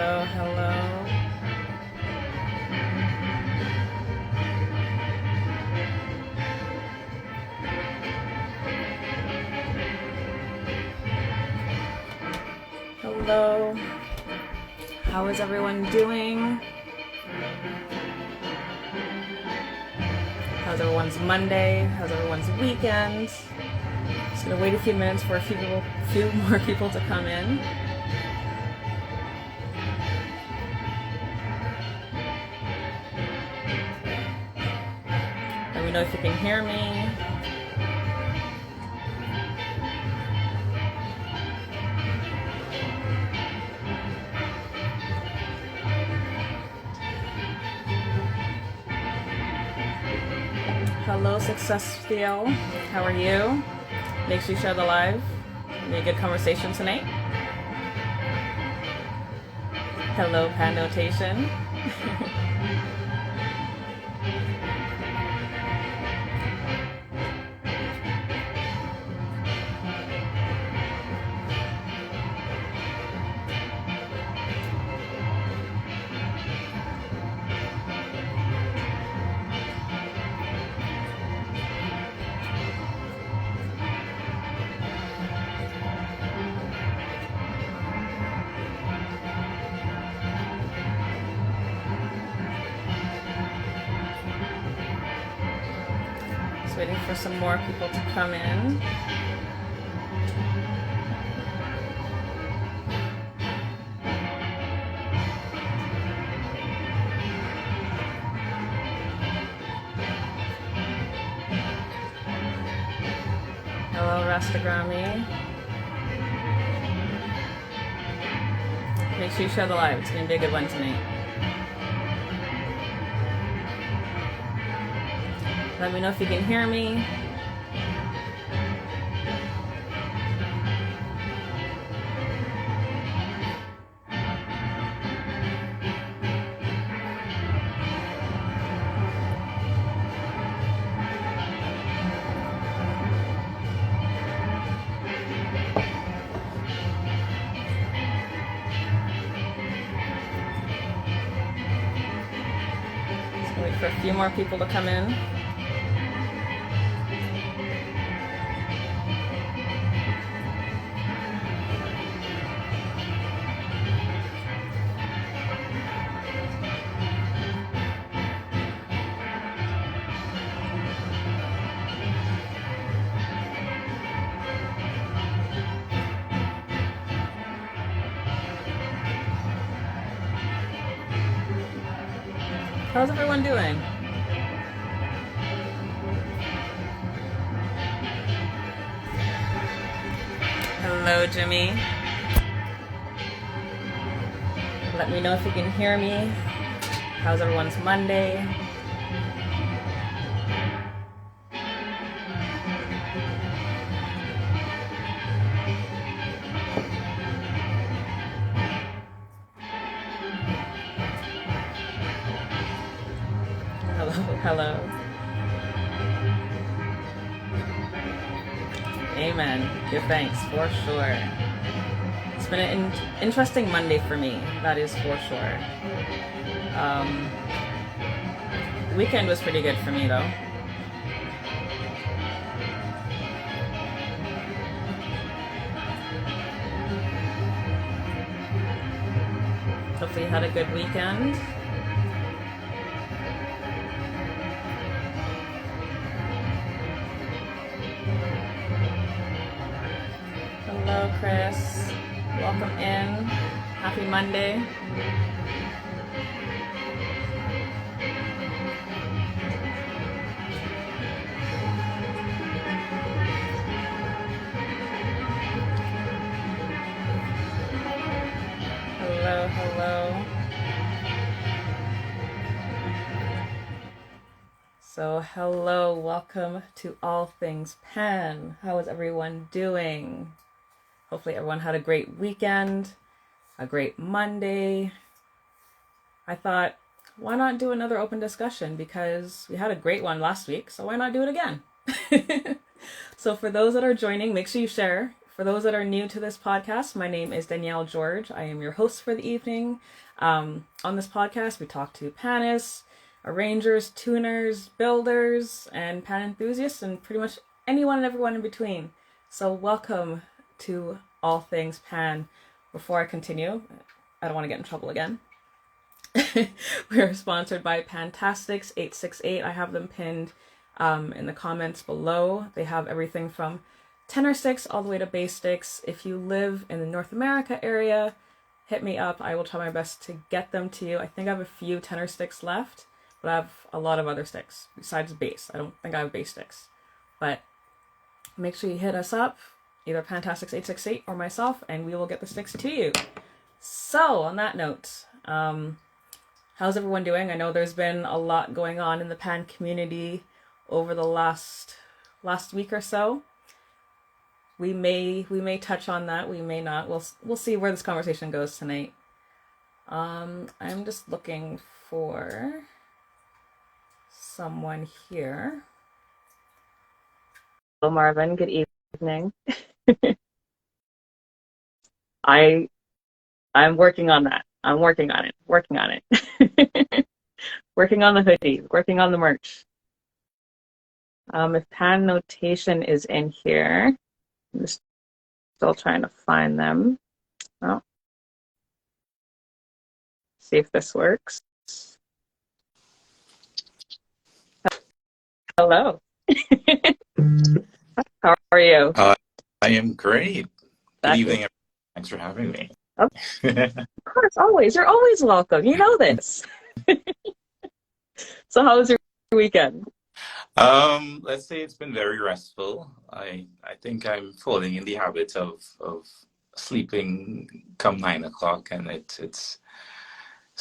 Hello, hello. Hello. How is everyone doing? How's everyone's Monday? How's everyone's weekend? Just gonna wait a few minutes for a few more people to come in. Let me know if you can hear me. Hello, Success Theo. How are you? Make sure you share the live. Be a good conversation tonight. Hello, Pan Notation. Waiting for some more people to come in. Hello, Rastagrami. Make sure you share the live. It's going to be a good one tonight. Let me know if you can hear me. Just wait for a few more people to come in. How's everyone doing? Hello, Jimmy. Let me know if you can hear me. How's everyone's Monday? Hello. Amen. Give thanks, for sure. It's been an interesting Monday for me. That is for sure. The weekend was pretty good for me, though. Hopefully you had a good weekend. Hello, Chris. Welcome in. Happy Monday. Hello, hello. So, hello, welcome to All Things Pan. How is everyone doing? Hopefully everyone had a great weekend, a great Monday. I thought, why not do another open discussion? Because we had a great one last week, so why not do it again? So for those that are joining, make sure you share. for those that are new to this podcast, my name is Danielle George. I am your host for the evening. On this podcast, we talk to panists, arrangers, tuners, builders, and pan enthusiasts, and pretty much anyone and everyone in between. So welcome to All Things Pan. Before I continue, I don't want to get in trouble again. We are sponsored by Pantastics 868. I have them pinned in the comments below. They have everything from tenor sticks all the way to bass sticks. If you live in the North America area, hit me up. I will try my best to get them to you. I think I have a few tenor sticks left, but I have a lot of other sticks besides bass. I don't think I have bass sticks. But make sure you hit us up, either Pantastics 868 or myself, and we will get the sticks to you. So, on that note, how's everyone doing? I know there's been a lot going on in the pan community over the last week or so. We may touch on that. We may not. We'll see where this conversation goes tonight. I'm just looking for someone here. Hello, Marvin. Good evening. I'm working on that. I'm working on it. Working on it. Working on the hoodie. Working on the merch. If pan notation is in here. I'm just still trying to find them. Oh. See if this works. Hello. How are you? I am great. Good evening, everyone. Thanks for having me. Of course, always. You're always welcome. You know this. So how was your weekend? Let's say it's been very restful. I think I'm falling in the habit of sleeping come 9 o'clock, and it's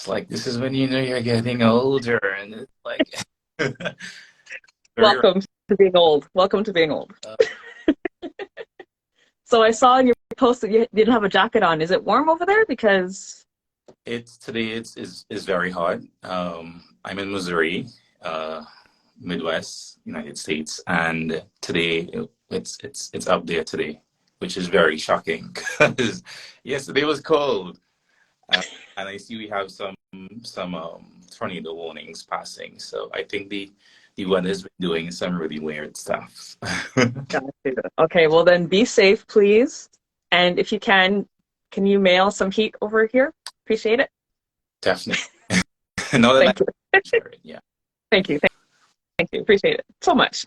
like this is when you know you're getting older, and it's like welcome to being old. Welcome to being old. So I saw in your post that you didn't have a jacket on. Is it warm over there? Because today is very hot. I'm in Missouri, Midwest, United States, and today it's up there today, which is very shocking because yesterday was cold, and I see we have some tornado warnings passing. So I think the weather's been doing some really weird stuff. Okay, well then be safe, please, and if you can you mail some heat over here? Appreciate it. Definitely. No, thank you. Yeah. Thank you. Thank you. Appreciate it so much.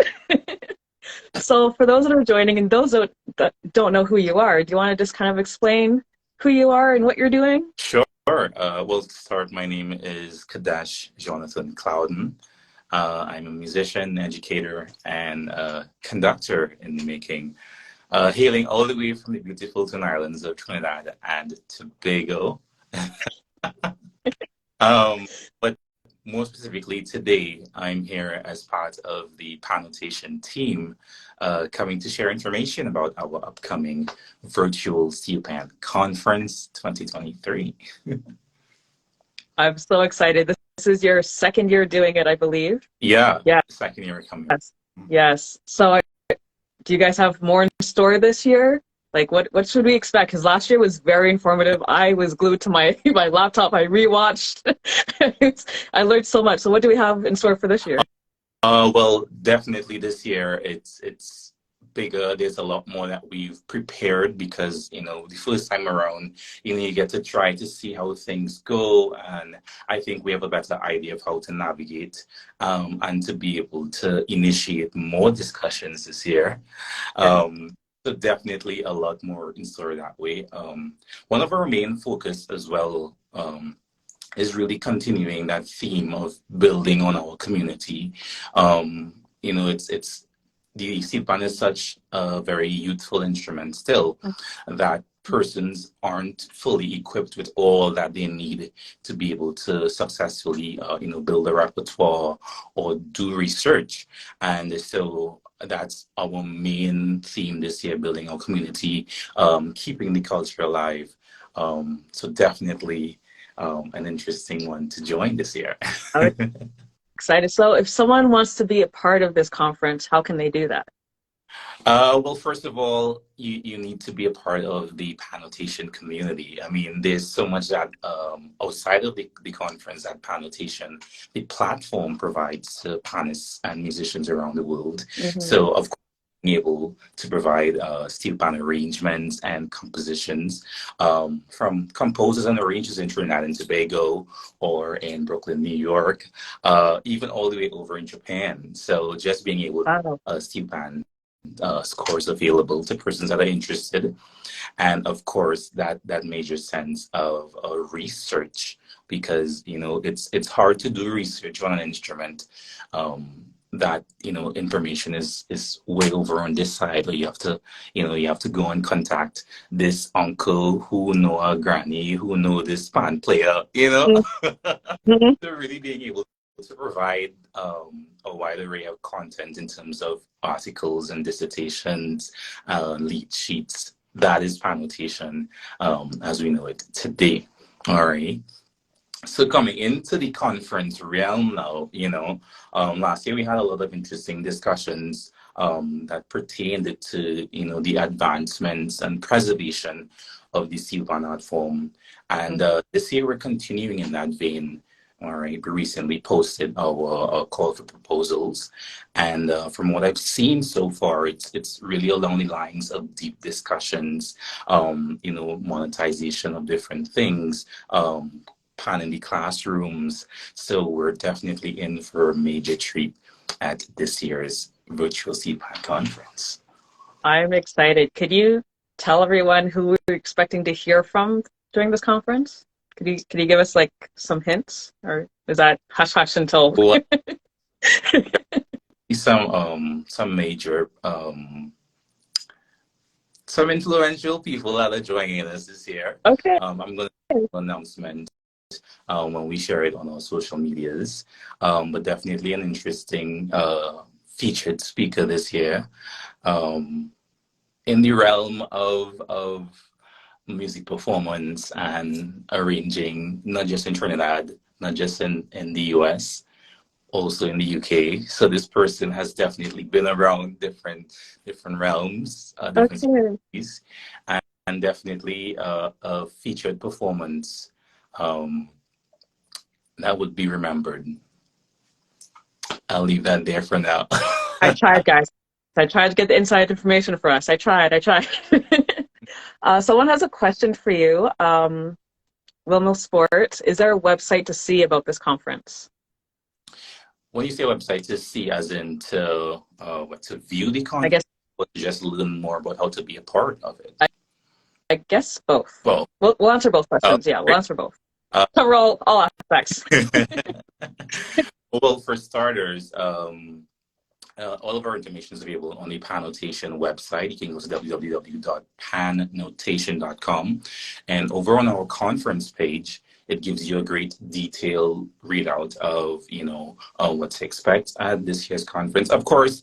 So for those that are joining and those that don't know who you are, do you want to just kind of explain who you are and what you're doing? Sure. Well, to start, my name is Kadesh Jonathan Clouden. I'm a musician, educator, and conductor in the making, hailing all the way from the beautiful Twin Islands of Trinidad and Tobago. But more specifically, today, I'm here as part of the Pannotation team, coming to share information about our upcoming virtual Steel Pan Conference 2023. I'm so excited. This is your second year doing it, I believe. Yeah. Second year coming. Yes. So do you guys have more in store this year? Like, what should we expect? Because last year was very informative. I was glued to my laptop. I rewatched. I learned so much. So what do we have in store for this year? Well, definitely this year it's bigger. There's a lot more that we've prepared because, the first time around, you get to try to see how things go. And I think we have a better idea of how to navigate and to be able to initiate more discussions this year. So definitely a lot more in store that way. One of our main focus as well is really continuing that theme of building on our community. It's the steel pan is such a very youthful instrument still that persons aren't fully equipped with all that they need to be able to successfully, build a repertoire or do research. And so that's our main theme this year, building our community, keeping the culture alive. So definitely an interesting one to join this year. Excited. So if someone wants to be a part of this conference, how can they do that? Well, first of all, you need to be a part of the Pannotation community. I mean, there's so much that outside of the conference at Pannotation, the platform provides to panists and musicians around the world. Hmm. So, of course, being able to provide steel pan arrangements and compositions from composers and arrangers in Trinidad and Tobago or in Brooklyn, New York, even all the way over in Japan. So, just being able Wow. steel pan scores available to persons that are interested, and of course that major sense of research, because it's hard to do research on an instrument that information is way over on this side, or you have to go and contact this uncle who know a granny who know this band player, Mhm. so really being able to provide a wide array of content in terms of articles and dissertations, lead sheets. That is Pannotation as we know it today. All right. So coming into the conference realm now, last year we had a lot of interesting discussions that pertained to, the advancements and preservation of the steel pan art form. And this year we're continuing in that vein. All right, we recently posted our call for proposals, and from what I've seen so far, it's really along the lines of deep discussions, monetization of different things, pan in the classrooms. So we're definitely in for a major treat at this year's virtual CPAN conference. I'm excited. Could you tell everyone who we're expecting to hear from during this conference? Could you give us like some hints, or is that hush hush until? Well, some major some influential people that are joining us this year. Okay. I'm going to announcement when we share it on our social medias. But definitely an interesting featured speaker this year in the realm of music performance and arranging, not just in Trinidad, not just in the US, also in the UK. So this person has definitely been around different realms, different Okay. species, and definitely a featured performance um, that would be remembered. I'll leave that there for now. I tried, guys. I tried to get the inside information for us. I tried. I tried. Someone has a question for you. Wilmo Sport, is there a website to see about this conference? When you say website, to see as in to view the I conference, guess or to just learn more about how to be a part of it? I, I guess both. Well, We'll answer both questions. Yeah, we'll great. answer both. Uh, Cover all aspects. well, for starters, all of our information is available on the Pannotation website. You can go to www.pannotation.com. And over on our conference page, it gives you a great detailed readout of, what to expect at this year's conference. Of course,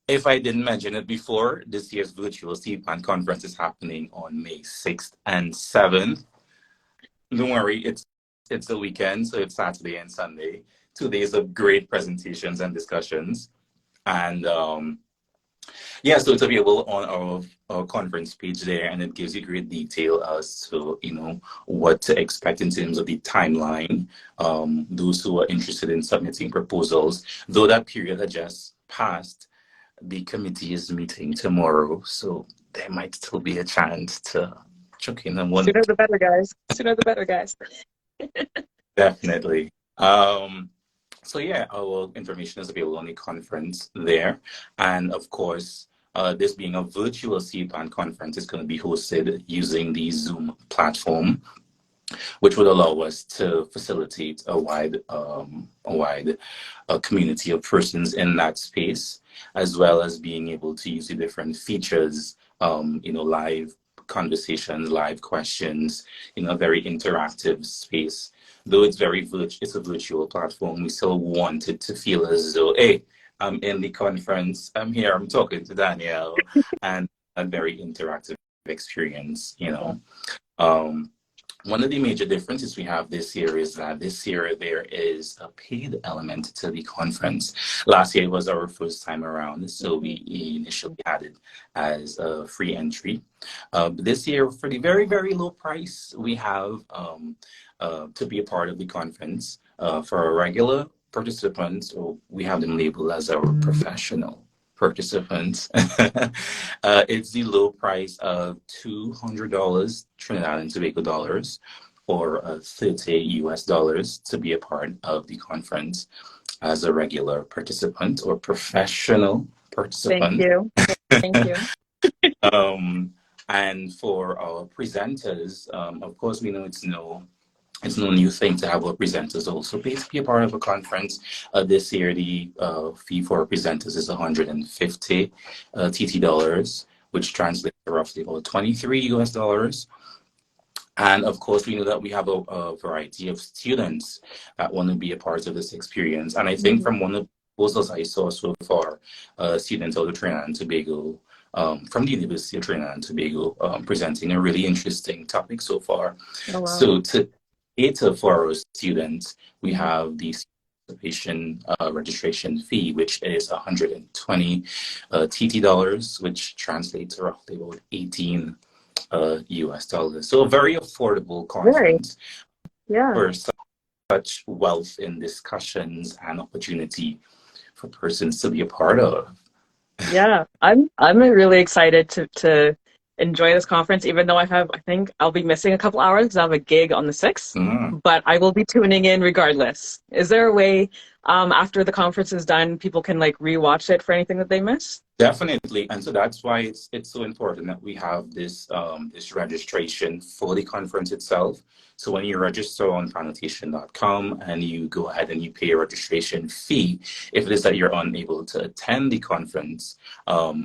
if I didn't mention it before, this year's virtual CPAN conference is happening on May 6th and 7th. Don't worry, it's a weekend, so it's Saturday and Sunday. 2 days of great presentations and discussions. And yeah, so it's available on our conference page there, and it gives you great detail as to what to expect in terms of the timeline. Those who are interested in submitting proposals, though that period had just passed, the committee is meeting tomorrow, so there might still be a chance to chuck in and one. Sooner the better, guys. Sooner the better, guys. Definitely. So yeah, our information is available on the conference there. And of course, this being a virtual CPAN conference, is going to be hosted using the Zoom platform, which would allow us to facilitate a wide community of persons in that space, as well as being able to use the different features, live conversations, live questions, a very interactive space. Though it's a virtual platform, we still want it to feel as though, hey, I'm in the conference, I'm here, I'm talking to Danielle, and a very interactive experience. Um, One of the major differences we have this year is that this year there is a paid element to the conference. Last year was our first time around, so we initially had it as a free entry. But this year, for the very, very low price, we have to be a part of the conference. For our regular participants, or we have them labeled as our professional participants. It's the low price of $200 Trinidad and Tobago dollars, or 30 US dollars to be a part of the conference as a regular participant or professional Thank participant. you. Thank you. And for our presenters, of course, we know it's no new thing to have our presenters also pay to be a part of a conference. This year, the fee for our presenters is 150 TT dollars, which translates to roughly about 23 US dollars. And of course, we know that we have a variety of students that want to be a part of this experience. And I think from one of the proposals I saw so far, students out of Trinidad and Tobago, from the University of Trinidad and Tobago, presenting a really interesting topic so far. Oh, wow. So to cater for our students, we have the participation registration fee, which is 120 TT dollars, which translates to roughly about 18 US dollars. So a very affordable conference for such wealth in discussions and opportunity for persons to be a part of. Yeah, I'm really excited to enjoy this conference, even though I think I'll be missing a couple hours because I have a gig on the 6th, but I will be tuning in regardless. Is there a way after the conference is done, people can like rewatch it for anything that they missed? Definitely, and so that's why it's so important that we have this this registration for the conference itself. So when you register on pannotation.com and you go ahead and you pay a registration fee, if it is that you're unable to attend the conference,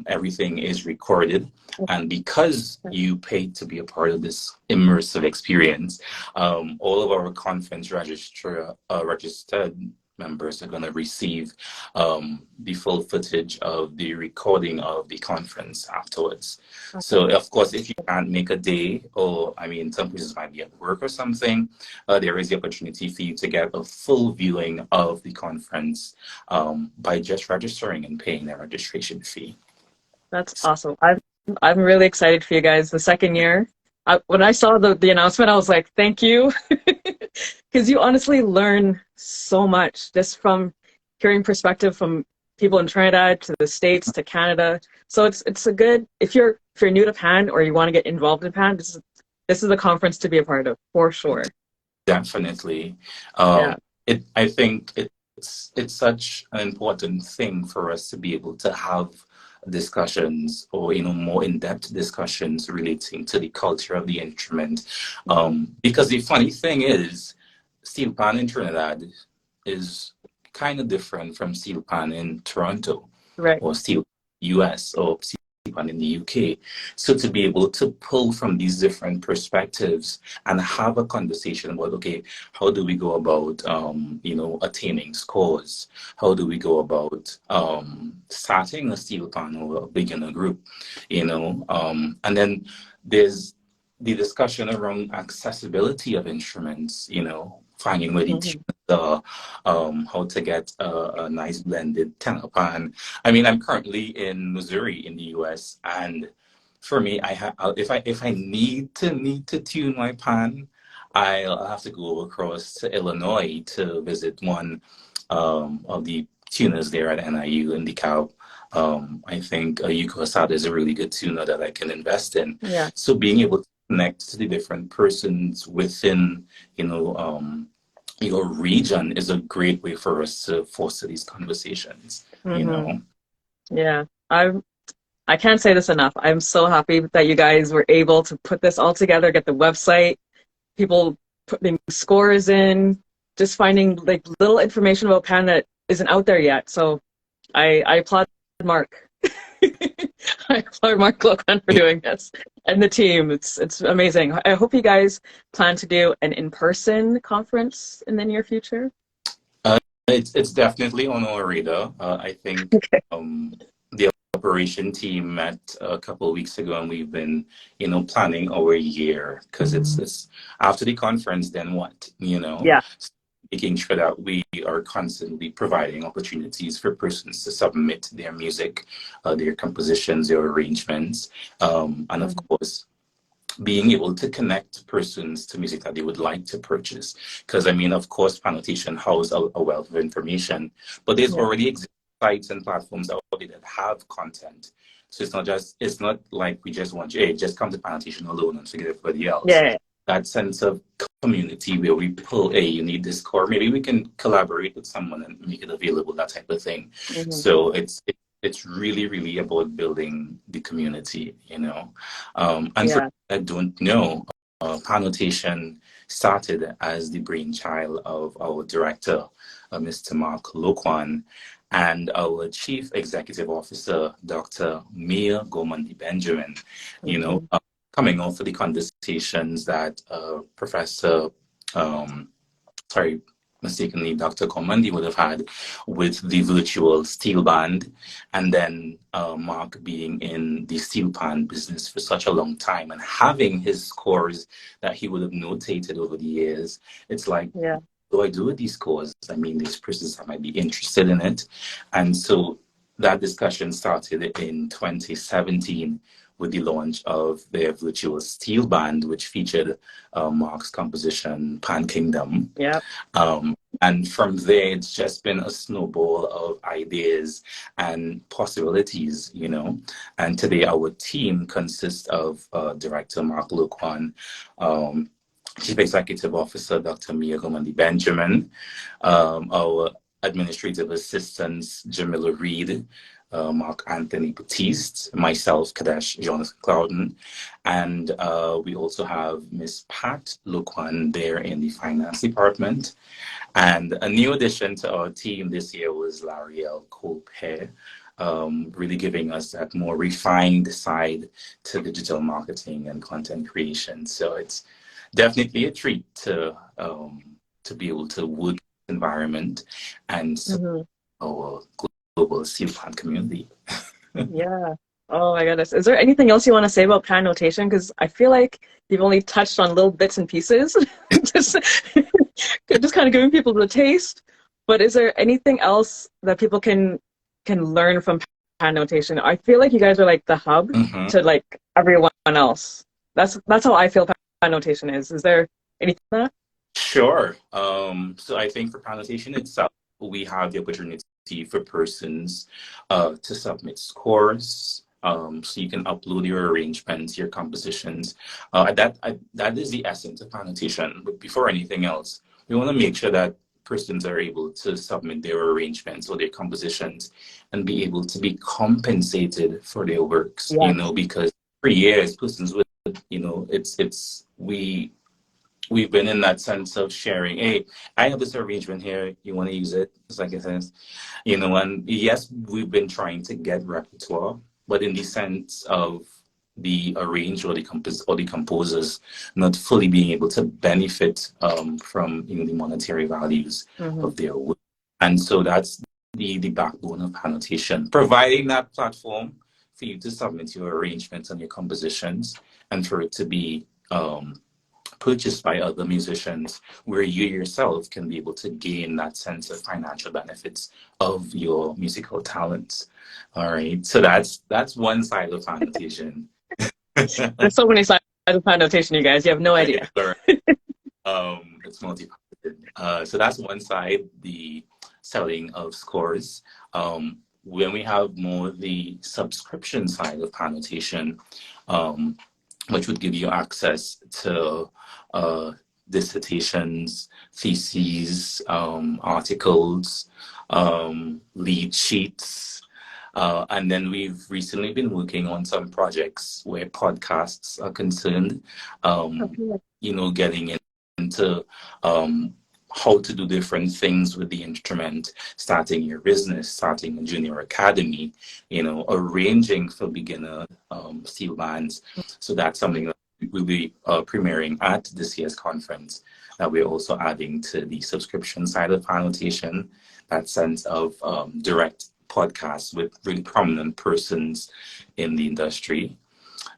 everything is recorded. And because you paid to be a part of this immersive experience, all of our conference registered members are going to receive the full footage of the recording of the conference afterwards. Okay. So, of course, if you can't make a day, or I mean, some places might be at work or something, there is the opportunity for you to get a full viewing of the conference by just registering and paying the registration fee. That's awesome. I'm really excited for you guys. The second year, when I saw the announcement, I was like, thank you. Because you honestly learn so much just from hearing perspective from people in Trinidad to the States to Canada. So it's a good, if you're new to PAN or you want to get involved in PAN, this is a conference to be a part of for sure. Definitely. Yeah. I think it's such an important thing for us to be able to have discussions, or more in-depth discussions relating to the culture of the instrument, because the funny thing is, steel pan in Trinidad is kind of different from steel pan in Toronto, right, or steel US, or steel pan in the UK. So to be able to pull from these different perspectives and have a conversation about, okay, how do we go about attaining scores? How do we go about starting a steel pan or a beginner group? And then there's the discussion around accessibility of instruments, finding where the tunes are, how to get a nice blended tenor pan. I mean, I'm currently in Missouri in the US, and for me, if I need to tune my pan, I'll have to go across to Illinois to visit one of the tuners there at NIU in DeKalb. I think Yuko Asada is a really good tuner that I can invest in. Yeah. So being able to connect to the different persons within, your region is a great way for us to foster these conversations. Yeah, I can't say this enough. I'm so happy that you guys were able to put this all together, get the website, people putting scores in, just finding like little information about PAN that isn't out there yet. So I applaud Mark. I applaud Mark Cloquan for doing this, and the team. It's amazing. I hope you guys plan to do an in-person conference in the near future. It's definitely on our radar. I think the operation team met a couple of weeks ago, and we've been, planning our year because it's after the conference, then what, Yeah. making sure that we are constantly providing opportunities for persons to submit their music, their compositions, their arrangements, and of course, being able to connect persons to music that they would like to purchase. Because I mean, of course, Pannotation houses a wealth of information, but there's Yeah. already existing sites and platforms out there that have content. So it's not like we just want you, hey, just come to Pannotation alone and forget everybody else. Yeah. That sense of community where we pull, hey, you need this core, maybe we can collaborate with someone and make it available, that type of thing. So it's really, really about building the community, And for Yeah. I don't know, Pannotation started as the brainchild of our director, Mr. Mark Loquan, and our chief executive officer, Dr. Mia Gomandi Benjamin, coming off of the conversations that Professor, sorry, mistakenly, Dr. Komandi would have had with the virtual steel band, and then Mark being in the steel pan business for such a long time and having his scores that he would have notated over the years. It's like, Yeah. what do I do with these scores? I mean, these persons that might be interested in it. And so that discussion started in 2017 with the launch of their virtual steel band, which featured Mark's composition Pan Kingdom. Yeah. And from there, it's just been a snowball of ideas and possibilities, And today, our team consists of Director Mark Luquan, Chief Executive Officer Dr. Mia Gomandi Benjamin, our administrative assistants Jamila Reed, Mark Anthony Batiste, myself, Kadesh Jonathan Clouden, and we also have Miss Pat Luquan there in the finance department. And a new addition to our team this year was L'Ariel Colpe, really giving us that more refined side to digital marketing and content creation. So it's definitely a treat to be able to work in this environment and support our global steel plant community. Yeah. Oh my goodness. Is there anything else you want to say about Pannotation? Because I feel like you've only touched on little bits and pieces, just, just kind of giving people the taste. But is there anything else that people can learn from Pannotation? I feel like you guys are like the hub to like everyone else. That's how I feel Pannotation is. Is there anything like that? Sure. So I think for Pannotation itself, we have the opportunity for persons to submit scores. So you can upload your arrangements, your compositions. That is the essence of Pannotation. But before anything else, we want to make sure that persons are able to submit their arrangements or their compositions and be able to be compensated for their works. Yeah. Because for years, persons would, we've been in that sense of sharing. Hey, I have this arrangement here. You want to use it? It's like it says, and yes, we've been trying to get repertoire, but in the sense of the arranger or the composers not fully being able to benefit from the monetary values of their work. And so that's the backbone of Pannotation, providing that platform for you to submit your arrangements and your compositions and for it to be purchased by other musicians, where you yourself can be able to gain that sense of financial benefits of your musical talents. All right, so that's one side of Pannotation. There's so many sides of Pannotation, you guys. You have no idea. It's multifaceted. So that's one side, the selling of scores. When we have more the subscription side of Pannotation, which would give you access to dissertations, theses, articles, lead sheets. And then we've recently been working on some projects where podcasts are concerned, getting into how to do different things with the instrument, starting your business, starting a junior academy, arranging for beginner steel bands. So that's something that we'll be premiering at this year's conference, that we're also adding to the subscription side of Pannotation, that sense of direct podcasts with really prominent persons in the industry.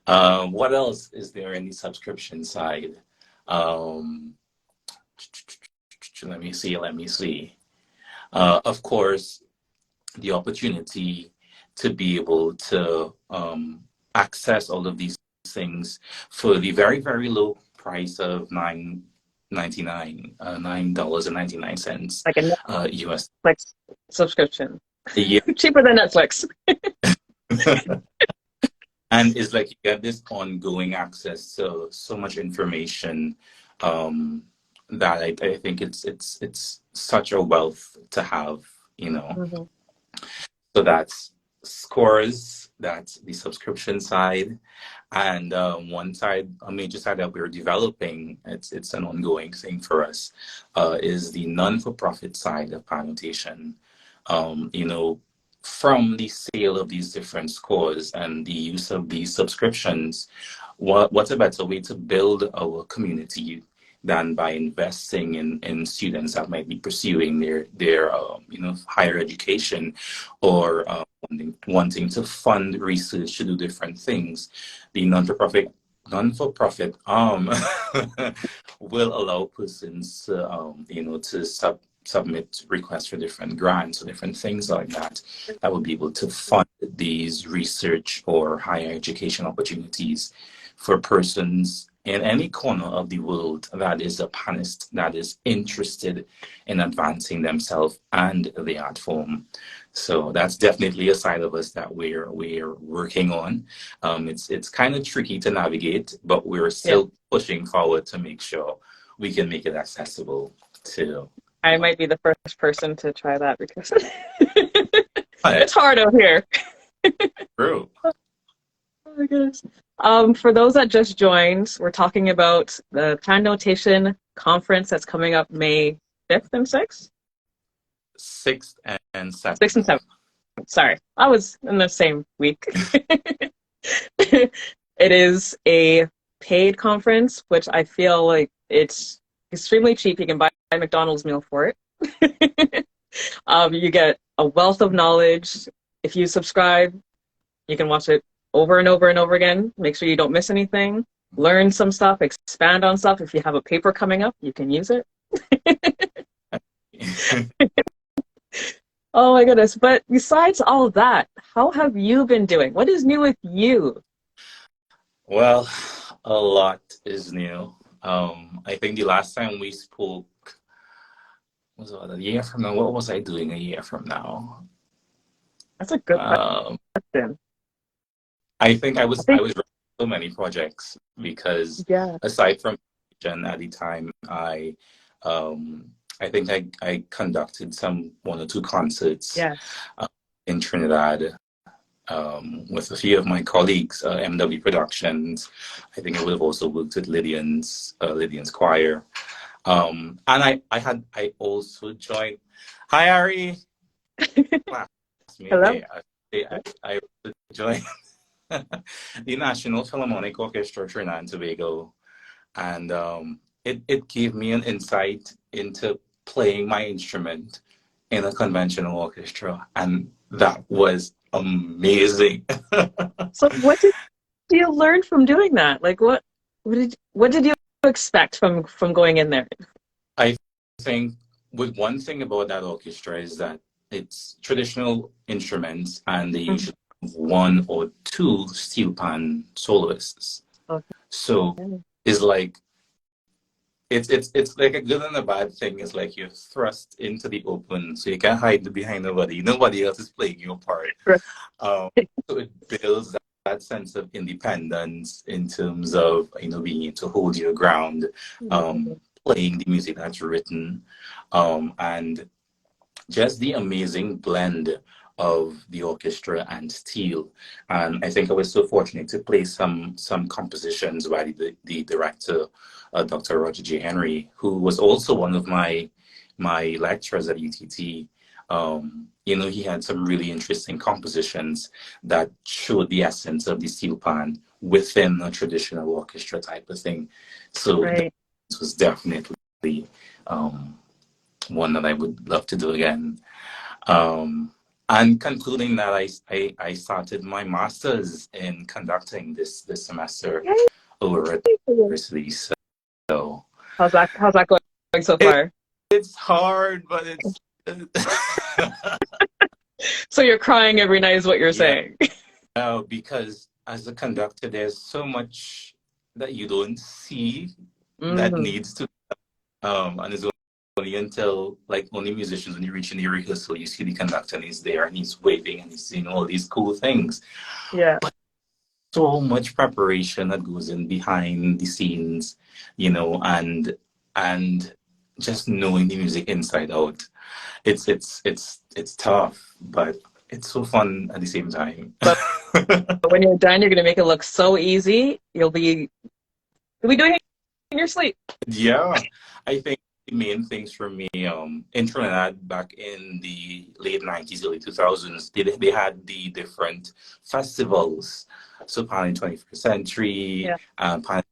What else is there in the subscription side? Um, let me see. Of course, the opportunity to be able to access all of these things for the very, very low price of $9.99 Like a US Netflix subscription. a year. Cheaper than Netflix. And it's like you get this ongoing access to so much information that I think it's such a wealth to have, you know. Mm-hmm. So that's scores, that's the subscription side. And one side, a major side that we're developing, it's an ongoing thing for us, is the non-for-profit side of annotation. You know, from the sale of these different scores and the use of these subscriptions, what's a better way to build our community than by investing in students that might be pursuing their higher education, or wanting to fund research to do different things. The non-for-profit arm will allow persons to submit requests for different grants or different things like that would be able to fund these research or higher education opportunities for persons in any corner of the world that is a panist, that is interested in advancing themselves and the art form. So that's definitely a side of us that we're working on. It's kind of tricky to navigate, but we're still pushing forward to make sure we can make it accessible to. I might be the first person to try that because it's hard out here. True. Oh my goodness. For those that just joined, we're talking about the Pan Notation Conference that's coming up May 5th and 6th? 6th and 7th. 6th and 7th. Sorry, I was in the same week. It is a paid conference, which I feel like it's extremely cheap. You can buy a McDonald's meal for it. You get a wealth of knowledge. If you subscribe, you can watch it over and over and over again. Make sure you don't miss anything. Learn some stuff, expand on stuff. If you have a paper coming up, you can use it. Oh my goodness. But besides all of that, how have you been doing? What is new with you? Well, a lot is new. I think the last time we spoke was about a year from now. What was I doing a year from now? That's a good question. I think I was running so many projects because aside from at the time, I think I conducted one or two concerts in Trinidad with a few of my colleagues, MW Productions. I think I would have also worked with Lydian's choir. And I also joined. Hi, Ari. Hello. I joined the National Philharmonic Orchestra Trinidad and Tobago, and it gave me an insight into playing my instrument in a conventional orchestra, and that was amazing. So what did you learn from doing that? Like what did you expect from going in there? I think one thing about that orchestra is that it's traditional instruments, and they usually have one or two steel pan soloists. Okay. So it's like it's like a good and a bad thing. It's like you're thrust into the open, so you can't hide behind nobody. Nobody else is playing your part. Right. So it builds that sense of independence in terms of being able to hold your ground, playing the music that's written, and just the amazing blend of the orchestra and steel. And I think I was so fortunate to play some compositions by the director, Dr. Roger J. Henry, who was also one of my lecturers at UTT. He had some really interesting compositions that showed the essence of the steel pan within a traditional orchestra type of thing. So this was definitely one that I would love to do again. And concluding that, I started my master's in conducting this semester over at the Yay! university. So How's that going so it, far? it's hard, but it's So you're crying every night is what you're yeah, saying. because as a conductor, there's so much that you don't see that Hmm. needs to and it's only until like only musicians when you reach in the rehearsal you see the conductor and he's there and he's waving and he's saying all these cool things. Yeah. So much preparation that goes in behind the scenes, and just knowing the music inside out. It's tough, but it's so fun at the same time. But when you're done, you're gonna make it look so easy. You'll be doing it in your sleep. Yeah, I think the main things for me, in Trinidad back in the late 90s, early 2000s, they had the different festivals. So Pan 21st Century, Yeah. Pan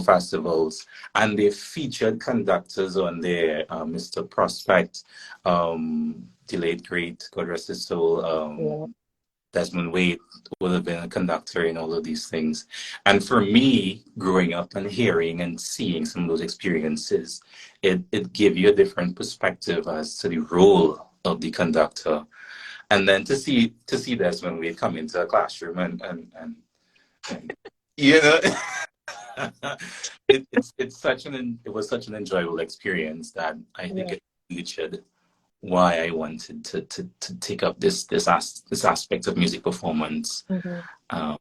festivals, and they featured conductors on there, Mr. Prospect, the late great, God rest his soul, Yeah. Desmond Wade would have been a conductor in all of these things. And for me, growing up and hearing and seeing some of those experiences, it gave you a different perspective as to the role of the conductor. And then to see Desmond Wade come into a classroom and you know it was such an enjoyable experience that I think Yeah. it featured why I wanted to take up this aspect of music performance, Hmm. um,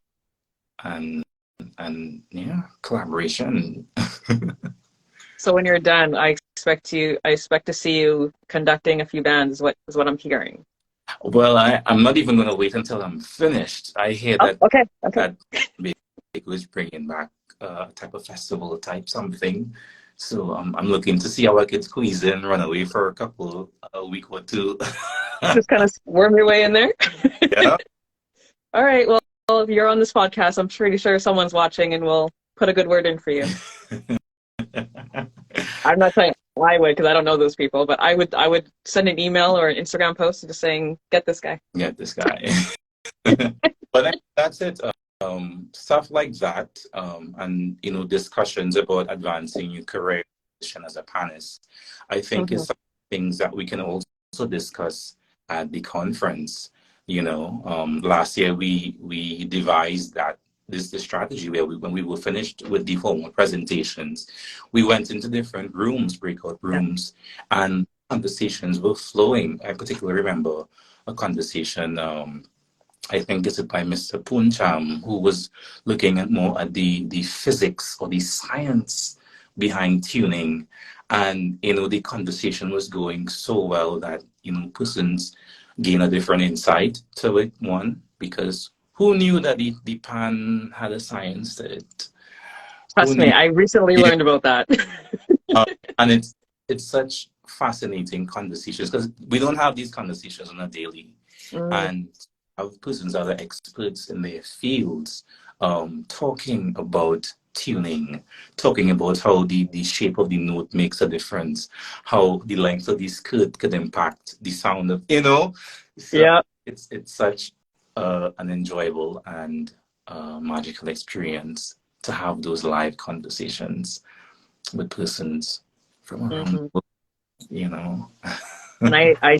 and yeah, collaboration. So when you're done, I expect to see you conducting a few bands, is what I'm hearing. Well, I'm not even going to wait until I'm finished. I hear Oh, that okay, okay. that Big was bringing back a type of festival type something. So I'm looking to see how I could squeeze in, run away for a week or two. Just kind of worm your way in there. Yeah. All right. Well, if you're on this podcast, I'm pretty sure someone's watching and will put a good word in for you. I'm not saying I would because I don't know those people, but I would send an email or an Instagram post just saying, "Get this guy." Get this guy. But that's it. Stuff like that, and discussions about advancing your career as a panelist, I think Hmm. is some things that we can also discuss at the conference. Last year we devised that this strategy where when we were finished with the formal presentations, we went into different rooms, breakout Yeah. rooms, and conversations were flowing. I particularly remember a conversation. I think it's by Mr. Puncham, who was looking at more at the physics or the science behind tuning. And, the conversation was going so well that, persons gain a different insight to it, one, because who knew that the pan had a science to it? Who Trust me, knew? I recently Yeah. learned about that. And it's such fascinating conversations because we don't have these conversations on a daily. Mm, And have persons that are experts in their fields, talking about tuning, talking about how the shape of the note makes a difference, how the length of the skirt could impact the sound of. So yeah. it's such an enjoyable and magical experience to have those live conversations with persons from around Hmm. the world. And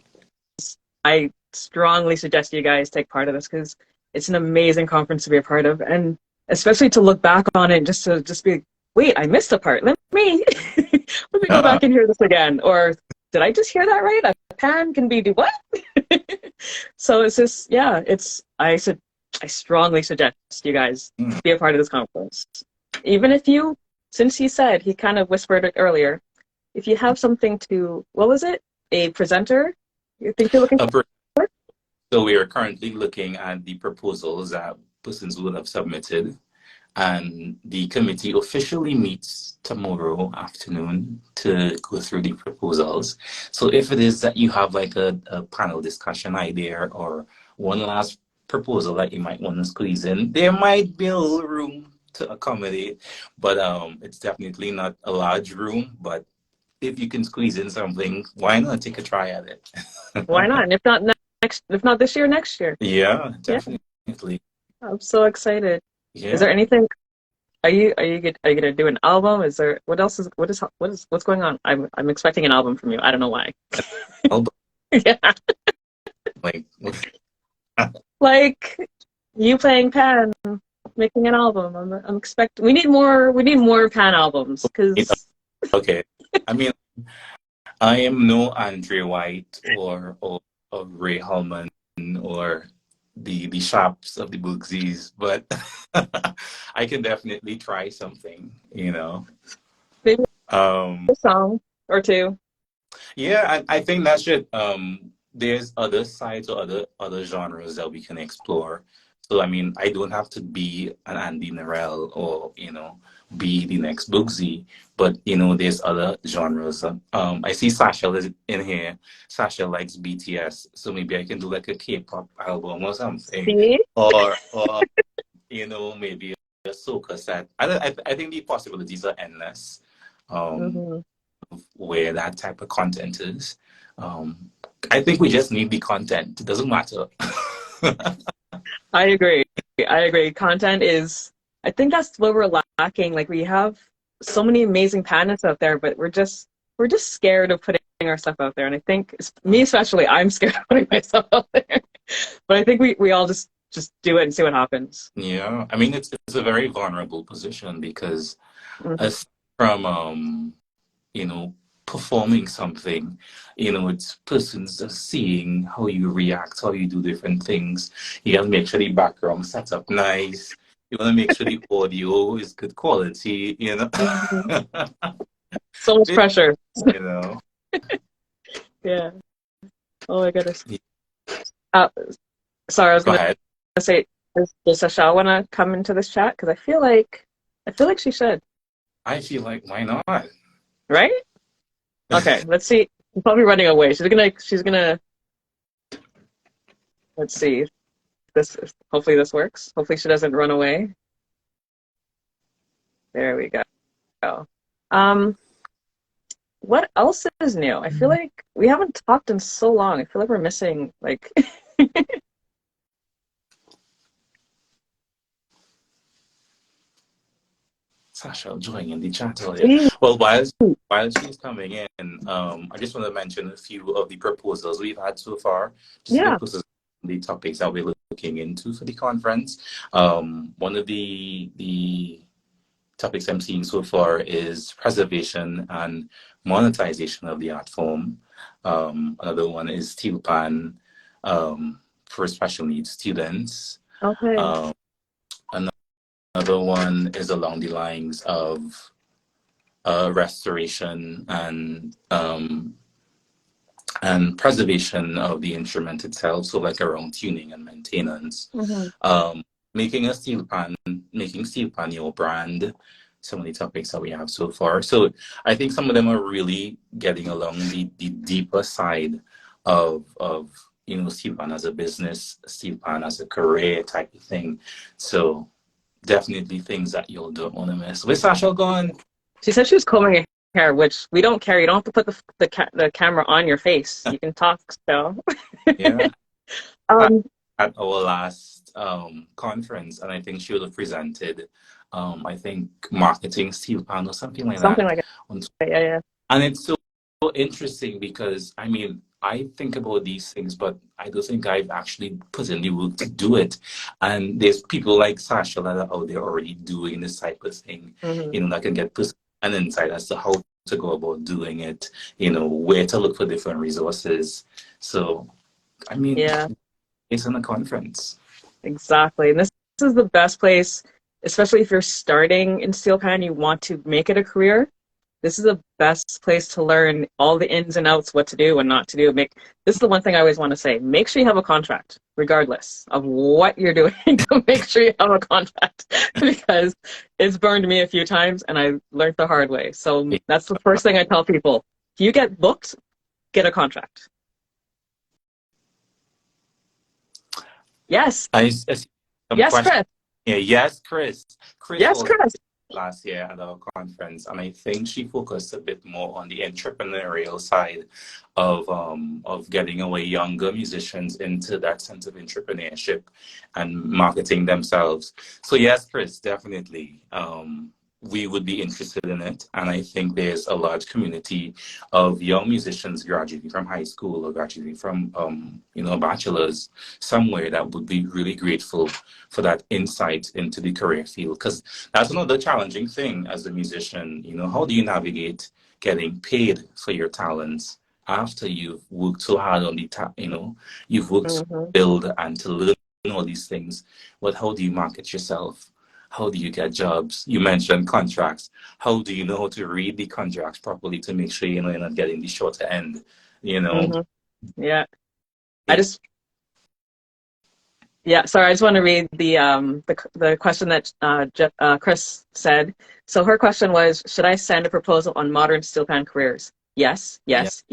I strongly suggest you guys take part of this because it's an amazing conference to be a part of, and especially to look back on it and just be, wait, I missed a part. Let me let me go Yeah. back and hear this again. Or did I just hear that right? A pan can be do what? So it's just yeah. I strongly suggest you guys Mm. be a part of this conference, even if you, since he said he kind of whispered it earlier. If you have something to, what was it? A presenter you think you're looking A for? So we are currently looking at the proposals that persons would have submitted, and the committee officially meets tomorrow afternoon to go through the proposals. So if it is that you have like a panel discussion idea or one last proposal that you might want to squeeze in, there might be a little room to accommodate, but it's definitely not a large room. But if you can squeeze in something, why not take a try at it? Why not? And if not next, if not this year, next year. Yeah, Yeah, definitely. I'm so excited. Is there Yeah. anything? Are you gonna do an album? Is there what else is what's going on? I'm expecting an album from you. I don't know why. Album, Yeah, like, like you playing Pan, making an album. I'm expecting. We need more Pan albums because okay. I mean, I am no Andre White or Ray Hallman or the Shops of the Boogsies, but I can definitely try something, you know. maybe Um, a song or two. yeah, I think that's it. There's other sides or other genres that we can explore. So I mean, I don't have to be an Andy Narell or be the next Bugsy, but there's other genres. I see Sasha is in here. Sasha likes BTS, so maybe I can do like a K-pop album or something, See? or maybe a soca set. I think the possibilities are endless. Um, Hmm. where that type of content is. Um, I think we just need the content. It doesn't matter. I agree. I agree. Content is. I think that's what we're lacking. Like we have so many amazing panelists out there, but we're just scared of putting our stuff out there. And I think me especially, I'm scared of putting myself out there. But I think we all just do it and see what happens. Yeah, I mean it's a very vulnerable position because Hmm. as from you know performing something, it's persons are seeing how you react, how you do different things. You gotta make sure the background sets up nice. You wanna make sure the audio is good quality. Hmm. So much pressure. you know. Yeah. Oh my goodness. Uh, sorry, I was Go gonna ahead. say, does Sasha want to come into this chat? Because I feel like she should. I feel like why not? Right? Okay, let's see. She's probably running away. She's gonna. Let's see. Hopefully this works. Hopefully she doesn't run away. There we go. Um, what else is new? I feel like we haven't talked in so long. I feel like we're missing like. Sasha joining the chat earlier. Well, while she's coming in, I just want to mention a few of the proposals we've had so far, just to Yeah. get closer to the topics that we're looking into for the conference. One of the topics I'm seeing so far is preservation and monetization of the art form. Another one is steel pan for special needs students. Okay. Um, Another one is along the lines of restoration and preservation of the instrument itself, so like around tuning and maintenance. Hmm. Um, making steel pan your brand, some of the topics that we have so far. So I think some of them are really getting along the deeper side of steel pan as a business, steel pan as a career type of thing. So definitely things that you'll don't want to miss. With Sasha gone. She said she was combing her hair, which we don't care. You don't have to put the camera on your face. You can talk still. Yeah. Um, At our last conference, and I think she would have presented, I think marketing steel pan or something like something that. like that. Yeah, yeah. And it's so interesting because I mean, I think about these things, but I don't think I've actually put in the work to do it. And there's people like Sasha that are out there already doing this type of thing, Hmm. that can get an insight as to how to go about doing it, where to look for different resources. So, I mean, Yeah. it's in a conference. Exactly. And this is the best place, especially if you're starting in steel pan, you want to make it a career. This is the best place to learn all the ins and outs, what to do and not to do. This is the one thing I always want to say. Make sure you have a contract, regardless of what you're doing. Make sure you have a contract because it's burned me a few times and I learned the hard way. So that's the first thing I tell people. If you get booked, get a contract. Yes. I see some Yes, questions Chris. here. Yes, Chris. Chris Yes, was Chris. last year at our conference, and I think she focused a bit more on the entrepreneurial side of getting our younger musicians into that sense of entrepreneurship and marketing themselves. So yes, Chris, definitely. We would be interested in it. And I think there's a large community of young musicians graduating from high school or graduating from, a bachelor's somewhere that would be really grateful for that insight into the career field. Because that's another challenging thing as a musician. How do you navigate getting paid for your talents after you've worked so hard on you've worked to build and to learn all these things, but how do you market yourself? How do you get jobs? You mentioned contracts. How do you know how to read the contracts properly to make sure you're not getting the shorter end? Yeah. Sorry, I just want to read the question that Chris said. So her question was, should I send a proposal on modern steel pan careers? Yes. As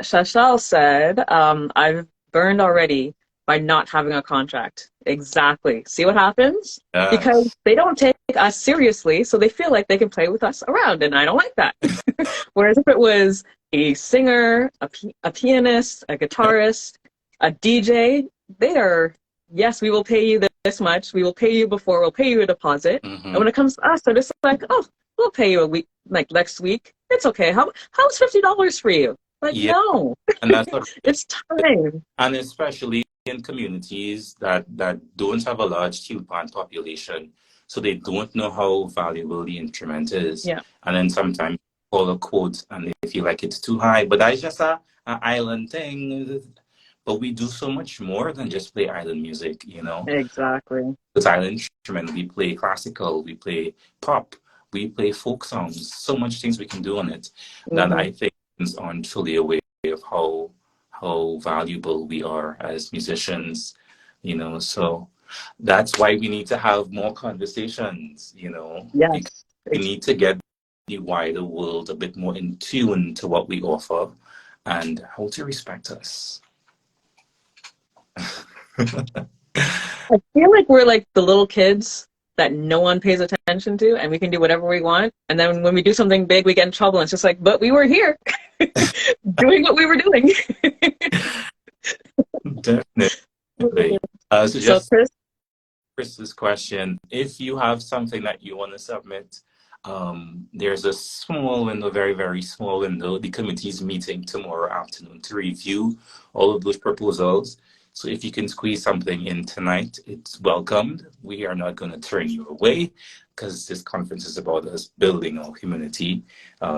Shashal said, I've burned already by not having a contract. Exactly. See what happens? Yes. Because they don't take us seriously, so they feel like they can play with us around, and I don't like that. Whereas if it was a singer, a pianist, a guitarist, a DJ, yes, we will pay you this much. We will pay you before we'll pay you a deposit. And when it comes to us, they're just like, oh, we'll pay you a week, like next week. It's okay. How's $50 for you? Like, yeah. No, and that's it's time. And especially in communities that don't have a large steel pan population, so they don't know how valuable the instrument is. Yeah. And then sometimes call a quote and they feel like it's too high, but that's just an island thing. But we do so much more than just play island music, Exactly. It's island instrument. We play classical, we play pop, we play folk songs. So much things we can do on it that I think aren't fully aware of how valuable we are as musicians, So that's why we need to have more conversations, Yes. We need to get the wider world a bit more in tune to what we offer and how to respect us. I feel like we're like the little kids that no one pays attention to, and we can do whatever we want. And then when we do something big, we get in trouble. And it's just like, but we were here doing what we were doing. Definitely. So just Chris's question, if you have something that you want to submit, there's a small window, very, very small window. The committee is meeting tomorrow afternoon to review all of those proposals. So if you can squeeze something in tonight, it's welcomed. We are not going to turn you away because this conference is about us building our community,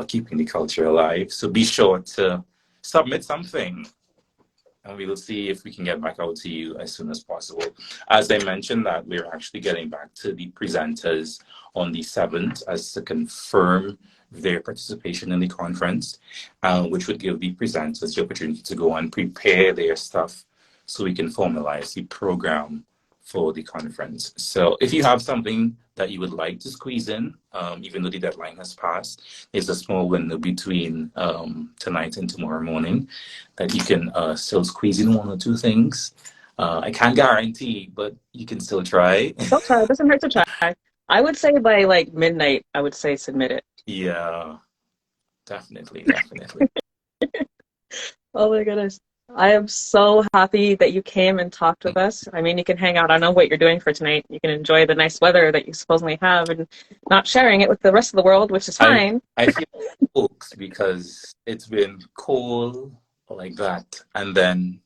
keeping the culture alive. So be sure to submit something and we will see if we can get back out to you as soon as possible. As I mentioned that we're actually getting back to the presenters on the 7th as to confirm their participation in the conference, which would give the presenters the opportunity to go and prepare their stuff so we can formalize the program for the conference. So if you have something that you would like to squeeze in, even though the deadline has passed, there's a small window between tonight and tomorrow morning that you can still squeeze in one or two things. I can't guarantee, but you can still try. Don't try. It doesn't hurt to try. I would say by like midnight, I would say submit it. Yeah, definitely. Oh my goodness. I am so happy that you came and talked with us. I mean, you can hang out. I know what you're doing for tonight. You can enjoy the nice weather that you supposedly have and not sharing it with the rest of the world, which is fine. I feel folks because it's been cold like that. And then,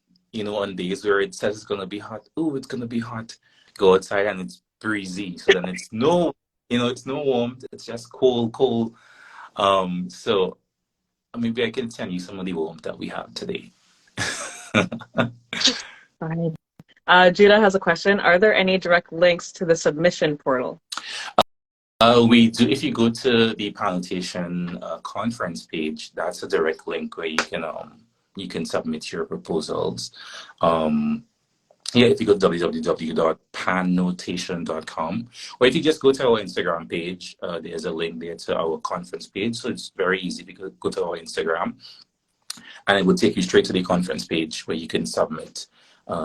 on days where it says it's going to be hot, it's going to be hot. Go outside and it's breezy. So then it's it's no warmth. It's just cold. So maybe I can tell you some of the warmth that we have today. Fine. Judah has a question. Are there any direct links to the submission portal? We do. If you go to the Pallitation conference page, that's a direct link where you can submit your proposals. If you go to www.pannotation.com, or if you just go to our Instagram page, there's a link there to our conference page. So it's very easy if you go to our Instagram, and it will take you straight to the conference page where you can submit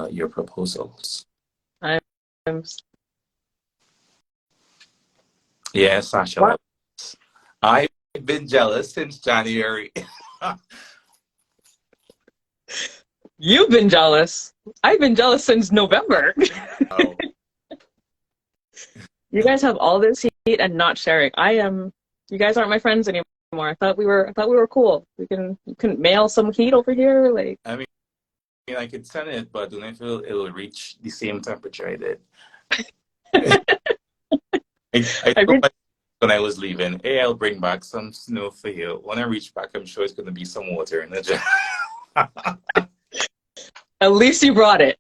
your proposals. Yeah, Sasha What? Lopez. I've been jealous since January. You've been jealous. I've been jealous since November. Oh, You guys have all this heat and not sharing. I am. You guys aren't my friends anymore. I thought we were cool. You can mail some heat over here. Like, I mean, I could send it, but I don't know if it'll reach the same temperature I did. I I told mean, my when I was leaving, hey, I'll bring back some snow for you. When I reach back, I'm sure it's going to be some water in the jar. at least you brought it.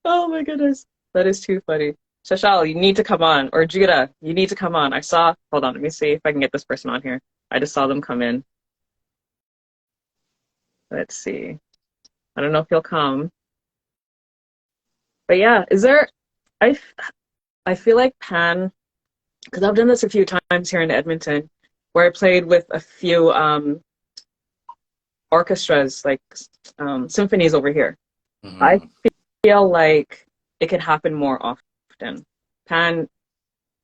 Oh my goodness, that is too funny. Shashal, you need to come on, or Judah, you need to come on. I saw. Hold on, let me see if I can get this person on here. I just saw them come in. Let's see. I don't know if he'll come, but yeah, is there? I I feel like Pan, because I've done this a few times here in Edmonton, where I played with a few orchestras, like symphonies over here. I Mhm. feel like it could happen more often. Pan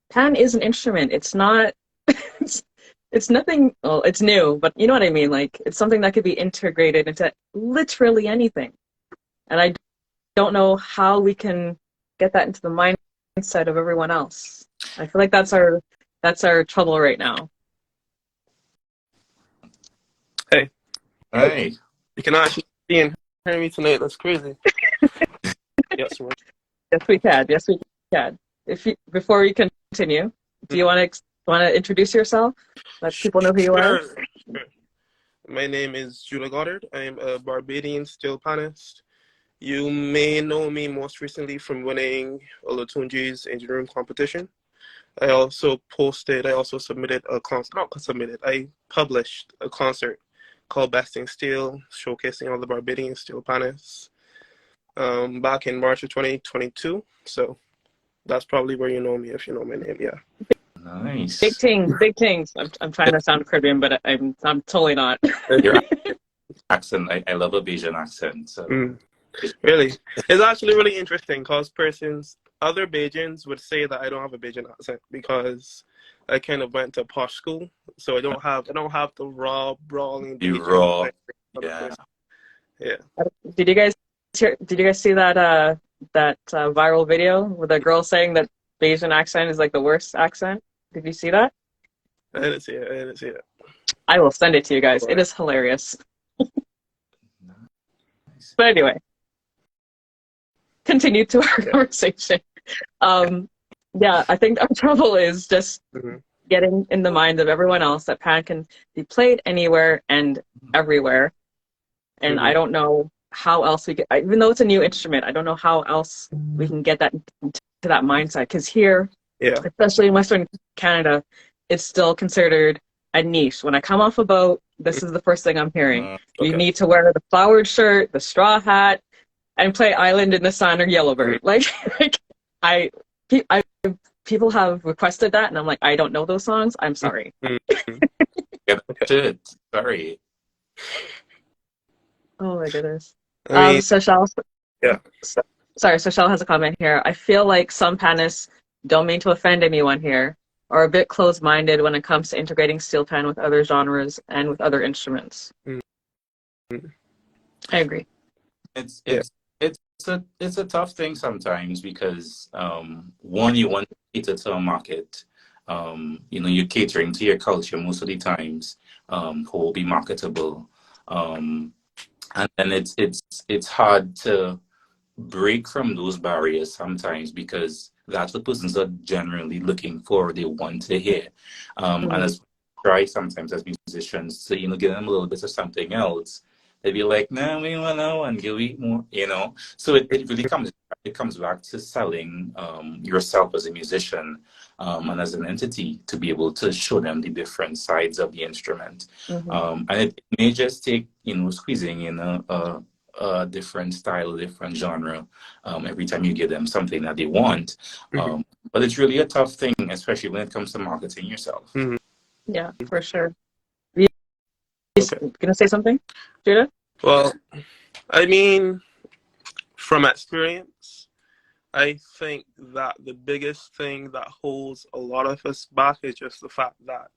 Pan is an instrument. It's not it's, it's nothing, well, it's new, but you know what I mean? Like it's something that could be integrated into literally anything. And I don't know how we can get that into the mindset of everyone else. I feel like that's our trouble right now. Hey, Hey. you can actually see and hear me tonight. That's crazy. Yes, man. Yes, we can. Yes, we can. If you, before we continue, do you want to introduce yourself? Let people know who you are. Sure. Sure. My name is Julia Goddard. I'm a Barbadian steel panist. You may know me most recently from winning Olatunji's engineering competition. I also submitted a concert, not submitted, I published a concert called Besting Steel, showcasing all the Barbadian steel panists back in March of 2022. So that's probably where you know me if you know my name, yeah. Big Nice. things, big things. I'm trying to sound Caribbean, but I'm totally not. Your accent, I love a Bajan accent. So, Mm, really? It's actually really interesting because other Bajans would say that I don't have a Bajan accent because I kind of went to posh school, so I don't have the raw brawling you Bajan raw. like other Yeah. person. Yeah. Did you guys did you guys see that viral video with a girl saying that Bayesian accent is like the worst accent? Did you see that? I didn't see it. I didn't see it. I will send it to you guys. It Right. is hilarious. Nice. But anyway, continue to our Yeah. conversation. Um, yeah, I think our trouble is just Mm-hmm. getting in the mind of everyone else that Pan can be played anywhere and everywhere. And I Mm-hmm. don't know how else we can, even though it's a new instrument, I don't know how else we can get that to that mindset. Because here, Yeah. especially in Western Canada, it's still considered a niche. When I come off a boat, this is the first thing I'm hearing. You Okay. need to wear the flowered shirt, the straw hat, and play Island in the Sun or Yellowbird. Like, I, I, people have requested that, and I'm like, I don't know those songs. I'm sorry. Mm-hmm. Yeah, Okay. shit. Sorry. Oh my goodness. I mean, Seychelle, yeah. sorry, Seychelle has a comment here. I feel like some panists don't mean to offend anyone here, are a bit closed-minded when it comes to integrating steel pan with other genres and with other instruments. Mm-hmm. I agree. It's Yeah. it's it's a tough thing sometimes because one, you want to cater to a market. You're catering to your culture most of the times, who will be marketable. Um, and then it's hard to break from those barriers sometimes because that's what persons are generally looking for, they want to hear. And Mm-hmm. as we try sometimes as musicians to, give them a little bit of something else, they'd be like, no, we want to and give me more. So it really comes back to selling yourself as a musician, and as an entity to be able to show them the different sides of the instrument. Mm-hmm. And it may just take, squeezing in a different style, a different genre, every time you give them something that they want. Mm-hmm. But it's really a tough thing, especially when it comes to marketing yourself. Mm-hmm. Yeah, for sure. You Okay. gonna say something, Judah? Well, I mean, from experience, I think that the biggest thing that holds a lot of us back is just the fact that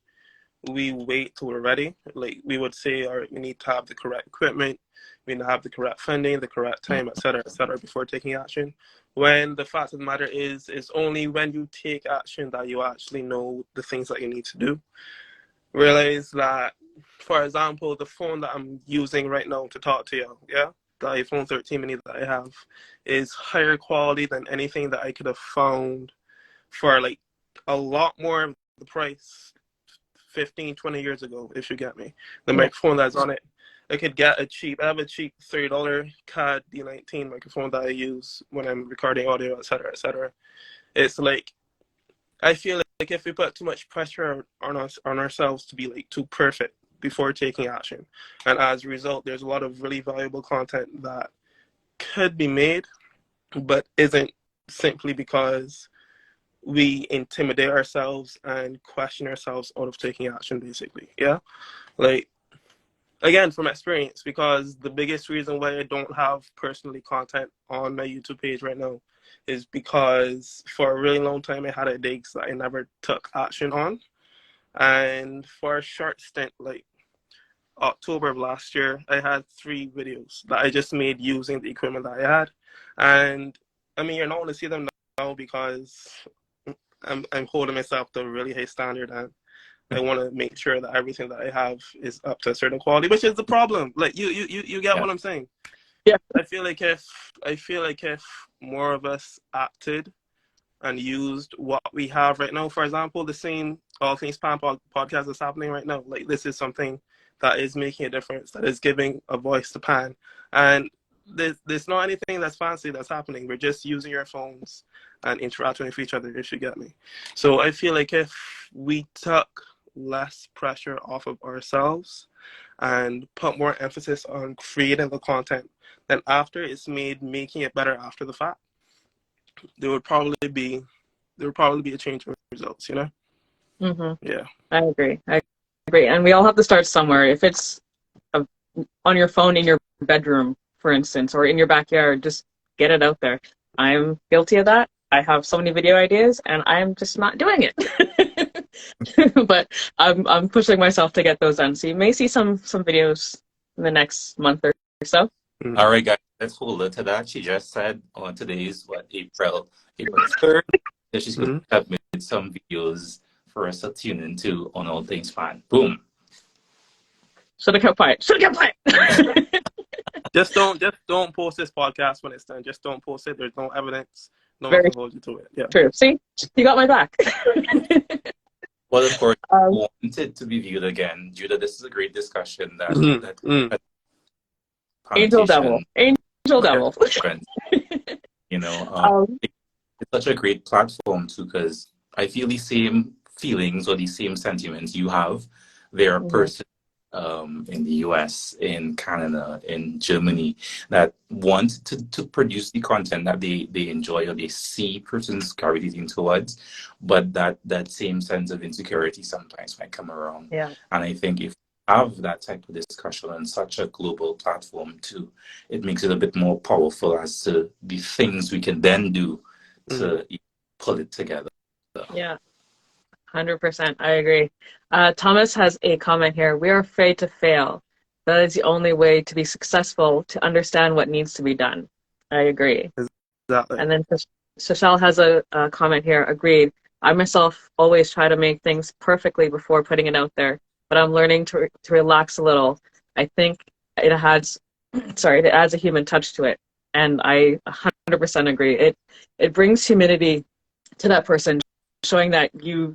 we wait till we're ready. Like we would say, all right, we need to have the correct equipment, we need to have the correct funding, the correct time, et cetera, before taking action. When the fact of the matter is, it's only when you take action that you actually know the things that you need to do. Realize that, for example, the phone that I'm using right now to talk to you, yeah, the iPhone 13 mini that I have, is higher quality than anything that I could have found for like a lot more of the price 15, 20 years ago, if you get me. The microphone that's on it, I have a cheap $30 CAD D19 microphone that I use when I'm recording audio, et cetera. It's like, I feel like if we put too much pressure on ourselves to be like too perfect before taking action, and as a result, there's a lot of really valuable content that could be made, but isn't, simply because we intimidate ourselves and question ourselves out of taking action, basically. Yeah, like, again, from experience, because the biggest reason why I don't have personally content on my YouTube page right now is because for a really long time I had ideas that I never took action on. And for a short stint, like October of last year, I had 3 videos that I just made using the equipment that I had. And I mean, you're not going to see them now because I'm holding myself to a really high standard, and I want to make sure that everything that I have is up to a certain quality, which is the problem. Like you get what I'm saying? Yeah. I feel like if more of us acted and used what we have right now, for example, the same All Things Pan podcast is happening right now. Like, this is something that is making a difference, that is giving a voice to Pan. And there's not anything that's fancy that's happening. We're just using your phones and interacting with each other, if you get me. So I feel like if we took less pressure off of ourselves and put more emphasis on creating the content, then after it's made, making it better after the fact, there would probably be a change in results, you know? Mm-hmm. Yeah. I agree. And we all have to start somewhere. If it's on your phone in your bedroom, for instance, or in your backyard, just get it out there. I'm guilty of that. I have so many video ideas and I'm just not doing it. But I'm pushing myself to get those done. So you may see some videos in the next month or so. Mm-hmm. All right, guys, let's hold her to that. She just said on today's April 3rd that she's going to submit some videos for us to tune into on All Things Pan. Boom. Should have kept quiet. Just don't post this podcast when it's done. Just don't post it. There's no evidence. No one Very can hold you to it. Yeah. true. See, you got my back. Well, of course, I want it to be viewed again. Judah, this is a great discussion. That Angel Devil. You know, it's such a great platform too, because I feel the same feelings or the same sentiments you have. There are persons in the US, in Canada, in Germany that want to produce the content that they enjoy or they see persons gravitating towards, but that same sense of insecurity sometimes might come around. Yeah. And I think if we have that type of discussion on such a global platform too, it makes it a bit more powerful as to the things we can then do to pull it together. Yeah. 100%. I agree. Thomas has a comment here. We are afraid to fail. That is the only way to be successful, to understand what needs to be done. I agree. Exactly. And then Shashal has a comment here. Agreed. I myself always try to make things perfectly before putting it out there, but I'm learning to relax a little. I think it adds a human touch to it. And I 100% agree. It brings humility to that person, showing that you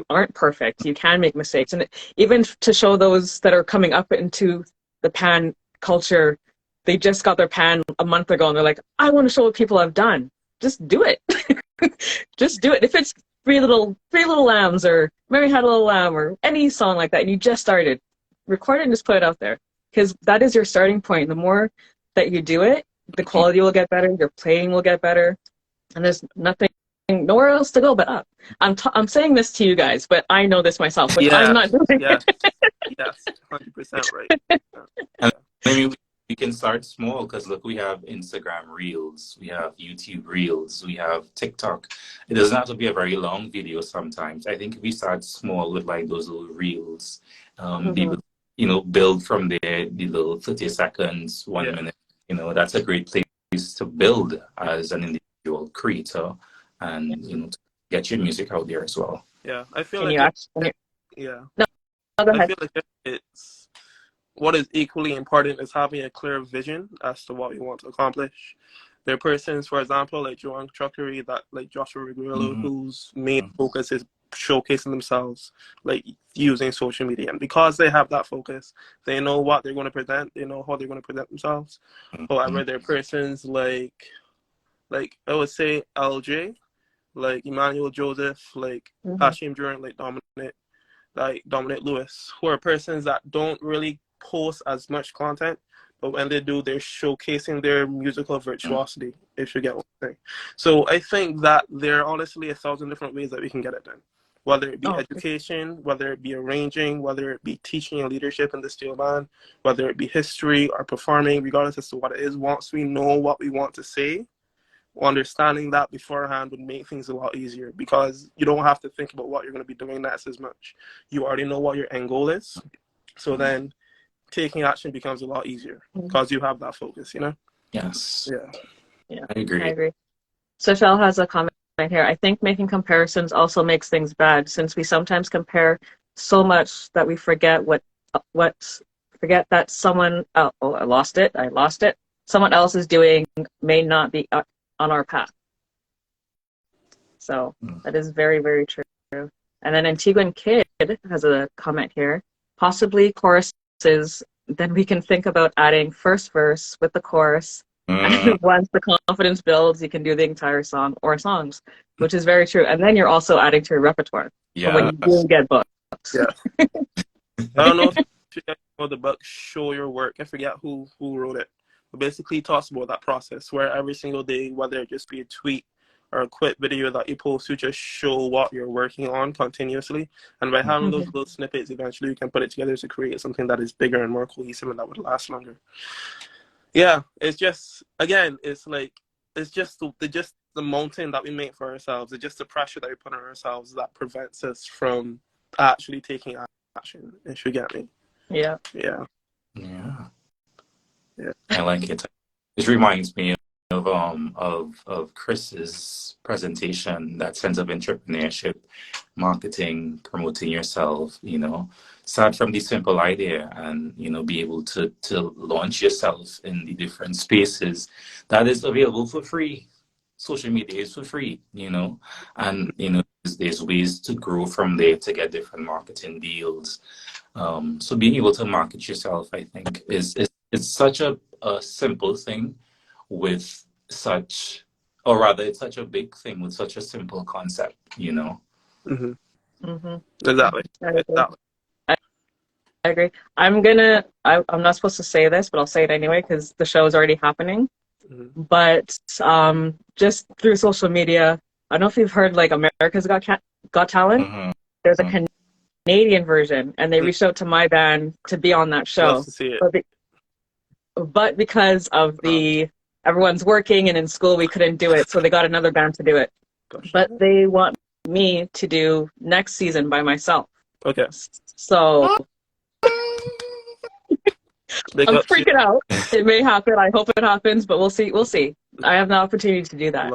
aren't perfect. You can make mistakes. And even to show those that are coming up into the pan culture, they just got their pan a month ago and they're like, I want to show what people have done. Just do it. Just do it. If it's Three Little Lambs or Mary Had a Little Lamb or any song like that, and you just started, record it and just put it out there. Because that is your starting point. The more that you do it, the quality will get better, your playing will get better, and there's nowhere else to go but up. I'm saying this to you guys, but I know this myself, but I'm not doing it. Yes, 100% right. And I mean, you can start small because look, we have Instagram Reels, we have YouTube Reels, we have TikTok. It doesn't have to be a very long video sometimes. I think if we start small with like those little reels, be able to, build from there, the little 30 seconds, 1 minute, that's a great place to build as an individual creator and, to get your music out there as well. Yeah, I feel Can like you actually? yeah, No, go I ahead. feel like it's what is equally important is having a clear vision as to what you want to accomplish. There are persons, for example, like Joanne Chuckery, that like Joshua Rigrillo, whose main focus is showcasing themselves, like using social media. And because they have that focus, they know what they're going to present, they know how they're going to present themselves. However, there are persons like I would say LJ, like Emmanuel Joseph, like Hashim Durant, like Dominic Lewis, who are persons that don't really post as much content, but when they do, they're showcasing their musical virtuosity, if you get what I'm saying. So I think that there are honestly 1,000 different ways that we can get it done. Whether it be education, whether it be arranging, whether it be teaching and leadership in the steel band, whether it be history or performing, regardless as to what it is, once we know what we want to say, understanding that beforehand would make things a lot easier, because you don't have to think about what you're going to be doing next as much. You already know what your end goal is. So then taking action becomes a lot easier because you have that focus, Yes. Yeah. I agree. So Shell has a comment here. I think making comparisons also makes things bad, since we sometimes compare so much that we forget forget that someone I lost it. Someone else is doing may not be on our path. So that is very, very true. And then Antiguan Kid has a comment here. Possibly choruses, then we can think about adding first verse with the chorus. And once the confidence builds, you can do the entire song or songs, which is very true. And then you're also adding to your repertoire when you do get books. Yeah. I don't know if you guys know the book Show Your Work. I forget who wrote it. But basically it talks about that process where every single day, whether it just be a tweet or a quick video that you post, to just show what you're working on continuously. And by having those little snippets, eventually you can put it together to create something that is bigger and more cohesive and that would last longer. Yeah, it's just, again, it's just the mountain that we make for ourselves. It's just the pressure that we put on ourselves that prevents us from actually taking action, if you get me. Yeah. I like it. It reminds me of Chris's presentation, that sense of entrepreneurship, marketing, promoting yourself, start from the simple idea and, be able to launch yourself in the different spaces that is available for free. Social media is for free, and, there's ways to grow from there to get different marketing deals. So being able to market yourself, I think, is such a simple thing with such, or rather, it's such a big thing with such a simple concept, Exactly. I agree. I'm not supposed to say this, but I'll say it anyway because the show is already happening. But just through social media, I don't know if you've heard like America's Got Talent. There's a Canadian version, and they reached out to my band to be on that show. Love to see it. But because of everyone's working and in school, we couldn't do it, so they got another band to do it. But they want me to do next season by myself. Okay. So I'm freaking out. It may happen. I hope it happens, but we'll see. We'll see. I have the opportunity to do that.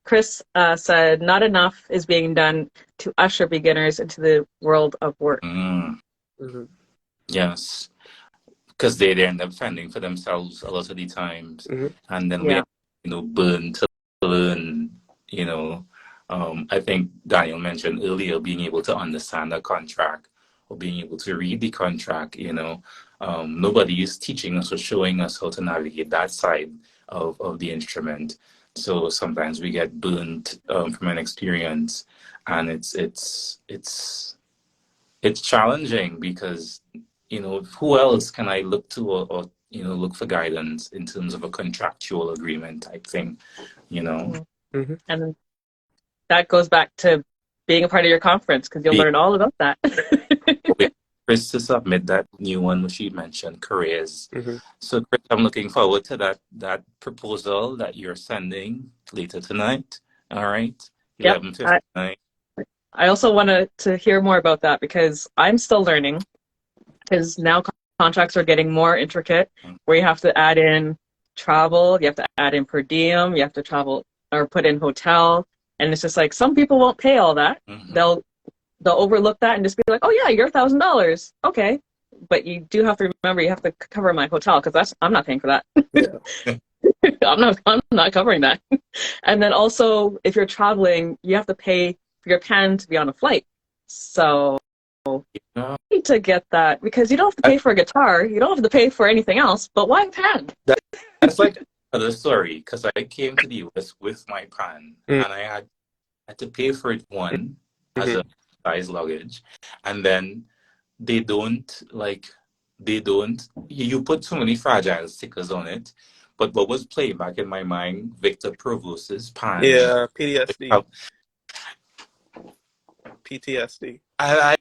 Chris said, not enough is being done to usher beginners into the world of work. Yes. Because they end up fending for themselves a lot of the times. And then we burn to learn, I think Daniel mentioned earlier, being able to understand a contract or being able to read the contract, nobody is teaching us or showing us how to navigate that side of the instrument. So sometimes we get burnt from an experience, and it's challenging because, who else can I look to or look for guidance in terms of a contractual agreement type thing, And that goes back to being a part of your conference because you'll learn all about that. Chris to submit that new one which you mentioned, careers. Mm-hmm. So Chris, I'm looking forward to that proposal that you're sending later tonight. All right, Yep. 11:59. I also wanted to hear more about that because I'm still learning. Because now contracts are getting more intricate, where you have to add in travel, you have to add in per diem, you have to travel or put in hotel, and it's just like some people won't pay all that. Mhm. They'll overlook that and just be like, oh yeah, you're $1,000, okay, but you do have to remember you have to cover my hotel because I'm not paying for that. Yeah. I'm not covering that. And then also if you're traveling, you have to pay for your PAN to be on a flight. So Yeah. need to get that because you don't have to pay for a guitar, you don't have to pay for anything else, but why PAN? That's like another story because I came to the US with my PAN Mm. and I had to pay for it as Mm-hmm. a size luggage, and then they don't you put so many fragile stickers on it. But what was playing back in my mind, Victor Provost's PAN. Yeah, PTSD. I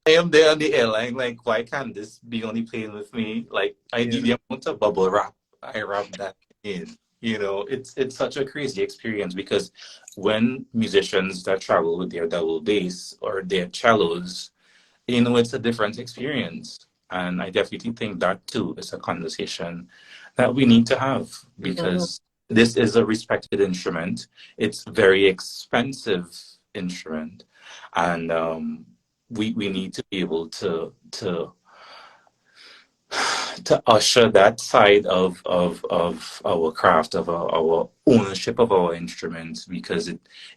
am there on the airline, like, why can't this be only playing with me? Like, I do the amount of bubble wrap I wrap that in. You know, it's such a crazy experience because when musicians that travel with their double bass or their cellos, you know, it's a different experience. And I definitely think that too is a conversation that we need to have because this is a respected instrument. It's very expensive instrument. And we need to be able to usher that side of our craft, of our ownership of our instruments, because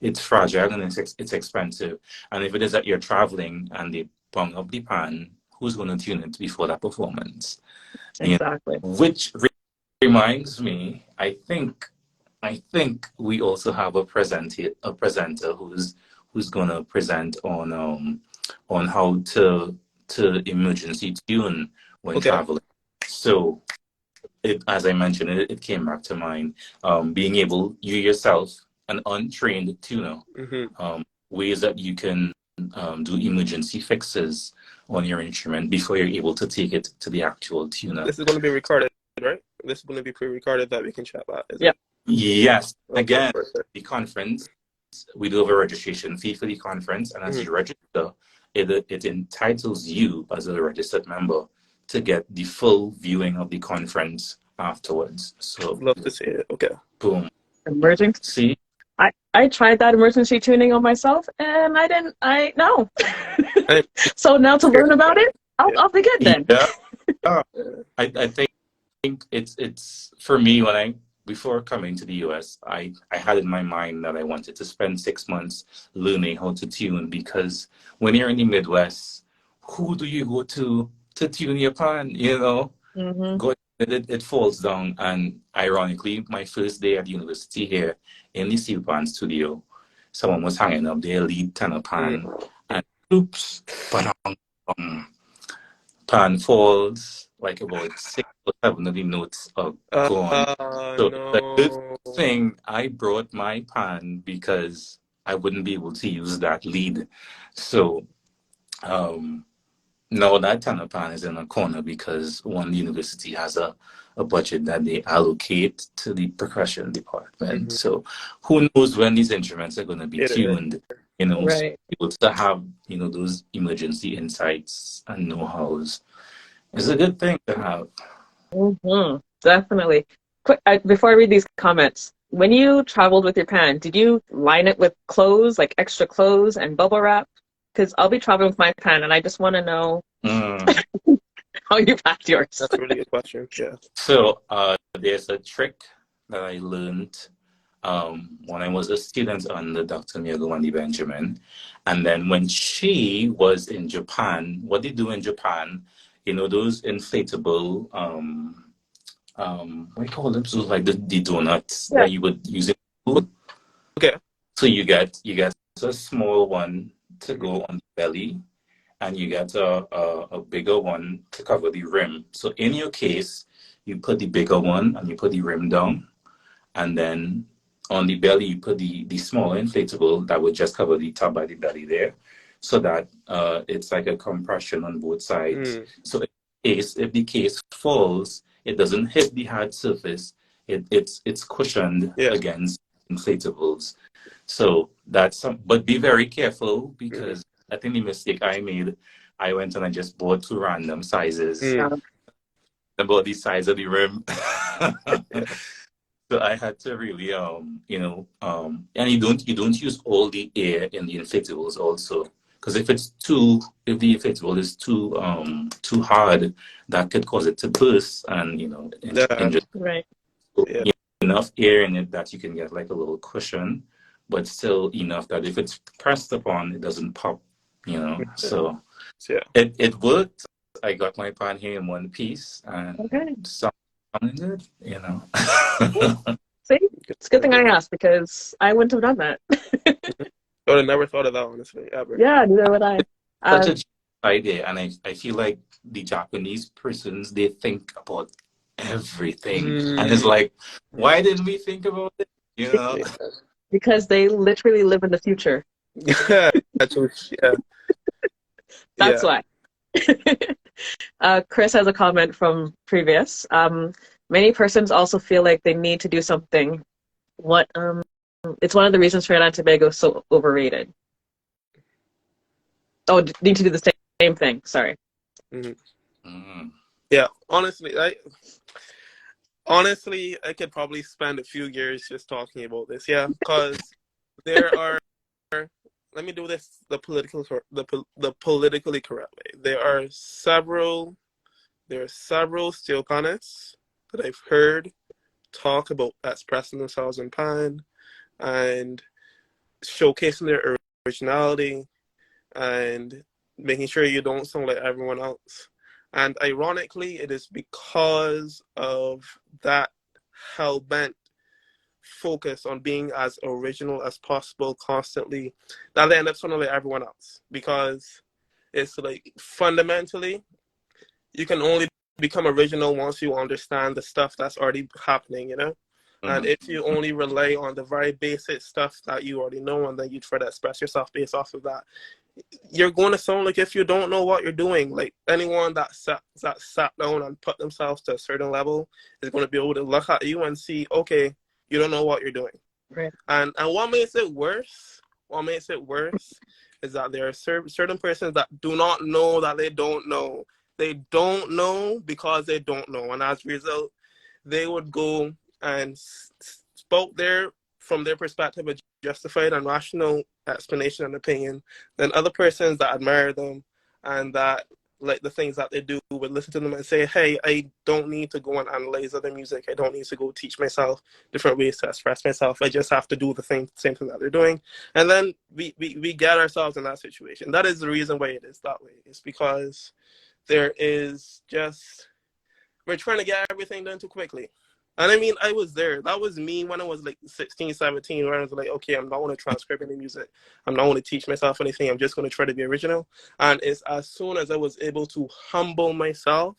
it's fragile and it's expensive. And if it is that you're traveling and they bung up the pan, who's going to tune it before that performance? Exactly. You know, which reminds me, I think we also have a presenter who's going to present on how to emergency tune when traveling. So, as I mentioned, it came back to mind. Being able, you yourself, an untrained tuner, ways that you can do emergency fixes on your instrument before you're able to take it to the actual tuner. This is going to be recorded, right? This is going to be pre-recorded that we can chat about. Yes. Okay, again, perfect. The conference, we do have a registration fee for the conference, and as you register, it entitles you as a registered member to get the full viewing of the conference afterwards. So love to see it. Okay. Boom. Emergency. See? I tried that emergency tuning on myself and no. So now to learn about it, I'll be good then. Yeah. I think it's for me, before coming to the US, I had in my mind that I wanted to spend 6 months learning how to tune, because when you're in the Midwest, who do you go to tune your pan? You know, it falls down. And ironically, my first day at the university here in the steel pan studio, someone was hanging up their lead tenor pan, and oops, pan falls, like about 6 or 7 of the notes are gone. So the good thing I brought my pan, because I wouldn't be able to use that lead. So now that tenor pan is in a corner because one university has a budget that they allocate to the percussion department. So who knows when these instruments are going to be tuned, you know, so able to have, you know, those emergency insights and know-hows. It's a good thing to have. Definitely. Quick, before I read these comments, when you traveled with your pan, did you line it with clothes, like extra clothes and bubble wrap? Because I'll be traveling with my pan, and I just want to know how you packed yours. That's a really good question. Yeah. So there's a trick that I learned when I was a student under Dr. Miyagawandi Benjamin. And then when she was in Japan, what they do in Japan, you know, those inflatable, what do you call them? So like the donuts that you would use in food. Okay. So you get a small one to go on the belly, and you get a bigger one to cover the rim. So in your case, you put the bigger one and you put the rim down, and then on the belly you put the smaller inflatable that would just cover the top by the belly there. so that it's like a compression on both sides. Mm. So if the case falls, it doesn't hit the hard surface. It's cushioned Yeah. against inflatables. So that's but be very careful, Mm. because I think the mistake I made, I went and I just bought two random sizes Mm. about the size of the rim. Yeah. So I had to really, and you don't use all the air in the inflatables also, because if the inflatable is too hard, that could cause it to burst and Yeah. injure. Right. Yeah. Enough air in it that you can get like a little cushion, but still enough that if it's pressed upon, it doesn't pop. So Yeah. it worked. I got my pan here in one piece, and Okay. sounded good. See, it's a good thing I asked because I wouldn't have done that. I would have never thought of that, honestly, ever. Yeah, neither would I. Such a cheap idea, and I feel like the Japanese persons, they think about everything, and it's like, why didn't we think about it? Yeah. Because they literally live in the future. Yeah. Yeah. That's Yeah. why. Chris has a comment from previous. Many persons also feel like they need to do something. It's one of the reasons Trinidad and Tobago is so overrated. Oh, need to do the same thing. Sorry. Yeah. Honestly, I could probably spend a few years just talking about this. Yeah, because there are. Let me do this the politically correct way. There are several steel panists that I've heard talk about expressing themselves in pan and showcasing their originality and making sure you don't sound like everyone else. And ironically, it is because of that hell-bent focus on being as original as possible constantly that they end up sounding like everyone else. Because it's like fundamentally, you can only become original once you understand the stuff that's already happening, And if you only rely on the very basic stuff that you already know and then you try to express yourself based off of that, you're going to sound like if you don't know what you're doing. Like anyone that sat down and put themselves to a certain level is going to be able to look at you and see, okay, you don't know what you're doing. Right. And what makes it worse? Is that there are certain persons that do not know that they don't know. They don't know because they don't know, and as a result, they would go and spoke from their perspective a justified and rational explanation and opinion. Then other persons that admire them and that like the things that they do would listen to them and say, hey, I don't need to go and analyze other music. I don't need to go teach myself different ways to express myself. I just have to do the same thing that they're doing. And then we get ourselves in that situation. That is the reason why it is that way. It's because we're trying to get everything done too quickly. And I mean, I was there. That was me when I was like 16, 17, where I was like, okay, I'm not going to transcribe any music. I'm not going to teach myself anything. I'm just going to try to be original. And it's as soon as I was able to humble myself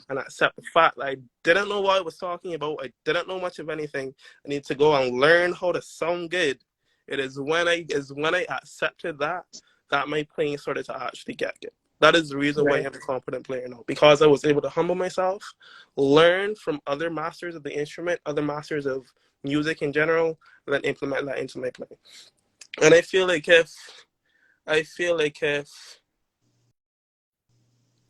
and accept the fact that I didn't know what I was talking about, I didn't know much of anything, I need to go and learn how to sound good. It is when I accepted that my playing started to actually get good. That is the reason why I'm a competent player now, because I was able to humble myself, learn from other masters of the instrument, other masters of music in general, and then implement that into my playing. And I feel like if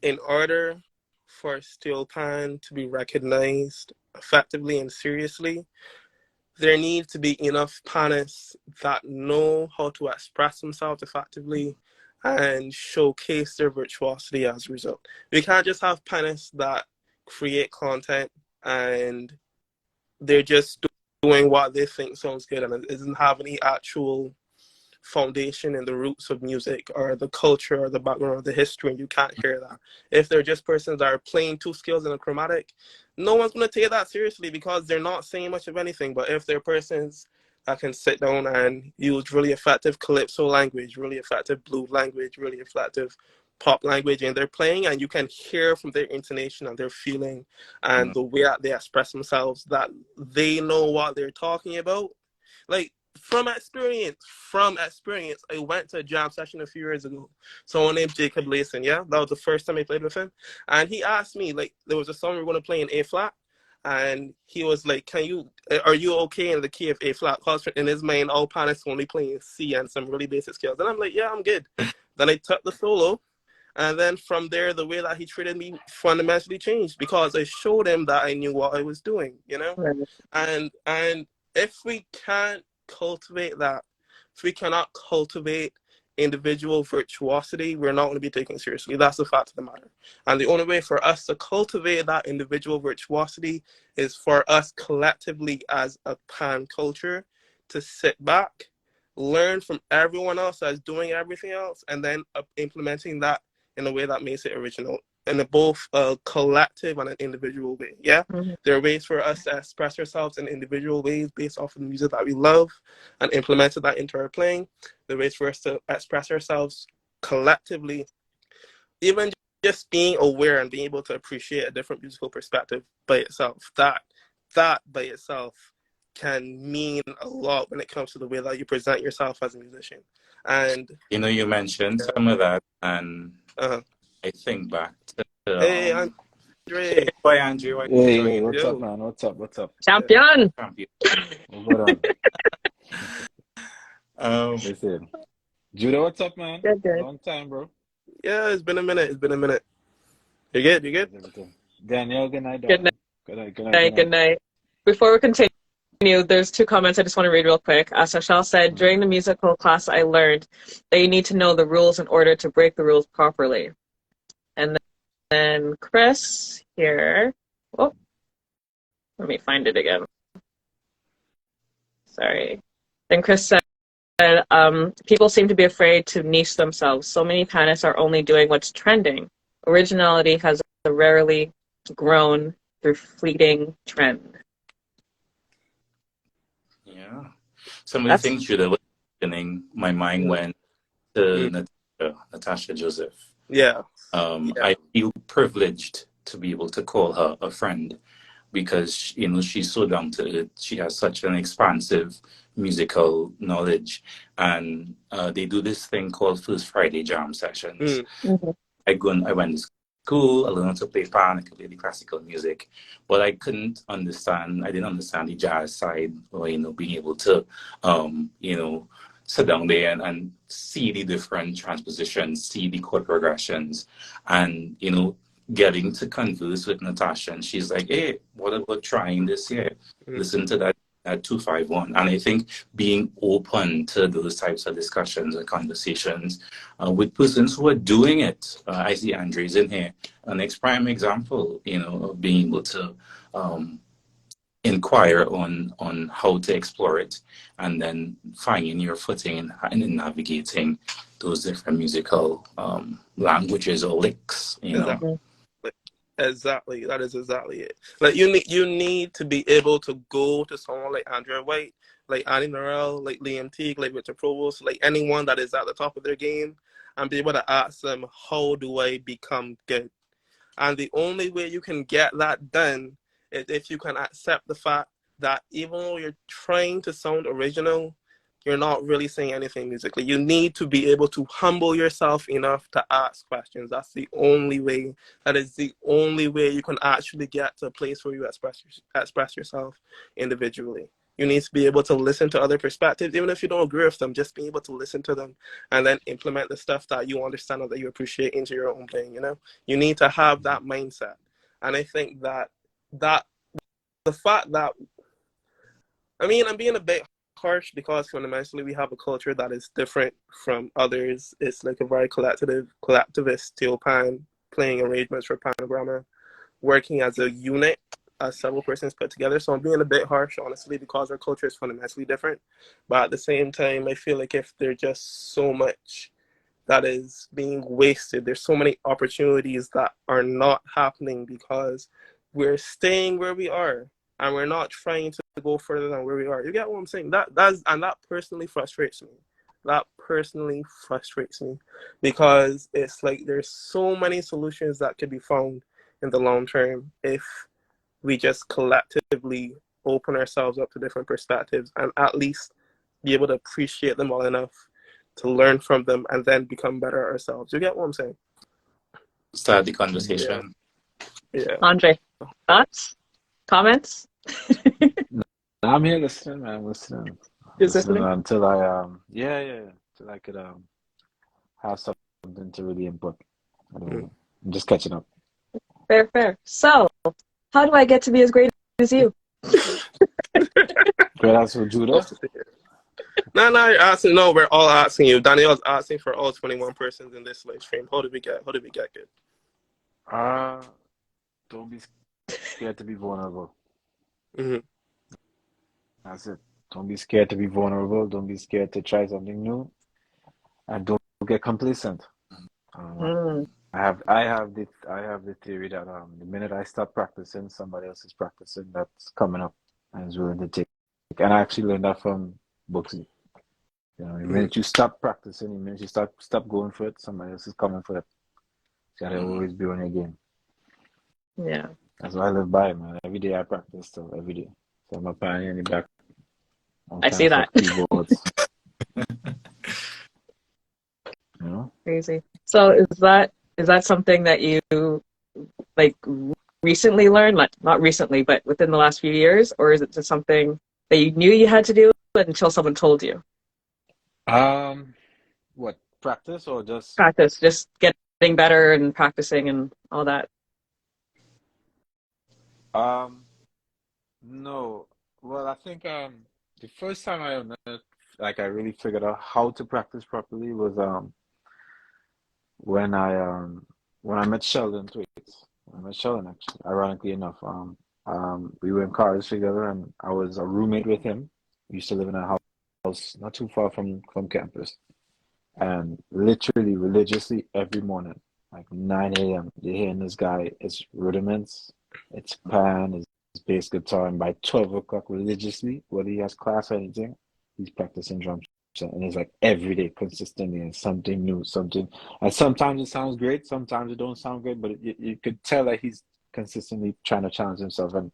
in order for steel pan to be recognized effectively and seriously, there needs to be enough panists that know how to express themselves effectively and showcase their virtuosity as a result. We can't just have panists that create content and they're just doing what they think sounds good and it doesn't have any actual foundation in the roots of music or the culture or the background or the history, and you can't hear that. If they're just persons that are playing two scales in a chromatic, no one's going to take that seriously because they're not saying much of anything. But if they're persons that can sit down and use really effective calypso language, really effective blues language, really effective pop language, and they're playing, and you can hear from their intonation and their feeling and the way that they express themselves that they know what they're talking about. Like, from experience, I went to a jam session a few years ago. Someone named Jacob Layson, yeah, that was the first time I played with him, and he asked me, like, there was a song we were going to play in A flat, and he was like, are you okay in the key of A flat? Because in his mind, all panics only playing C and some really basic scales, and I'm like, yeah, I'm good. Then I took the solo, and then from there, the way that he treated me fundamentally changed because I showed him that I knew what I was doing, you know? Right. And if we can't cultivate that, if we cannot cultivate individual virtuosity, we're not going to be taken seriously. That's the fact of the matter. And the only way for us to cultivate that individual virtuosity is for us collectively as a pan culture to sit back, learn from everyone else that's doing everything else, and then implementing that in a way that makes it original in both a collective and an individual way. Yeah, there are ways for us to express ourselves in individual ways based off of the music that we love and implemented that into our playing. There are ways for us to express ourselves collectively, even just being aware and being able to appreciate a different musical perspective by itself. That by itself can mean a lot when it comes to the way that you present yourself as a musician. And You mentioned some of that, and uh-huh. I think back to Hey, Andre. Why Andrew, why you Hey, joining? what's Yo. up, man? What's up? Champion. Champion. What's going on? Um, Listen, Judah, what's up, man? Good, good. Long time, bro. Yeah, it's been a minute. You good? How's everything? Danielle, good night, Good darling. Good night. Before we continue, there's two comments I just want to read real quick. Sashal said, during the musical class, I learned that you need to know the rules in order to break the rules properly. And then Chris here. Oh, let me find it again. Sorry. Then Chris said, people seem to be afraid to niche themselves. So many panists are only doing what's trending. Originality has rarely grown through fleeting trend. yeah. Some of the things Judah was mentioning, my mind went to Natasha Joseph. Yeah. I feel privileged to be able to call her a friend because she's so down to earth. She has such an expansive musical knowledge, and they do this thing called First Friday Jam Sessions. I went to school, I learned how to play pan, I could play the classical music, but I didn't understand the jazz side, or being able to sit down there and see the different transpositions, see the chord progressions, and getting to converse with Natasha, and she's like, hey, what about trying this here? Listen to that 251. And I think being open to those types of discussions and conversations with persons who are doing it. I see Andre's in here, an prime example, of being able to inquire on how to explore it, and then finding your footing in navigating those different musical languages or licks. Exactly. That is exactly it. Like you need to be able to go to someone like Andrea White, like Annie Norell, like Liam Teague, like Richard Provost, like anyone that is at the top of their game, and be able to ask them, how do I become good? And the only way you can get that done is if you can accept the fact that even though you're trying to sound original, you're not really saying anything musically. You need to be able to humble yourself enough to ask questions. That's the only way. That is the only way you can actually get to a place where you express yourself individually. You need to be able to listen to other perspectives, even if you don't agree with them, just be able to listen to them and then implement the stuff that you understand or that you appreciate into your own playing, You need to have that mindset. And I think that the fact that, I'm being a bit harsh because fundamentally we have a culture that is different from others. It's like a very collectivist steel pan, playing arrangements for Panogramma, working as a unit, as several persons put together. So I'm being a bit harsh, honestly, because our culture is fundamentally different. But at the same time, I feel like if there's just so much that is being wasted, there's so many opportunities that are not happening because we're staying where we are. And we're not trying to go further than where we are. You get what I'm saying? That personally frustrates me. Because it's like there's so many solutions that could be found in the long term if we just collectively open ourselves up to different perspectives and at least be able to appreciate them well enough to learn from them and then become better ourselves. You get what I'm saying? Start the conversation. Yeah. Andre, thoughts, comments? I'm here listening, man. I'm listening. Just Listening listening? until I until I could have something to really input. I don't know. I'm just catching up. Fair, fair. So, how do I get to be as great as you? Great answer, Judah. No, you're asking. No, we're all asking you. Daniel's asking for all 21 persons in this live stream. How did we get good? Don't be scared to be vulnerable. Mm-hmm. That's it. Don't be scared to be vulnerable. Don't be scared to try something new, and don't get complacent. Mm. I have the theory that the minute I stop practicing, somebody else is practicing that's coming up and is willing to take. And I actually learned that from Bugsy. You know, the minute you stop practicing, the minute you stop going for it, somebody else is coming for it. You gotta always be on your game. Yeah. That's what I live by, man. Every day I practice still, every day. So I'm a pioneer in the back. I see that. Keyboards. You know? Crazy. So is that something that you like recently learned? Like, not recently, but within the last few years, or is it just something that you knew you had to do until someone told you? What, practice or just Practice, just getting better and practicing and all that. no. Well, I think the first time I really figured out how to practice properly was when I met Sheldon Thwaites. I met Sheldon actually, ironically enough. We were in college together and I was a roommate with him. We used to live in a house not too far from campus. And literally religiously every morning, like 9 a.m., you're hearing this guy, it's rudiments, it's pan, it's bass guitar, and by 12 o'clock religiously, whether he has class or anything, he's practicing drums. And it's like every day, consistently, and something new, something. And sometimes it sounds great, sometimes it don't sound great, but you could tell that he's consistently trying to challenge himself. And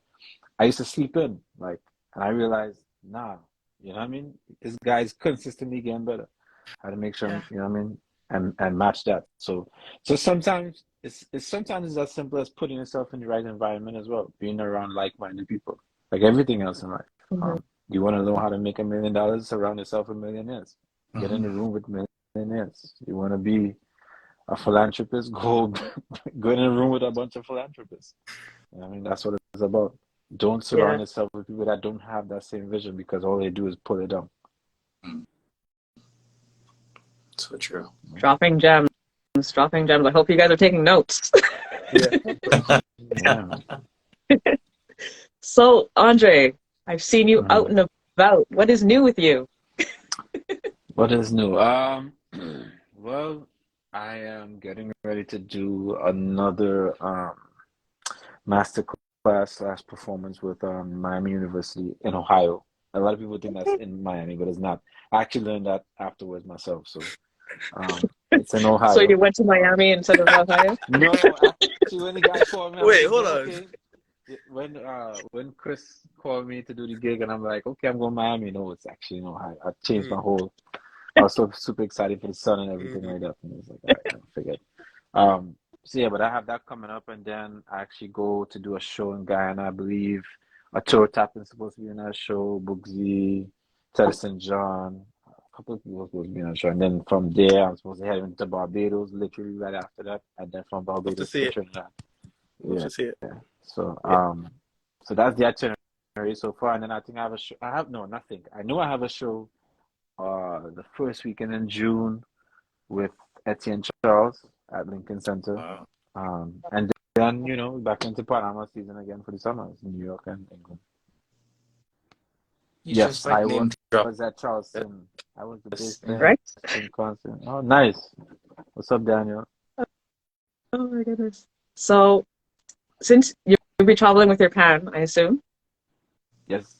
I used to sleep in, like, and I realized, nah, you know what I mean? This guy's consistently getting better. How to make sure, Yeah. you know what I mean, and match that. So sometimes it's as simple as putting yourself in the right environment as well, being around like-minded people, like everything else in life. Mm-hmm. You want to know how to make $1 million? Surround yourself with millionaires. Get in the room with millionaires. You want to be a philanthropist? Go in a room with a bunch of philanthropists. You know what I mean, that's what it's about. Don't surround yourself with people that don't have that same vision because all they do is pull it down. So true. Dropping gems. I hope you guys are taking notes. Yeah. So, Andre, I've seen you out and about. What is new with you? What is new? Well, I am getting ready to do another master class / performance with Miami University in Ohio. A lot of people think that's in Miami, but it's not. I actually learned that afterwards myself. So it's in Ohio. So you went to Miami instead of Ohio? No, actually, when the guy called me, Wait, hold on. okay. When Chris called me to do the gig, and I'm like, okay, I'm going to Miami. No, it's actually in Ohio. I changed my whole. I was so super excited for the sun and everything like that. And I was like, all right, I figured. So yeah, but I have that coming up, and then I actually go to do a show in Guyana, I believe. A tour Tappan's supposed to be in that show. Bugsy, Ted St. John, a couple of people supposed to be on that show. And then from there, I'm supposed to head into Barbados, literally right after that. And then from Barbados to Trinidad. Yeah. To see it. Yeah. So so that's the itinerary so far. And then I think I have a show. I know I have a show the first weekend in June with Etienne Charles at Lincoln Center. Wow. And then, back into Panama season again for the summers in New York and England. Yes, I name drop. was at Charleston. I was the bass player Right? in concert. Oh, nice. What's up, Daniel? Oh my goodness. So, since you'll be traveling with your pan, I assume. Yes.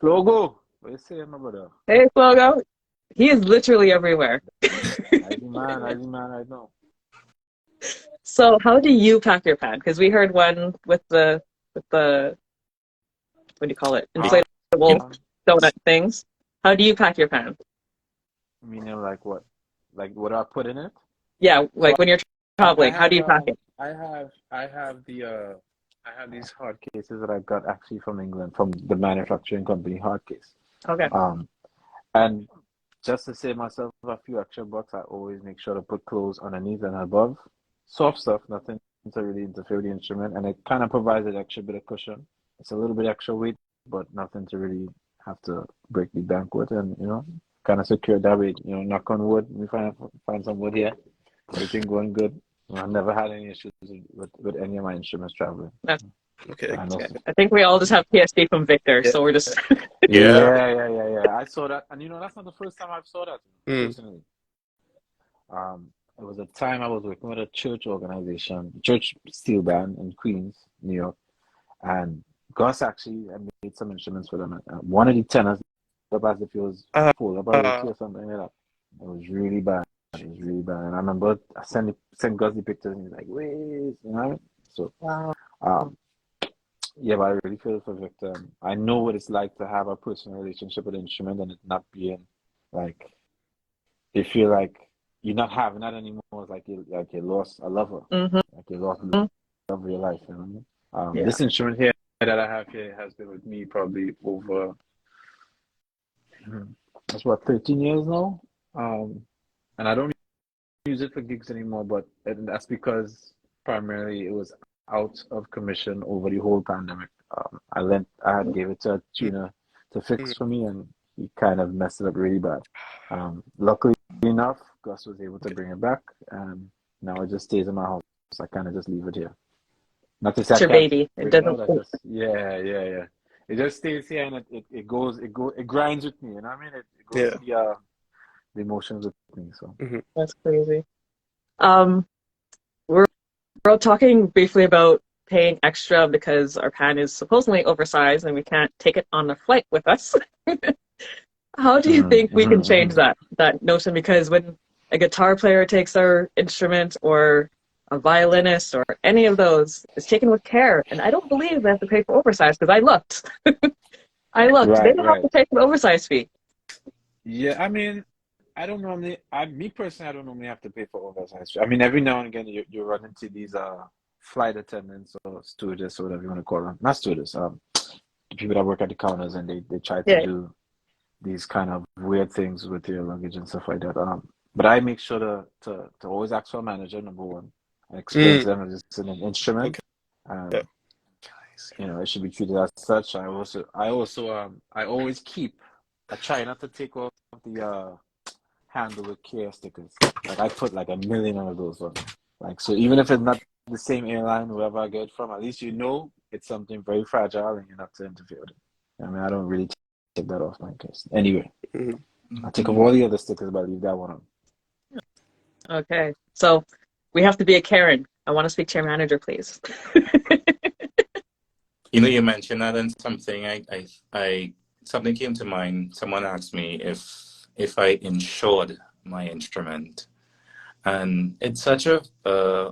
Flogo, what you saying, my brother? Hey, Flogo. He is literally everywhere. I know. So, how do you pack your pan? Because we heard one with the what do you call it? Inflatable donut things. How do you pack your pan? Meaning like what? Like what do I put in it? Yeah, So like when you're I traveling, how do have you pack it? I have these hard cases that I got actually from England from the manufacturing company hard case. Okay. And just to save myself a few extra bucks, I always make sure to put clothes underneath and above. Soft stuff, nothing to really interfere with the instrument, and it kind of provides an extra bit of cushion. It's a little bit extra weight, but nothing to really have to break the bank with, and kind of secure that way. Knock on wood. We find some wood here. Everything going good. I've never had any issues with any of my instruments traveling. That's Okay. I know. good. I think we all just have PSP from Victor, Yeah. so we're just Yeah. I saw that, and that's not the first time I've saw that personally. It was a time I was working with a church organization, church steel band in Queens, New York, and Gus actually had made some instruments for them. One of the tenors, up as if it was full up already or something like that. It was really bad. It was really bad, and I remember I sent Gus the pictures, and he's like, "Wait," you know what I mean? So, wow. yeah, but I really feel for Victor. I know what it's like to have a personal relationship with an instrument and it not being like they feel like you're not having that anymore. It's like you lost a lover, Mm-hmm. like you lost the love of your life. You know what I mean? Yeah. This instrument here that I have here has been with me probably over that's what 13 years now. And I don't use it for gigs anymore, but that's because primarily it was out of commission over the whole pandemic. I had gave it to a tuner to fix for me, and he kind of messed it up really bad. Luckily enough, Gus was able to bring it back, and now it just stays in my house. I kind of just leave it here. Not to say I It's your can't baby. It bring it doesn't. out. I just yeah. It just stays here, and it grinds with me. You know what I mean? It goes with the emotions with me. So. That's crazy. We're all talking briefly about paying extra because our pan is supposedly oversized and we can't take it on the flight with us. How do you think we can change that notion? Because when a guitar player takes our instrument or a violinist or any of those, it's taken with care. And I don't believe they have to pay for oversized because I looked. I looked. They don't have to pay for the oversized fee. Yeah, I mean, I don't normally. Me personally, I don't normally have to pay for oversized. I mean, every now and again, you run into these flight attendants or stewardess or whatever you want to call them. Not stewardess. The people that work at the counters and they try to do these kind of weird things with your luggage and stuff like that. But I make sure to always ask for a manager, number one, and explain to them that it's an instrument. Okay. It should be treated as such. I always keep. I try not to take off the handle with care stickers. Like I put like 1 million of those on. Like so, even if it's not the same airline, wherever I get it from, at least it's something very fragile and you're not to interfere with it. I mean, I don't really take that off my case. Anyway, I take off all the other stickers, but I leave that one on. Okay, so we have to be a Karen. I want to speak to your manager, please. You mentioned that, and something came to mind. Someone asked me if I insured my instrument, and it's such a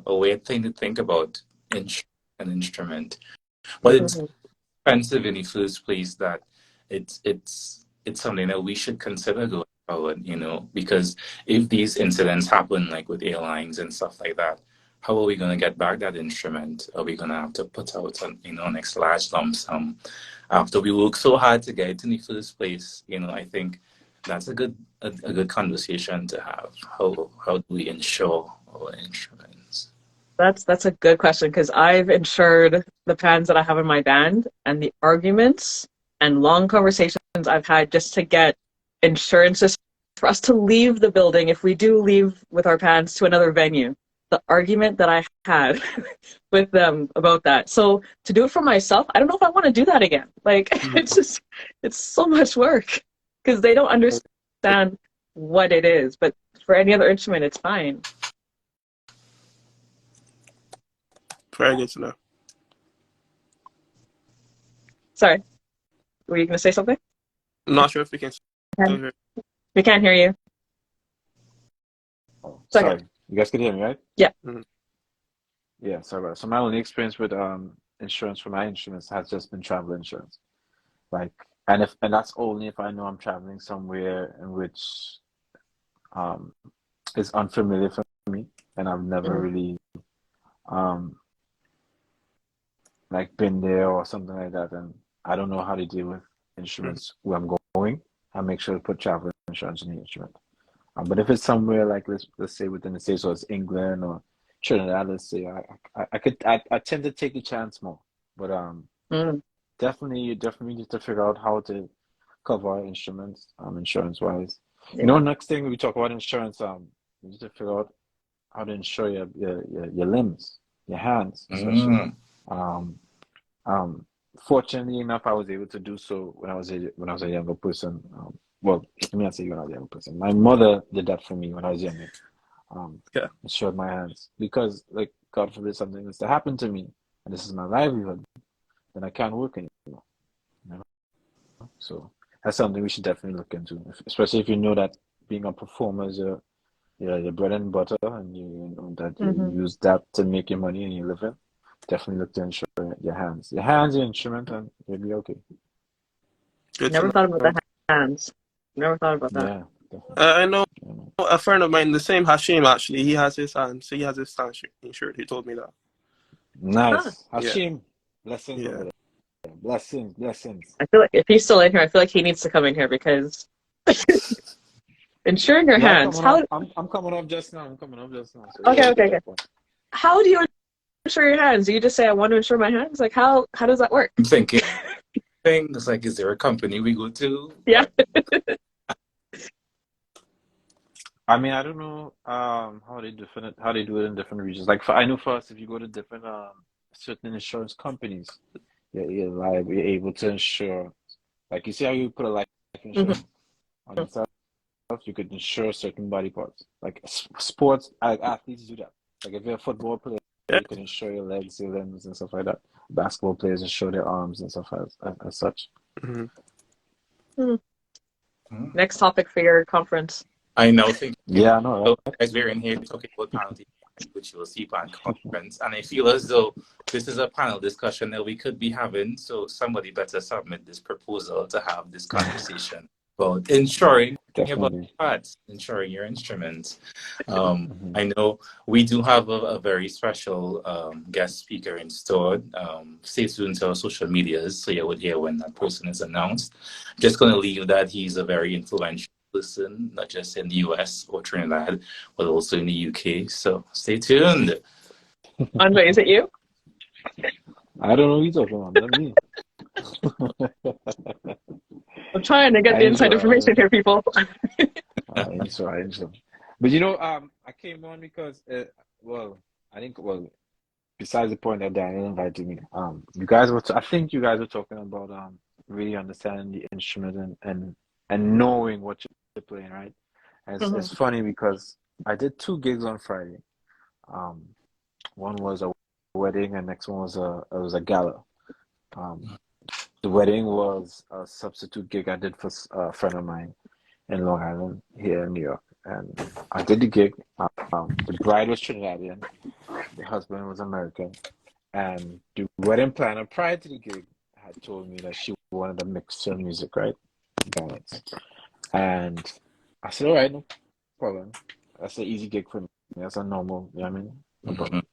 weird thing to think about, insuring an instrument, but it's expensive in the first place that it's something that we should consider going forward. Because if these incidents happen, like with airlines and stuff like that, how are we going to get back that instrument? Are we going to have to put out an extra large lump sum after we work so hard to get it in the first place? I think that's a good conversation to have. How do we insure our instruments? That's a good question because I've insured the pans that I have in my band, and the arguments and long conversations I've had just to get insurances for us to leave the building if we do leave with our pans to another venue. The argument that I had with them about that. So to do it for myself, I don't know if I want to do that again. Like it's so much work because they don't understand what it is. But for any other instrument, it's fine. Very good to know. Sorry, were you going to say something? I'm not sure if we can. We can't hear you. Oh, sorry. You guys can hear me, right? Yeah. Yeah, sorry about that. So my only experience with insurance for my instruments has just been travel insurance. Like and that's only if I know I'm traveling somewhere in which um is unfamiliar for me, and I've never Mhm. really um like been there or something like that, and I don't know how to deal with instruments where I'm going. I make sure to put travel insurance in the instrument. But if it's somewhere like let's say within the States, or it's England or Trinidad, let's say, I tend to take the chance more. But Mm. definitely you definitely need to figure out how to cover our instruments, insurance wise. You know, Yeah. next thing we talk about insurance, you need to figure out how to insure your limbs, your hands especially. Mm. Um, um, Fortunately enough, I was able to do so when I was a younger person. Well, let me not say when I was a young person. My mother did that for me when I was younger. Yeah. Insured my hands because, like, God forbid something was to happen to me, and this is my livelihood, then I can't work anymore. You know? So that's something we should definitely look into, especially if you know that being a performer is your bread and butter, and you know that you Hmm. use that to make your money and you live in. Definitely look to insure your hands, your instrument, and you'll be okay. Good to Never thought about know. the hands. Never thought about that. Yeah, definitely. I know You know. a friend of mine, the same Hashim actually. He has his hands. So he has his hands insured. He told me that. Huh. Nice. Yeah. Hashim, blessings Yeah. over there. Blessings, blessings. I feel like if he's still in here, I feel like he needs to come in here because insuring your Yeah, I'm hands. coming How? up. I'm coming up just now. I'm coming up just now. So Okay, yeah, okay, get okay. that point. How do you insure your hands? Do you just say I want to insure my hands? Like how does that work? I'm thinking things like, is there a company we go to? Yeah. I mean, I don't know how they do it in different regions. Like I know for us, if you go to different certain insurance companies, you're able to insure. Like you see how you put a life Hmm. insurance on yourself, you could insure certain body parts. Like sports, athletes do that. Like if you're a football player, Yeah. you can insure your legs, your limbs, and stuff like that. Basketball players insure their arms and stuff as such. Hmm. Hmm. Next topic for your conference. I now think, Yeah, I know, so as we're in here talking about penalty, which you'll see pan conference, and I feel as though this is a panel discussion that we could be having. So somebody better submit this proposal to have this right? conversation about ensuring your body Definitely. parts, ensuring your instruments. Hmm. I know we do have a very special guest speaker in store. Stay tuned to our social medias so you would hear when that person is announced. Just going to leave that he's a very influential person, not just in the US or Trinidad, but also in the UK. So stay tuned. Andre, is it you? I don't know who you're talking about. Not me. I'm trying to get I the ain't inside sure. information here, people. I ain't sure. I ain't sure. But you know, I came on because, well, I think, well, besides the point that Daniel invited me, you guys were, I think you guys were talking about, really understanding the instrument and knowing what you're playing, right? And Hmm. it's funny because I did two gigs on Friday. Um, One was a wedding, and next one was a gala. Um, the wedding was a substitute gig I did for a friend of mine in Long Island here in New York, and I did the gig. The bride was Trinidadian, the husband was American, and the wedding planner prior to the gig had told me that she wanted to mix her music, right? Balance. And I said, all right, no problem. That's an easy gig for me. That's a normal, you know what I mean? No Mhm. problem.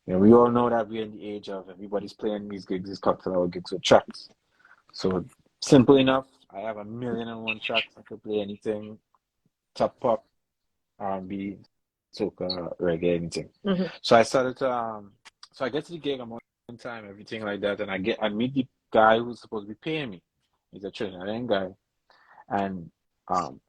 You know, we all know that we're in the age of everybody's playing these gigs, these cocktail hour gigs with tracks. So simple enough. I have 1,000,001 tracks. I could play anything, top pop, R&B, soca, reggae, anything. Hmm. So I started to so I get to the gig, I'm on time, everything like that, and I meet the guy who's supposed to be paying me. He's a Trinidadian guy, and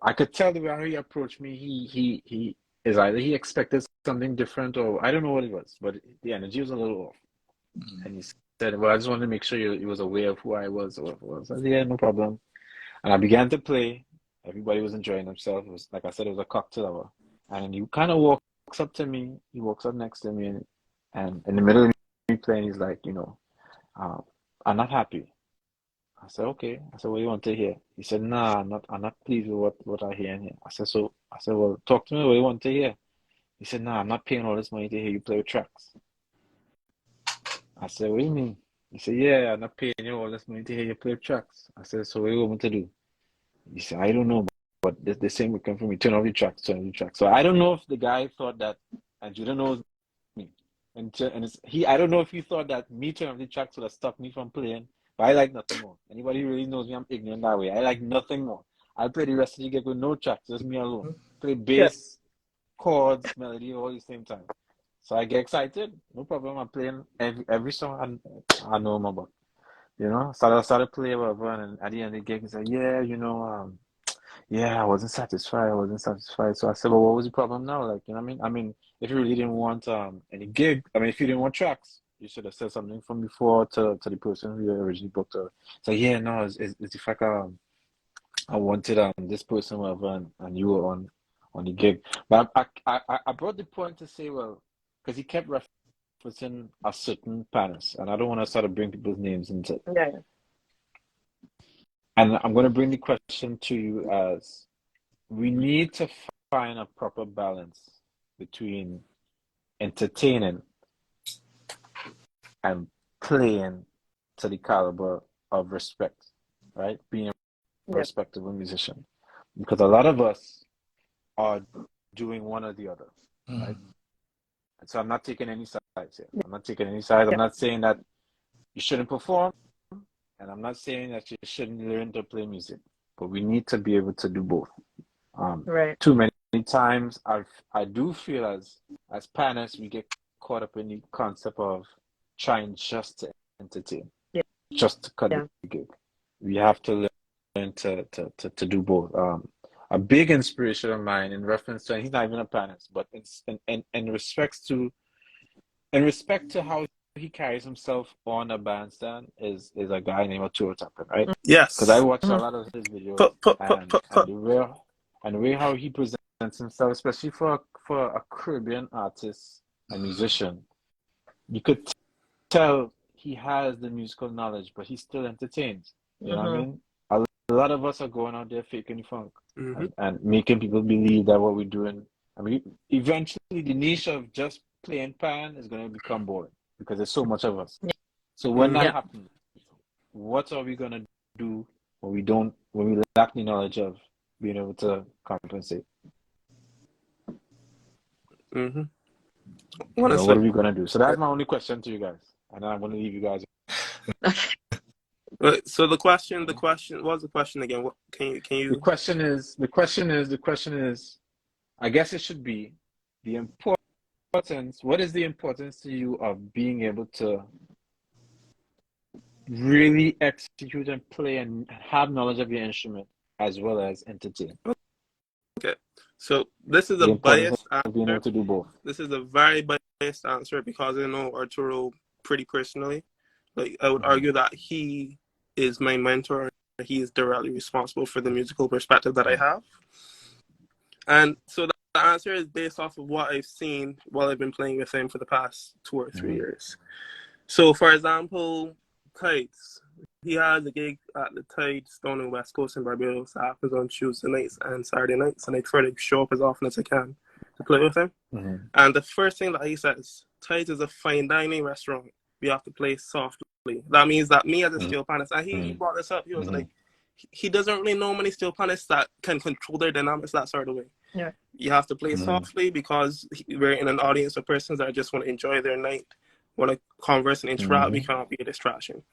I could tell the way he approached me. He is either he expected something different, or I don't know what it was, but the energy was a little off. And he said, "Well, I just wanted to make sure you was aware of who I was or what it was." I said, "Yeah, no problem." And I began to play. Everybody was enjoying themselves. It was like I said, it was a cocktail hour. And he kind of walks up to me. He walks up next to me, and in the middle of me playing, he's like, uh, "I'm not happy." I said, "Okay." I said, "What do you want to hear?" He said, "Nah, I'm not pleased with what I hear in here." I said, "Well, talk to me. What do you want to hear?" He said, "Nah, I'm not paying all this money to hear you play with tracks." I said, "What do you mean? He said, yeah, I'm not paying you all this money to hear you play tracks. I said, so what do you want me to do? He said, I don't know, but the same would come from me. Turn off your tracks, turn off your tracks. So I don't know if the guy thought that, and Judah knows me. I don't know if he thought that me turning off the tracks would have stopped me from playing, but I like nothing more. Anybody who really knows me, I'm ignorant that way. I like nothing more. I'll play the rest of the gig with no tracks, just me alone. Play bass, chords, melody, all at the same time. So I get excited, no problem. I'm playing every song I know about. You know, started playing whatever, and at the end of the gig, he said, yeah, yeah, I wasn't satisfied. So I said, well, what was the problem now? Like, you know what I mean? I mean, if you really didn't want any gig, I mean, if you didn't want tracks, you should have said something from before to the person who you originally booked. So yeah, no, it's the fact I wanted this person whatever, and you were on the gig. But I brought the point to say, well, because he kept referencing a certain panels, and I don't want to sort of bring people's names into it. Yeah. And I'm going to bring the question to you as we need to find a proper balance between entertaining and playing to the caliber of respect, right? Being a respectable musician. Because a lot of us are doing one or the other, right? So I'm not taking any sides here. I'm not taking any sides. I'm not saying that you shouldn't perform, and I'm not saying that you shouldn't learn to play music, but we need to be able to do both. Right. Too many times I do feel as panelists we get caught up in the concept of trying just to entertain, just to cut the gig. We have to learn to do both. A big inspiration of mine in reference to, and he's not even a panelist, but in respect to how he carries himself on a bandstand is a guy named Arturo Tappan, right? Yes. Because I watched a lot of his videos and the way how he presents himself, especially for a Caribbean artist, a musician, you could tell he has the musical knowledge, but he still entertains. You know what I mean? A lot of us are going out there faking the funk and making people believe that what we're doing. I mean, eventually the niche of just playing pan is going to become boring because there's so much of us. So when that happens, what are we going to do when we lack the knowledge of being able to compensate? What are we going to do? So that's my only question to you guys. And then I'm going to leave you guys. So the question, what was the question again? What can you? The question is, I guess it should be the importance. What is the importance to you of being able to really execute and play and have knowledge of your instrument as well as entertain? Okay, so this is a biased answer. Being able to do both. This is a very biased answer because I know Arturo pretty personally. Like I would argue that he is my mentor. He is directly responsible for the musical perspective that I have. And so the answer is based off of what I've seen while I've been playing with him for the past 2 or 3 years. So for example, Tides. He has a gig at the Tides down in West Coast in Barbados. It happens on Tuesday nights and Saturday nights. And I try to show up as often as I can to play with him. And the first thing that he says, Tides is a fine dining restaurant. We have to play softly. That means that me as a steel panelist, and he brought this up, he was like, he doesn't really know many steel panelists that can control their dynamics that sort of way. Yeah. You have to play softly because we're in an audience of persons that just want to enjoy their night, want to converse and interact. We cannot be a distraction.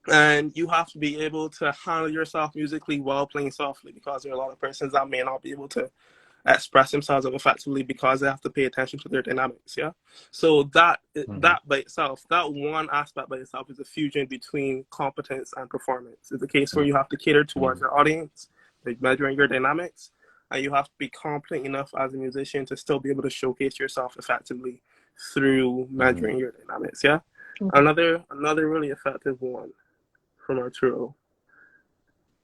And you have to be able to handle yourself musically while playing softly because there are a lot of persons that may not be able to express themselves effectively because they have to pay attention to their dynamics. So that by itself, that one aspect by itself is a fusion between competence and performance. It's a case where you have to cater towards your audience, like measuring your dynamics, and you have to be competent enough as a musician to still be able to showcase yourself effectively through measuring your dynamics. Another really effective one from Arturo.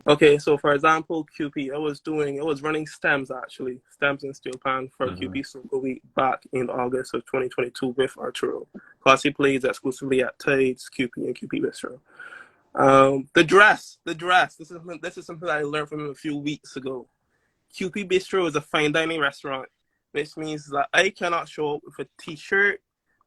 Okay, so for example, QP, I was running stems and steel pan for QP Soca Week back in August of 2022 with Arturo. Plus he plays exclusively at Tides, QP, and QP Bistro. The dress. This is something that I learned from him a few weeks ago. QP Bistro is a fine dining restaurant, which means that I cannot show up with a t-shirt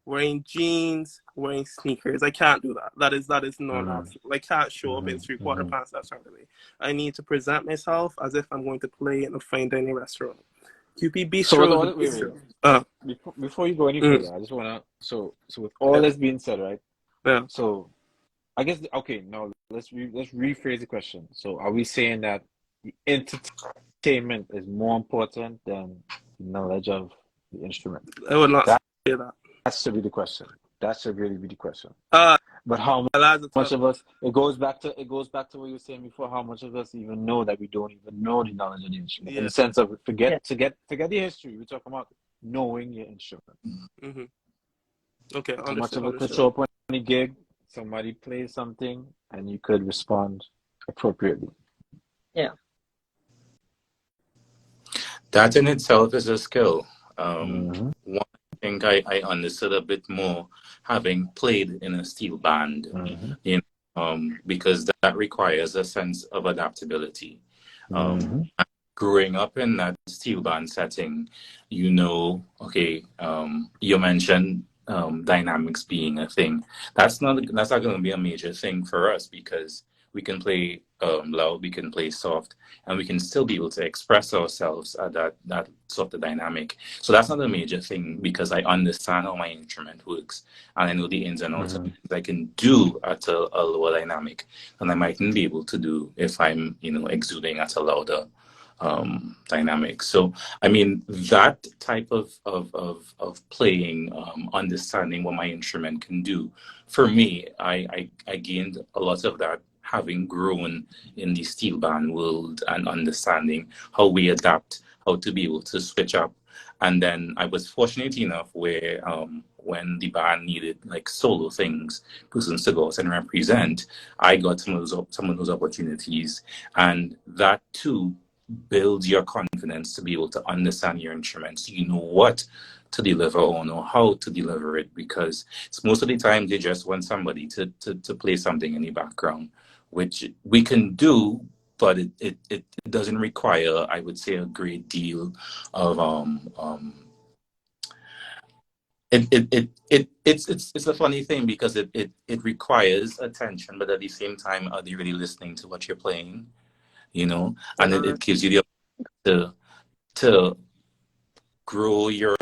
wearing jeans, wearing sneakers. I can't do that. That is not Mm-hmm. optional. I can't show up in three-quarter pants that Saturday. I need to present myself as if I'm going to play in a fine dining restaurant. QP So with Bistro is all a that, wait, bistro. before you go any Mm, further, I just wanna so with all yeah, this being said, right? yeah. So I guess okay, now let's rephrase the question. So are we saying that the entertainment is more important than the knowledge of the instrument? I would not That say that. should be the question. That should really be the question. Uh, But how that's a much tough of us? It goes back to what you were saying before. How much of us even know that we don't even know the knowledge of the instrument? In Yeah. the sense of Yeah. forget the history. We're talking about knowing your instrument. Mm-hmm. Okay, How much understood. of it could show up on a gig? Somebody plays something, and you could respond appropriately. Yeah. That in itself is a skill. Mm-hmm. One thing I understood a bit more having played in a steel band, Mm-hmm. you know, because that requires a sense of adaptability. Mm-hmm. Growing up in that steel band setting, you know, okay, you mentioned dynamics being a thing. That's not going to be a major thing for us because we can play loud, we can play soft, and we can still be able to express ourselves at that sort of dynamic. So that's not a major thing because I understand how my instrument works and I know the ins and outs of Mm-hmm. things I can do at a lower dynamic than I mightn't be able to do if I'm, exuding at a louder dynamic. So, I mean, that type of playing, understanding what my instrument can do, for me, I gained a lot of that having grown in the steel band world and understanding how we adapt, how to be able to switch up. And then I was fortunate enough where when the band needed like solo things, persons to go out and represent, I got some of those opportunities, and that too builds your confidence to be able to understand your instruments. So you know what to deliver or know how to deliver it, because it's most of the time they just want somebody to play something in the background, which we can do, but it doesn't require, I would say, a great deal of it's a funny thing because it requires attention, but at the same time, are they really listening to what you're playing? And it gives you the opportunity to grow your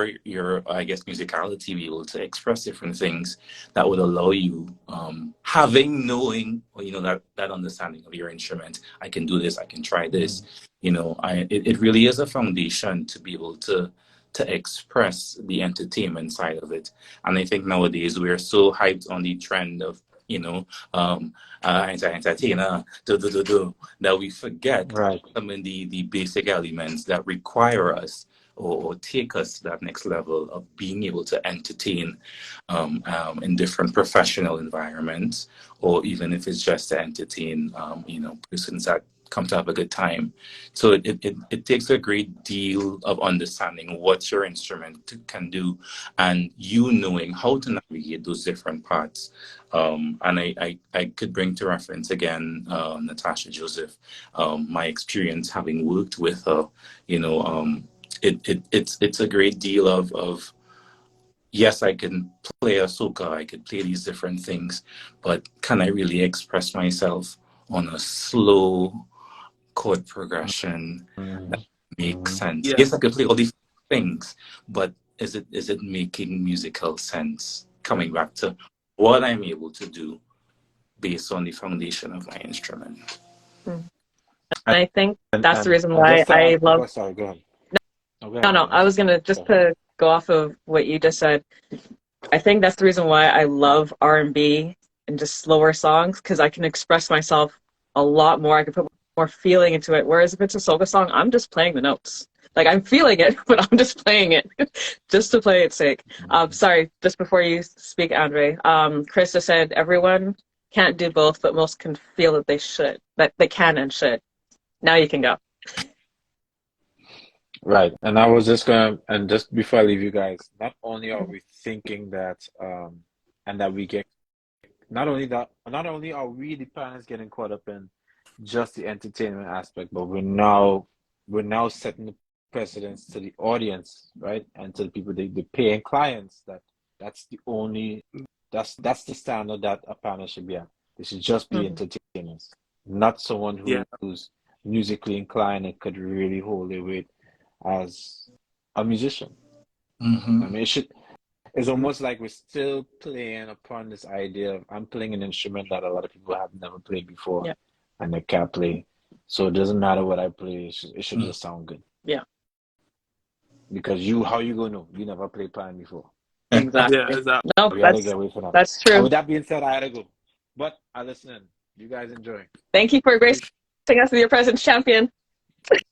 I guess musicality, be able to express different things that would allow you knowing that understanding of your instrument. I can do this, I can try this. It really is a foundation to be able to express the entertainment side of it. And I think nowadays we're so hyped on the trend of entertainer that we forget Right. some of the basic elements that require us or take us to that next level of being able to entertain in different professional environments, or even if it's just to entertain, persons that come to have a good time. So it takes a great deal of understanding what your instrument can do and you knowing how to navigate those different parts. And I could bring to reference again, Natasha Joseph, my experience having worked with her, it's a great deal of yes, I can play a soca, I could play these different things, but can I really express myself on a slow chord progression Mm-hmm. that makes sense? Yeah. Yes, I could play all these things, but is it making musical sense? Coming back to what I'm able to do based on the foundation of my instrument. And I think that's the reason And why just to I add, love. sorry, go ahead. No, go No, ahead, no, I Vanessa. was gonna just to go off of what you just said. I think that's the reason why I love R&B and just slower songs, because I can express myself a lot more. I can put more feeling into it. Whereas if it's a soca song, I'm just playing the notes. Like I'm feeling it, but I'm just playing it just to play its sake. Sorry, just before you speak, Andre. Chris just said everyone can't do both, but most can feel that they should, that they can and should. Now you can go. Right. And I was and just before I leave you guys, not only are we thinking that, and that we get, not only are we the parents getting caught up in just the entertainment aspect, but we're now setting the precedence to the audience, right? And to the people, the paying clients, that That's the only that's the standard that a panel should be at. They should just be Mhm. entertainers, not someone Yeah. who's musically inclined and could really hold their weight as a musician. I mean, it's almost like we're still playing upon this idea of I'm playing an instrument that a lot of people have never played before Yeah. and they can't play. So it doesn't matter what I play, it should just sound good. Yeah. Because how you gonna know? You never played piano before. Exactly. Yeah, exactly. No, We gotta get away from that. that's And true. with that being said, I had to go. But I listen. You guys enjoy. Thank you for gracing us with your presence, champion.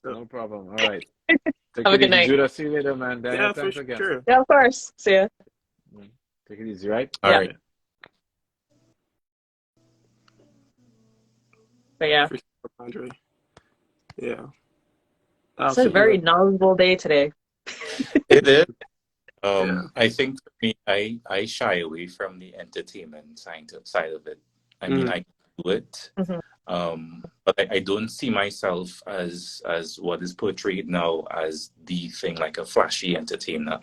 No problem. All right. Take Have a it good easy, night. Judah. See you later, man. Daniel, Yeah, for thanks again. sure. Yeah, of course. See ya. Take it easy, right? All Yeah. right. But yeah, For sure, Andre. Yeah. it's a Absolutely. very knowledgeable day today. It is. Yeah. I think for me, I shy away from the entertainment side of it. I mean, Mhm. I do it, Mhm. but I don't see myself as what is portrayed now as the thing, like a flashy entertainer.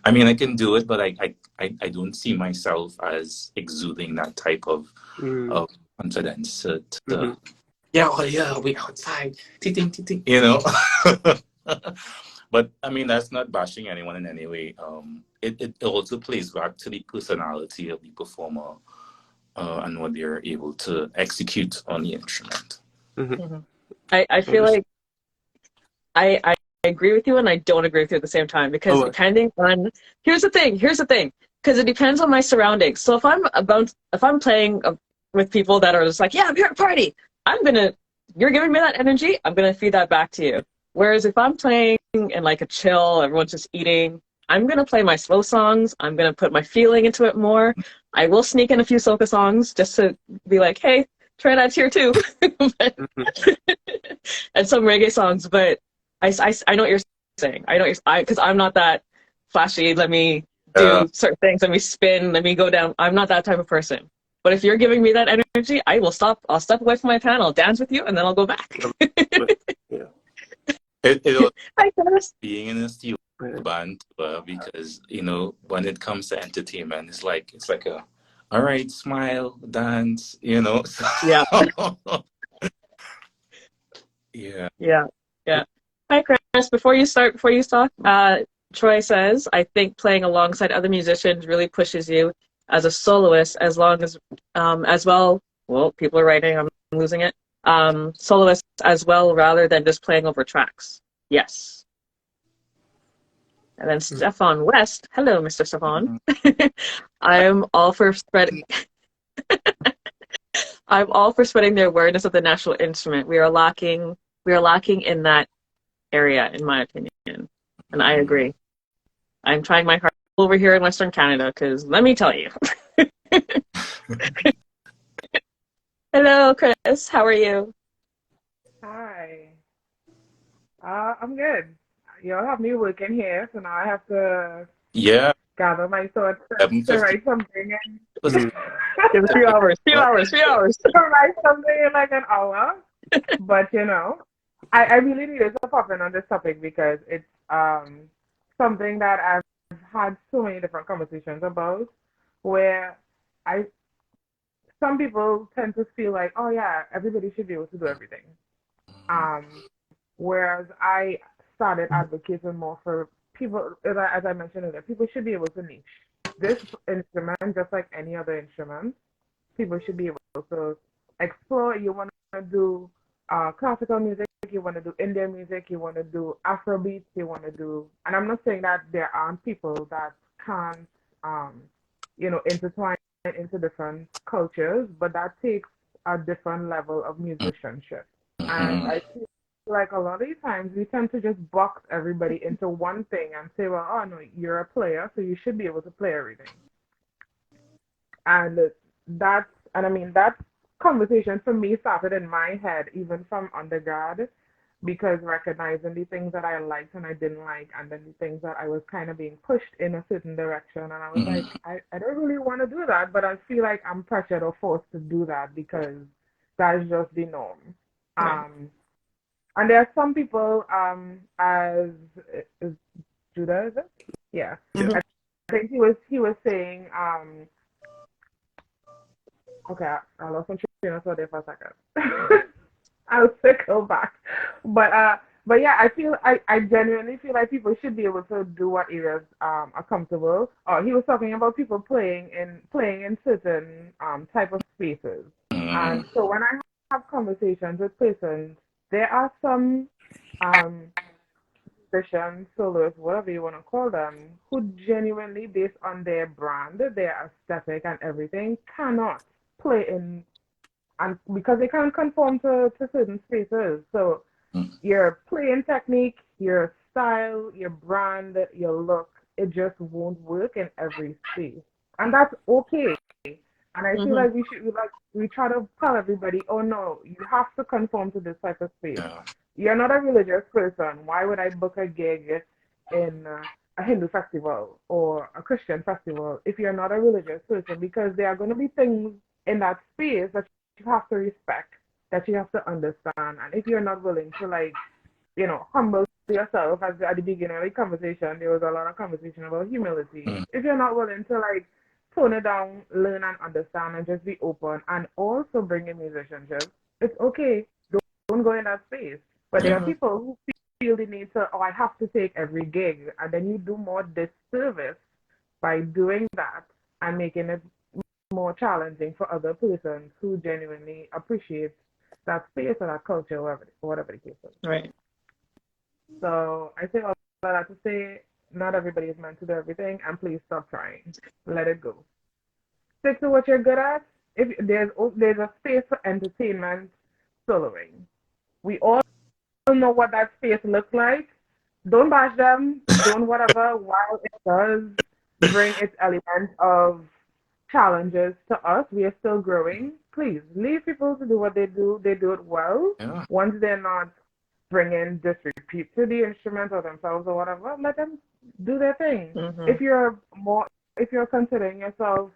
I mean, I can do it, but I don't see myself as exuding that type of Mhm. confidence. Mhm. Yeah, we outside, ting, you know. But I mean, that's not bashing anyone in any way. It also plays back to the personality of the performer and what they're able to execute on the instrument. Mhm. I feel like I agree with you and I don't agree with you at the same time because Oh, depending on here's the thing because it depends on my surroundings. So if I'm playing with people that are just like, yeah, I'm here at a party, you're giving me that energy, I'm gonna feed that back to you. Whereas if I'm playing in like a chill, everyone's just eating, I'm gonna play my slow songs. I'm gonna put my feeling into it more. I will sneak in a few soca songs just to be like, hey, try that here too. And some reggae songs, but I know what you're saying. I know because I'm not that flashy. Let me do certain things. Let me spin. Let me go down. I'm not that type of person. But if you're giving me that energy, I will stop. I'll step away from my panel, dance with you, and then I'll go back. Yeah. It was Hi, Chris. being in a steel band because when it comes to entertainment, it's like a all right, smile, dance, Yeah. Yeah. Yeah. Hi, Chris. Before you talk, Troy says, I think playing alongside other musicians really pushes you as a soloist as long as well, people are writing, I'm losing it, soloist as well rather than just playing over tracks. Yes. And then Stefan West, hello, Mr. Stefan. I'm all for spreading the awareness of the national instrument. We are lacking in that area, in my opinion. And I agree. I'm trying my hardest over here in Western Canada because let me tell you. Hello, Chris. How are you? Hi. I'm good. Y'all have me working here, so now I have to Yeah. gather my thoughts to write something and Give a few hours. To write something in like an hour. But I really needed to pop in on this topic because it's something that I've had so many different conversations about where some people tend to feel like, oh yeah, everybody should be able to do everything. Whereas I started advocating more for people, as I mentioned earlier, people should be able to niche. This instrument, just like any other instrument, people should be able to explore. You want to do classical music, you want to do Indian music, you want to do Afrobeats, you want to do, and I'm not saying that there aren't people that can't, intertwine into different cultures, but that takes a different level of musicianship. And I feel like a lot of the times we tend to just box everybody into one thing and say, well, oh no, you're a player, so you should be able to play everything. And that conversation for me started in my head even from undergrad, because recognizing the things that I liked and I didn't like, and then the things that I was kind of being pushed in a certain direction, and I was like, I don't really want to do that, but I feel like I'm pressured or forced to do that because that is just the norm. Right. And there are some people, as Judah, is it? Yeah. Mhm. I think he was saying okay, I lost my train of thought there for a second. I'll circle back. But yeah, I genuinely feel like people should be able to do what areas are comfortable. He was talking about people playing in certain type of spaces. Mm, And so when I have conversations with persons, there are some um musicians, soloists, whatever you want to call them, who genuinely, based on their brand, their aesthetic and everything, cannot play in and because they can't conform to certain spaces. So mm, your playing technique, your style, your brand, your look, it just won't work in every space. And that's okay. And I feel Mm-hmm. like we try to tell everybody, oh no, you have to conform to this type of space. yeah. You're not a religious person. Why would I book a gig in a Hindu festival or a Christian festival if you're not a religious person? Because there are going to be things in that space that you have to respect, that you have to understand. And if you're not willing to humble yourself, as at the beginning of the conversation, there was a lot of conversation about humility. Mm, If you're not willing to tone it down, learn and understand, and just be open, and also bring in musicianship, it's okay. Don't go in that space. But there are yeah. Mm-hmm. people who feel the need to, oh, I have to take every gig, and then you do more disservice by doing that and making it more challenging for other persons who genuinely appreciate that space or that culture, whatever the case is. Right. So I say all that to say, not everybody is meant to do everything, and please stop trying. Let it go. Stick to what you're good at. If there's a space for entertainment soloing, we all know what that space looks like. Don't bash them. Don't whatever. While it does bring its element of challenges to us, we are still growing. Please leave people to do what they do. They do it well. Yeah. Once they're not bringing disrepute to the instrument or themselves or whatever, let them do their thing. Mm-hmm. If you're considering yourself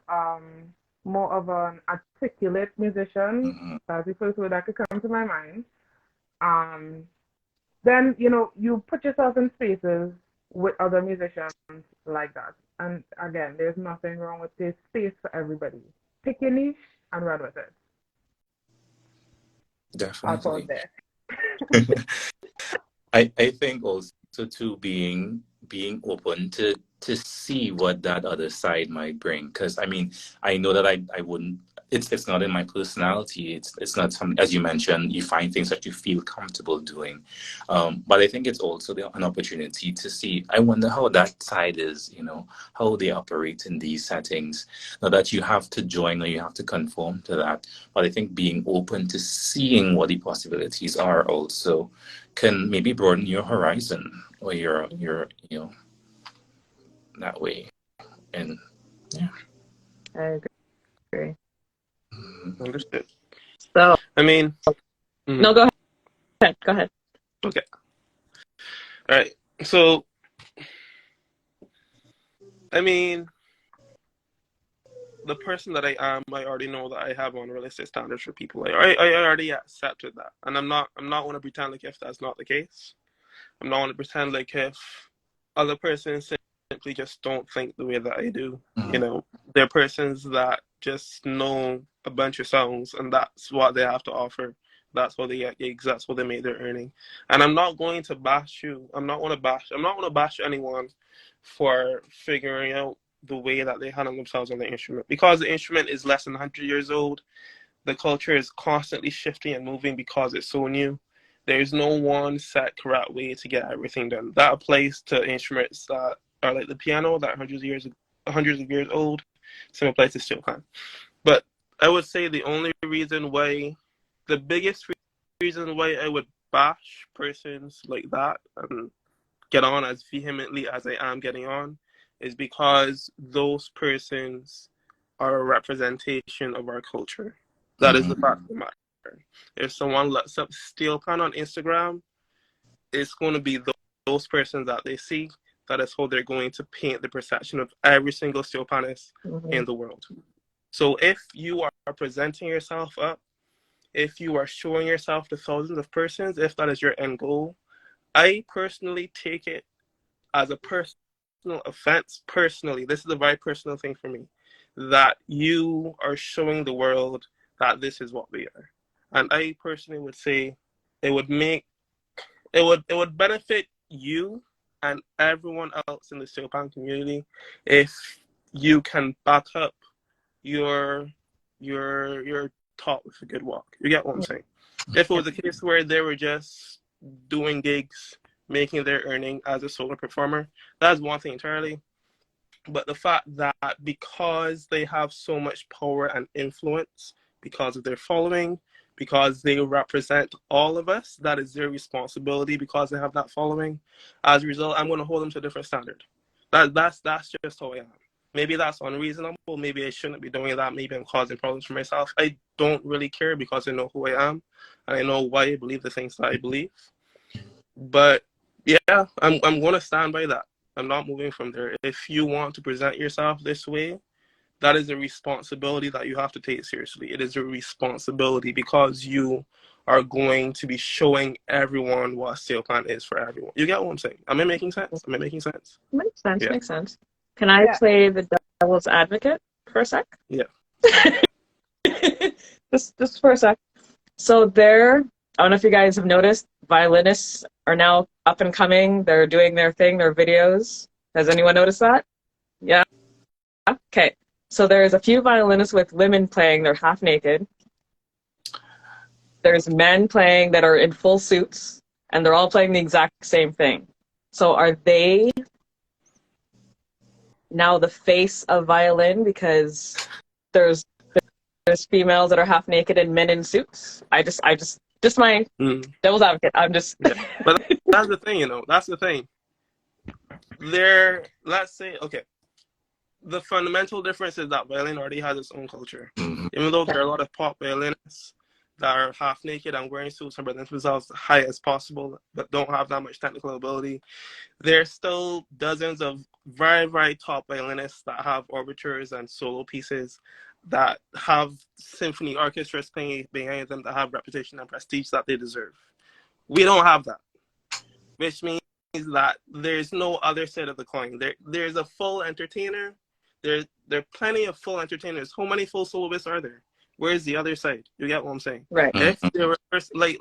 more of an articulate musician, Mhm. that's the first word that could come to my mind. Um, then you put yourself in spaces with other musicians like that. And again, there's nothing wrong with this space for everybody. Pick your niche and run with it. I'll pause Definitely. there. I think also to being open to see what that other side might bring. Because I mean, I know that I wouldn't. It's not in my personality. It's not something, as you mentioned, you find things that you feel comfortable doing. But I think it's also an opportunity to see. I wonder how that side is. How they operate in these settings. Not that you have to join or you have to conform to that, but I think being open to seeing what the possibilities are also can maybe broaden your horizon or your that way. And yeah. I agree. Understood. So, I mean, mhm. no, go ahead. Go ahead. Okay. All right. So, I mean, the person that I am, I already know that I have unrealistic standards for people. I already accepted that, and I'm not going to pretend like if that's not the case. I'm not going to pretend like if other persons simply just don't think the way that I do. Mhm. They're persons that just know a bunch of songs, and that's what they have to offer. That's what they get gigs. That's what they make their earning. And I'm not going to bash you. I'm not going to bash anyone for figuring out the way that they handle themselves on the instrument, because the instrument is less than 100 years old. The culture is constantly shifting and moving because it's so new. There's no one set correct way to get everything done. That applies to instruments that are like the piano, that hundreds of years old. Same applies to steel pan. But I would say the biggest reason why I would bash persons like that and get on as vehemently as I am getting on is because those persons are a representation of our culture. That is the fact of the matter. If someone looks up steel pan on Instagram, it's going to be those persons that they see. That is how they're going to paint the perception of every single steel panist Mm-hmm. in the world. So if you are presenting yourself up, if you are showing yourself to thousands of persons, if that is your end goal, I personally take it as a personal personal offense, personally, this is a very personal thing for me, that you are showing the world that this is what we are. And I personally would say it would benefit you and everyone else in the steel pan community if you can back up your talk with a good walk. You get what I'm saying? If it was a case where they were just doing gigs, making their earning as a solo performer, that's one thing entirely. But the fact that because they have so much power and influence, because of their following, because they represent all of us, that is their responsibility because they have that following. As a result, I'm going to hold them to a different standard. That's just how I am. Maybe that's unreasonable. Maybe I shouldn't be doing that. Maybe I'm causing problems for myself. I don't really care because I know who I am and I know why I believe the things that I believe. But yeah, I'm going to stand by that. I'm not moving from there. If you want to present yourself this way, that is a responsibility that you have to take seriously. It is a responsibility because you are going to be showing everyone what steel pan is for everyone. You get what I'm saying? Am I making sense? Makes sense? Yeah. Makes sense. Can I play the devil's advocate for a sec? Yeah. just for a sec. So I don't know if you guys have noticed, violinists are now up and coming. They're doing their thing, their videos. Has anyone noticed that? Yeah? Okay. So there's a few violinists with women playing, they're half naked. There's men playing that are in full suits, and they're all playing the exact same thing. So are they now the face of violin because there's females that are half naked and men in suits? Just my devil's advocate. I'm just. Yeah. But that's the thing, That's the thing. Let's say, okay. The fundamental difference is that violin already has its own culture. Even though there are a lot of pop violinists that are half naked and wearing suits and present themselves as high as possible, but don't have that much technical ability, there's still dozens of very, very top violinists that have overtures and solo pieces that have symphony orchestras playing behind them that have reputation and prestige that they deserve. We don't have that, which means that there's no other side of the coin. There's a full entertainer. There are plenty of full entertainers. How many full soloists are there? Where's the other side? You get what I'm saying? Right. If there were persons like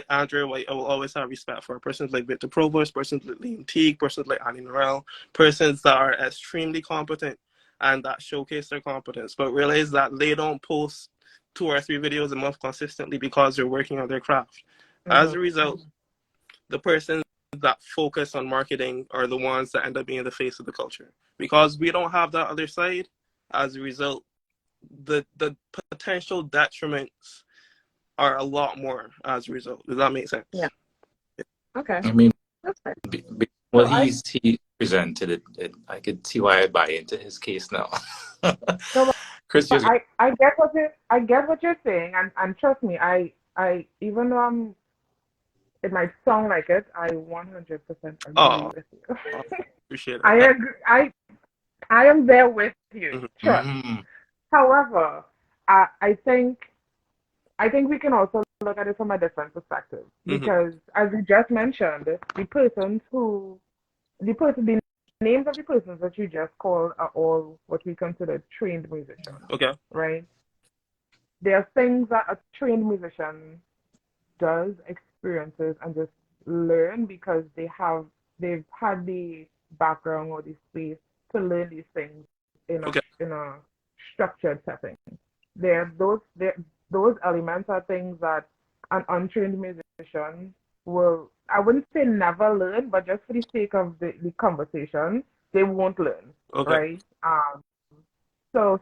Andrew, I will always have respect for. Persons like Victor Provost, persons like Liam Teague, persons like Annie Norell, persons that are extremely competent and that showcase their competence, but realize that they don't post 2 or 3 videos a month consistently because they're working on their craft. As a result, the persons that focus on marketing are the ones that end up being the face of the culture. Because we don't have that other side, as a result, the potential detriments are a lot more as a result. Does that make sense? Yeah. Okay. I mean, That's fair. he presented it, I could see why I buy into his case now. No, Chris, I get what you're saying, and trust me, I even though it might sound like it, I 100% agree with you. Appreciate it. I agree. I am there with you. Trust. However, I think we can also look at it from a different perspective because, as you just mentioned, the names of the persons that you just called are all what we consider trained musicians. Okay. Right? There are things that a trained musician does, experiences, and just learn because they've had the background or the space to learn these things in a structured setting. Those elements are things that an untrained musician will, I wouldn't say never learn, but just for the sake of the conversation, they won't learn. Okay. Right? So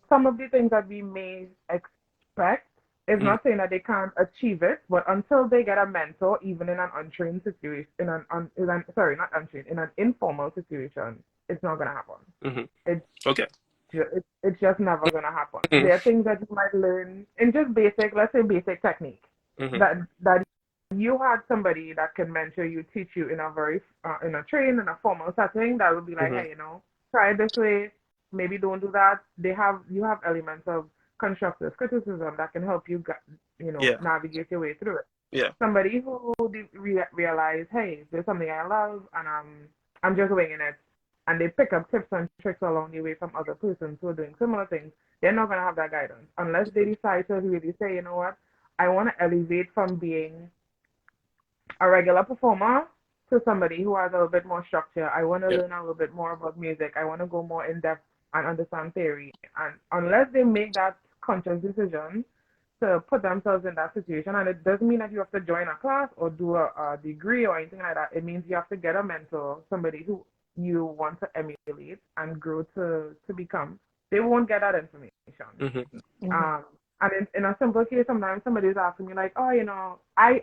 some of the things that we may expect is not saying that they can't achieve it, but until they get a mentor, even in an untrained situation, in an informal situation, it's not gonna happen. It's just never gonna happen. There are things that you might learn in just let's say basic technique that you had somebody that can mentor you, teach you in a very in a formal setting that would be like, hey, try it this way, maybe don't do that. You have elements of constructive criticism that can help you navigate your way through it. Yeah. Somebody who realize, hey, there's something I love and I'm just winging it. And they pick up tips and tricks along the way from other persons who are doing similar things. They're not going to have that guidance unless they decide to really say, you know what, I want to elevate from being a regular performer to somebody who has a little bit more structure. I want to Yeah. learn a little bit more about music. I want to go more in depth and understand theory. And unless they make that conscious decision to put themselves in that situation, and it doesn't mean that you have to join a class or do a degree or anything like that. It means you have to get a mentor, somebody who you want to emulate and grow to become. They won't get that information. And in a simple case, sometimes somebody is asking me like, oh, you know, I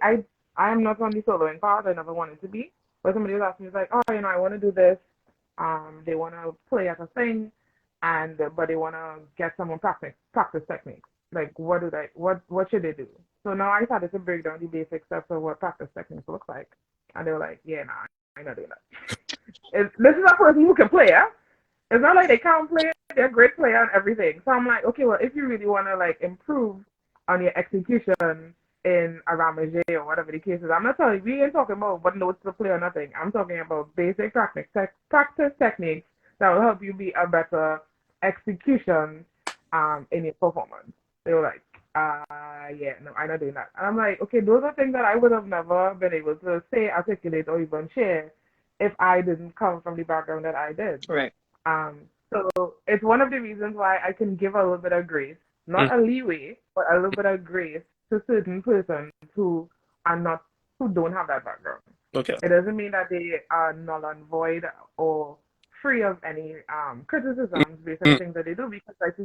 am not on the soloing part. I never wanted to be. But somebody was asking me like, oh, you know, I want to do this. They want to play at a thing, but they want to get some more practice techniques. Like, what should they do? So now I started to break down the basic steps of what practice techniques look like. And they were like, yeah, nah, I'm not doing that. This is a person who can play, yeah? It's not like they can't play. They're a great player and everything. So I'm like, okay, well, if you really want to like improve on your execution in a ramage or whatever the case is, I'm not telling you, we ain't talking about what notes to play or nothing. I'm talking about basic practice techniques that will help you be a better execution in your performance. They were like, yeah, no, I'm not doing that. And I'm like, okay, those are things that I would have never been able to say, articulate, or even share if I didn't come from the background that I did. Right. So it's one of the reasons why I can give a little bit of grace, not a leeway, but a little bit of grace to certain persons who don't have that background. Okay. It doesn't mean that they are null and void or free of any criticisms based on the things that they do, because like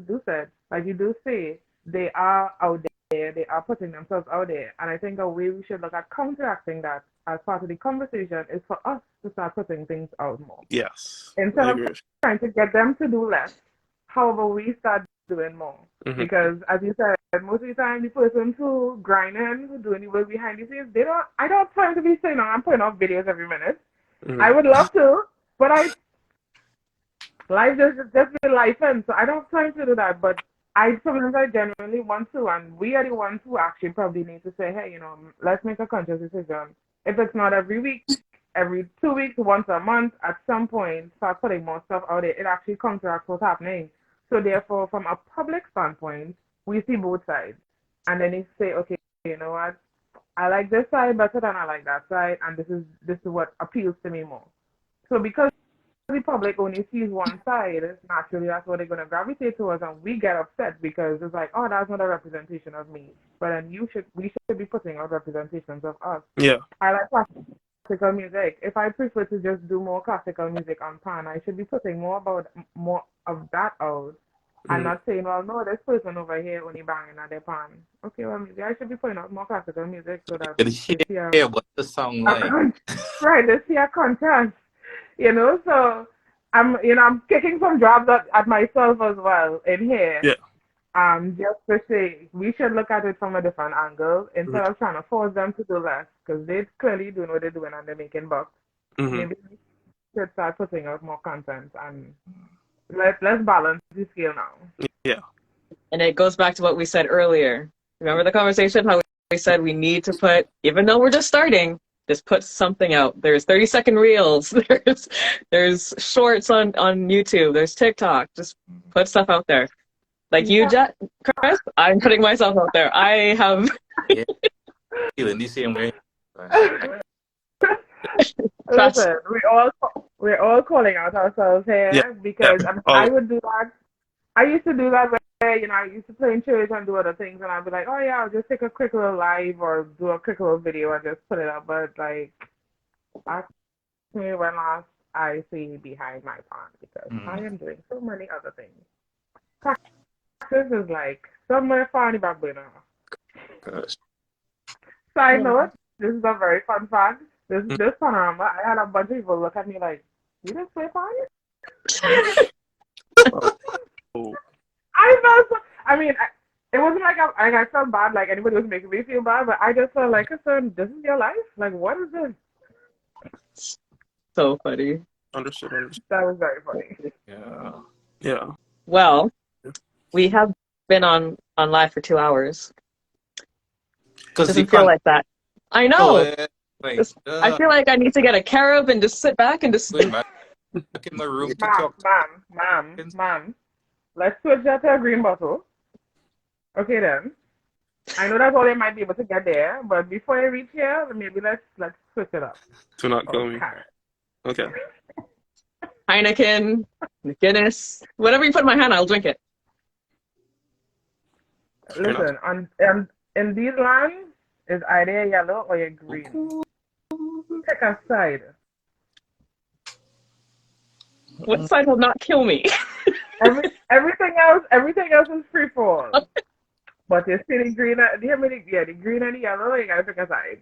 you do say, they are out there, they are putting themselves out there. And I think a way we should look at counteracting that as part of the conversation is for us to start putting things out more. Yes. Instead of trying to get them to do less, how about we start doing more? Because as you said, most of the time the person who grinding, who doing the work behind the scenes, I don't have time to be saying, I'm putting off videos every minute. I would love to, but life just be life, and so I don't have time to do that. But sometimes I genuinely want to, and we are the ones who actually probably need to say, hey, you know, let's make a conscious decision. If it's not every week, every 2 weeks, once a month, at some point, start putting more stuff out there. It actually counteracts what's happening. So therefore, from a public standpoint, we see both sides. And then you say, okay, you know what? I like this side better than I like that side, and this is what appeals to me more. So because the public only sees one side, naturally that's what they're going to gravitate towards, and we get upset because it's like, oh, that's not a representation of me. But then we should be putting out representations of us. Yeah. I like classical music. If I prefer to just do more classical music on pan, I should be putting more of that out. I'm not saying, well, no, this person over here only banging at their pan. Okay, well, maybe I should be putting out more classical music so that Yeah, what's the song like? Right, this here contrast. You know, so I'm kicking some jobs at myself as well in here. Yeah. Just to say, we should look at it from a different angle instead of trying to force them to do less, because they're clearly doing what they're doing and they're making bucks. Maybe we should start putting out more content and let's balance the scale now. Yeah. And it goes back to what we said earlier. Remember the conversation, how we said we need to put, even though we're just starting, just put something out. There's 30-second reels. There's shorts on YouTube. There's TikTok. Just put stuff out there. Like you, Chris, I'm putting myself out there. I have... Feeling the same way. Listen, we're all calling out ourselves here because I would do that. I used to do that where, you know, I used to play in church and do other things, and I'd be like, oh yeah, I'll just take a quick little live or do a quick little video and just put it up. But like, ask me when last I see behind my pan, because I am doing so many other things. Practice is like somewhere far in the back burner. Side note, this is a very fun fact. This panorama, I had a bunch of people look at me like, you didn't play pan? I felt it wasn't like I felt bad, like anybody was making me feel bad, but I just felt like, this is your life? Like, what is this? So funny. Understood. That was very funny. Yeah. Well, we have been on live for 2 hours. Doesn't feel like that. I know. Like, I feel like I need to get a carob and just sit back and just. going back in my room to Ma'am, talk. ma'am. Let's switch that to a green bottle. Okay then. I know that's all they might be able to get there, but before I reach here, maybe let's switch it up. Do not kill Oh, me. carrot. Okay. Heineken, Guinness, whatever you put in my hand, I'll drink it. Listen, in these lands, it's either yellow or you're green. Pick a side. What side will not kill me? Everything else is free fall. But you see the green, the green and the yellow, you gotta pick a side.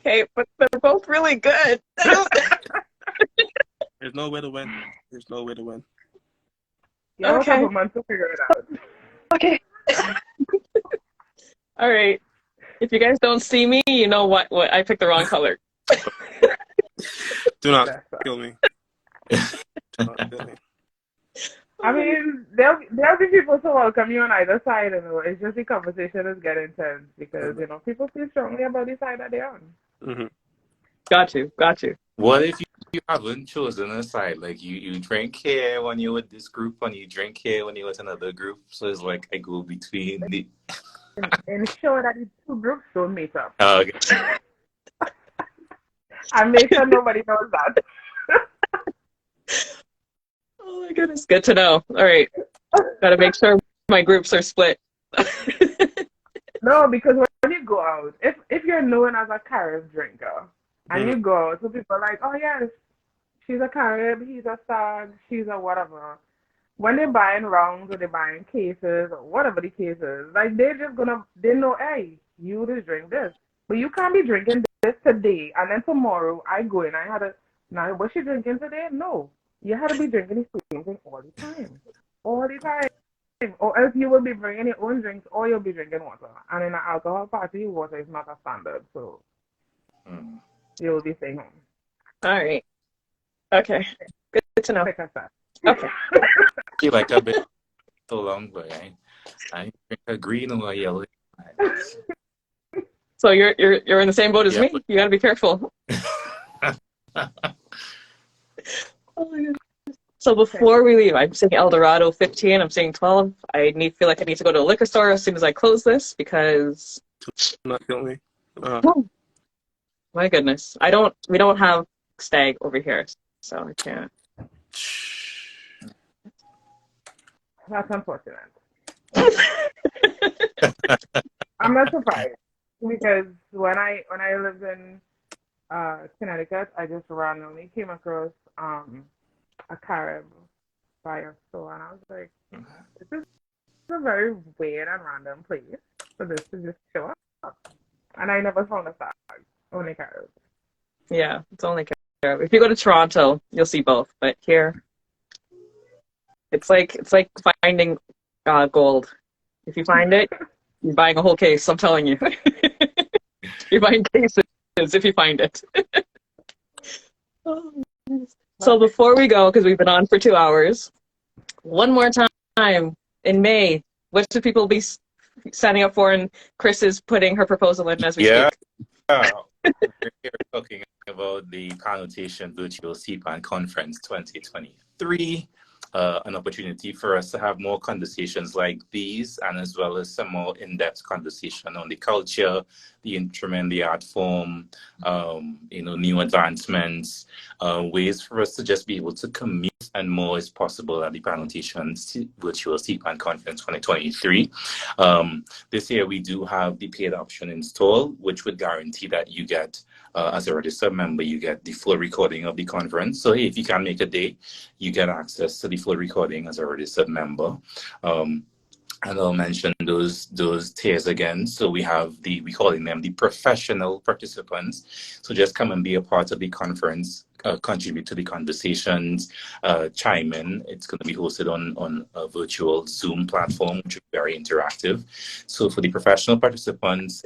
Okay, but they're both really good. There's no way to win. There's no way to win. You have a Okay. couple months to figure it out. Okay. All right. If you guys don't see me, you know what? I picked the wrong color. Do not That's kill me. Do not kill me. I mean, there'll be people to welcome you on either side, and it's just the conversation is getting intense because people feel strongly about the side that they're on. Mm-hmm. Got you. What if you haven't chosen a side? Like you drink here when you're with this group, and you drink here when you're with another group. So it's like I go between the. Ensure that the two groups don't meet up. Okay. And make sure nobody knows that. Oh my goodness. Good to know. All right. Gotta make sure my groups are split. No, because when you go out, if you're known as a Carib drinker, and you go out, so people are like, oh yes, she's a Carib, he's a Stag, she's a whatever. When they're buying rounds or they're buying cases or whatever the case is, like they know, hey, you just drink this. But you can't be drinking this today and then tomorrow I go in, now was she drinking today? No. You had to be drinking the same thing all the time. All the time. Or else you will be bringing your own drinks or you'll be drinking water. And in an alcohol party, water is not a standard. So you will be staying home. All right. Okay. Good to know. Pick a side. Okay. I feel like I've been so long, but I drink a green or a yellow. So you're in the same boat as Yeah, me? but- You gotta be careful. Oh my God. So before we leave, I'm saying El Dorado 15, I'm saying 12. Feel like I need to go to a liquor store as soon as I close this because Do not kill me. my goodness. We don't have Stag over here, so I can't. That's unfortunate. I'm not surprised because when I lived in Connecticut, I just randomly came across a Carib fire store, and I was like, this is a very weird and random place for this to just show up. And I never found a Stag, only Carib. Yeah, it's only Carib. If you go to Toronto, you'll see both, but here it's like finding gold. If you find it, you're buying a whole case. I'm telling you, you're buying cases if you find it. So before we go, because we've been on for 2 hours, one more time in May, what should people be signing up for? And Chris is putting her proposal in as we speak. We're here talking about the Connotation Virtual CPAN Conference 2023. An opportunity for us to have more conversations like these, and as well as some more in-depth conversation on the culture, the instrument, the art form, new advancements, ways for us to just be able to commute, and more is possible at the Connotation Virtual CPAN Conference 2023. This year we do have the paid option installed, which would guarantee that you get, as a registered member, you get the full recording of the conference. So if you can make a day, you get access to the full recording as a registered member. And I'll mention those tiers again. So we calling them the professional participants. So just come and be a part of the conference, contribute to the conversations, chime in. It's going to be hosted on a virtual Zoom platform, which is very interactive. So for the professional participants,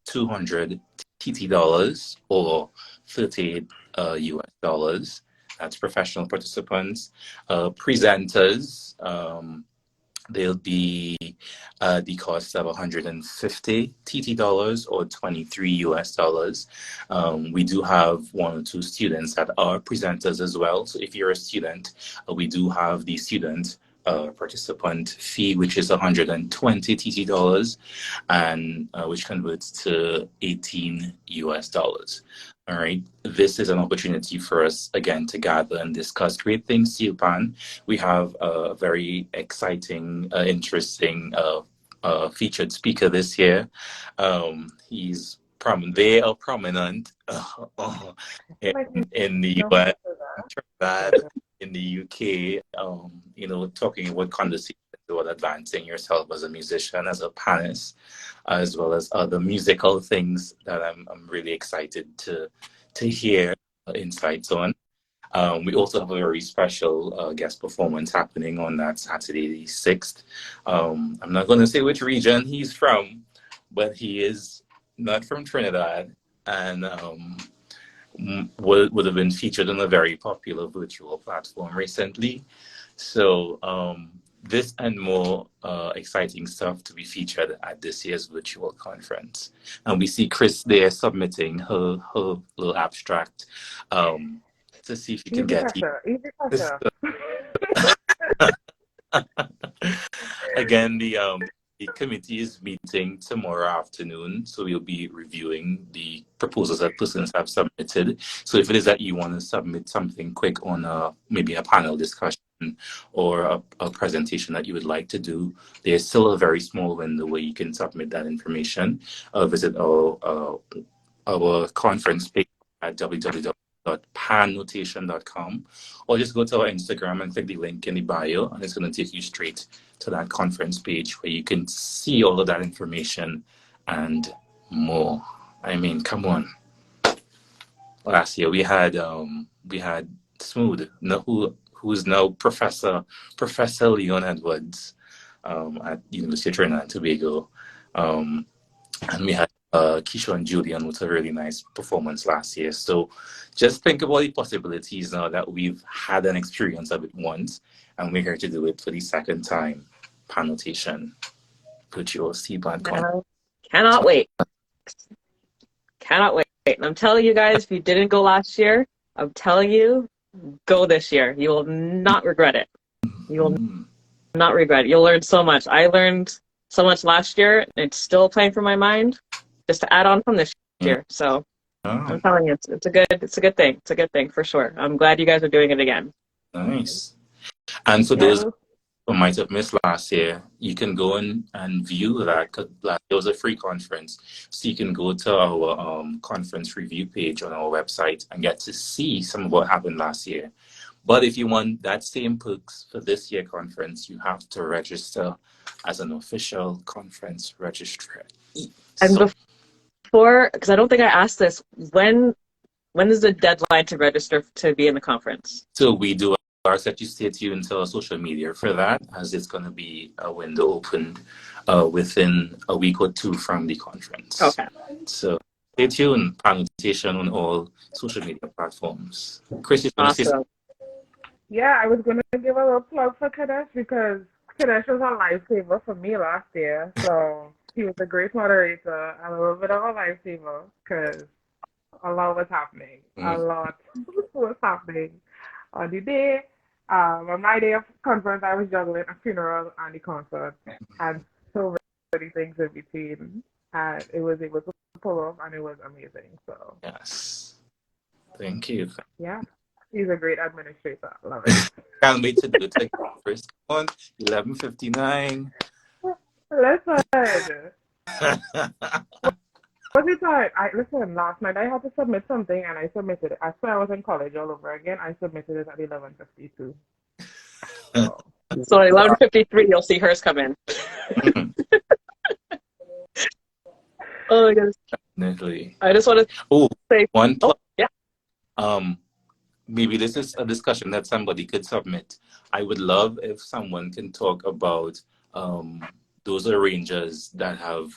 $200 TT dollars or $38 US dollars. That's professional participants. Presenters, They'll be the cost of 150 TT dollars or 23 US dollars. We do have one or two students that are presenters as well. So if you're a student, we do have the student participant fee, which is 120 TT dollars, and which converts to 18 US dollars. All right. This is an opportunity for us again to gather and discuss great things. Steel Pan. We have a very exciting, interesting featured speaker this year. He's they are prominent in the US, in the UK. Talking about conversations about advancing yourself as a musician, as a panelist, as well as other musical things that I'm really excited to hear insights on. We also have a very special guest performance happening on that Saturday, the 6th. I'm not going to say which region he's from, but he is not from Trinidad and would have been featured on a very popular virtual platform recently. So this and more exciting stuff to be featured at this year's virtual conference. And we see Chris there submitting her little abstract to see if you can get Again, the committee is meeting tomorrow afternoon, so we'll be reviewing the proposals that persons have submitted. So if it is that you want to submit something quick on maybe a panel discussion or a presentation that you would like to do, there's still a very small window where you can submit that information. Visit our conference page at www.pannotation.com, or just go to our Instagram and click the link in the bio, and it's going to take you straight to that conference page where you can see all of that information and more. I mean, come on. Last year we had Smooth, who's now Professor Leon Edwards at University of Trinidad and Tobago, and we had Keisha and Julian with a really nice performance last year. So just think about the possibilities now that we've had an experience of it once, and we're here to do it for the second time. Pannotation, virtual Steel-Pan Conference. Cannot wait. Cannot wait. And I'm telling you guys, if you didn't go last year, I'm telling you, go this year. You will not regret it. You will not regret it. You'll learn so much. I learned so much last year. It's still playing for my mind, just to add on from this year. So I'm telling you, it's a good thing. It's a good thing for sure. I'm glad you guys are doing it again. Nice. And for those who might have missed last year, you can go and view that. It was a free conference, so you can go to our conference review page on our website and get to see some of what happened last year. But if you want that same perks for this year conference, you have to register as an official conference registrar. And before, because I don't think I asked this, when is the deadline to register to be in the conference? So we do ask that you stay tuned to our social media for that, as it's going to be a window opened within a week or two from the conference. Okay. So stay tuned. Pannotation on all social media platforms. Chris, you want to say something? Yeah, I was going to give a little plug for Kadesh because Kadesh was a lifesaver for me last year. So he was a great moderator and a little bit of a lifesaver because a lot was happening. A lot was happening on the day. On my day of conference, I was juggling a funeral and the concert and so many things in between. And it was able to pull off and it was amazing. So Yes. Thank you. yeah. He's a great administrator. Love it. Can't wait to do it again. First one, 11:59. Listen. What's the time? Listen, last night I had to submit something and I submitted it. I swear I was in college all over again. I submitted it at 11:52. So at 11:53, you'll see hers come in. Oh my goodness. Definitely. I just want to say one plug. yeah. Maybe this is a discussion that somebody could submit. I would love if someone can talk about those arrangers that have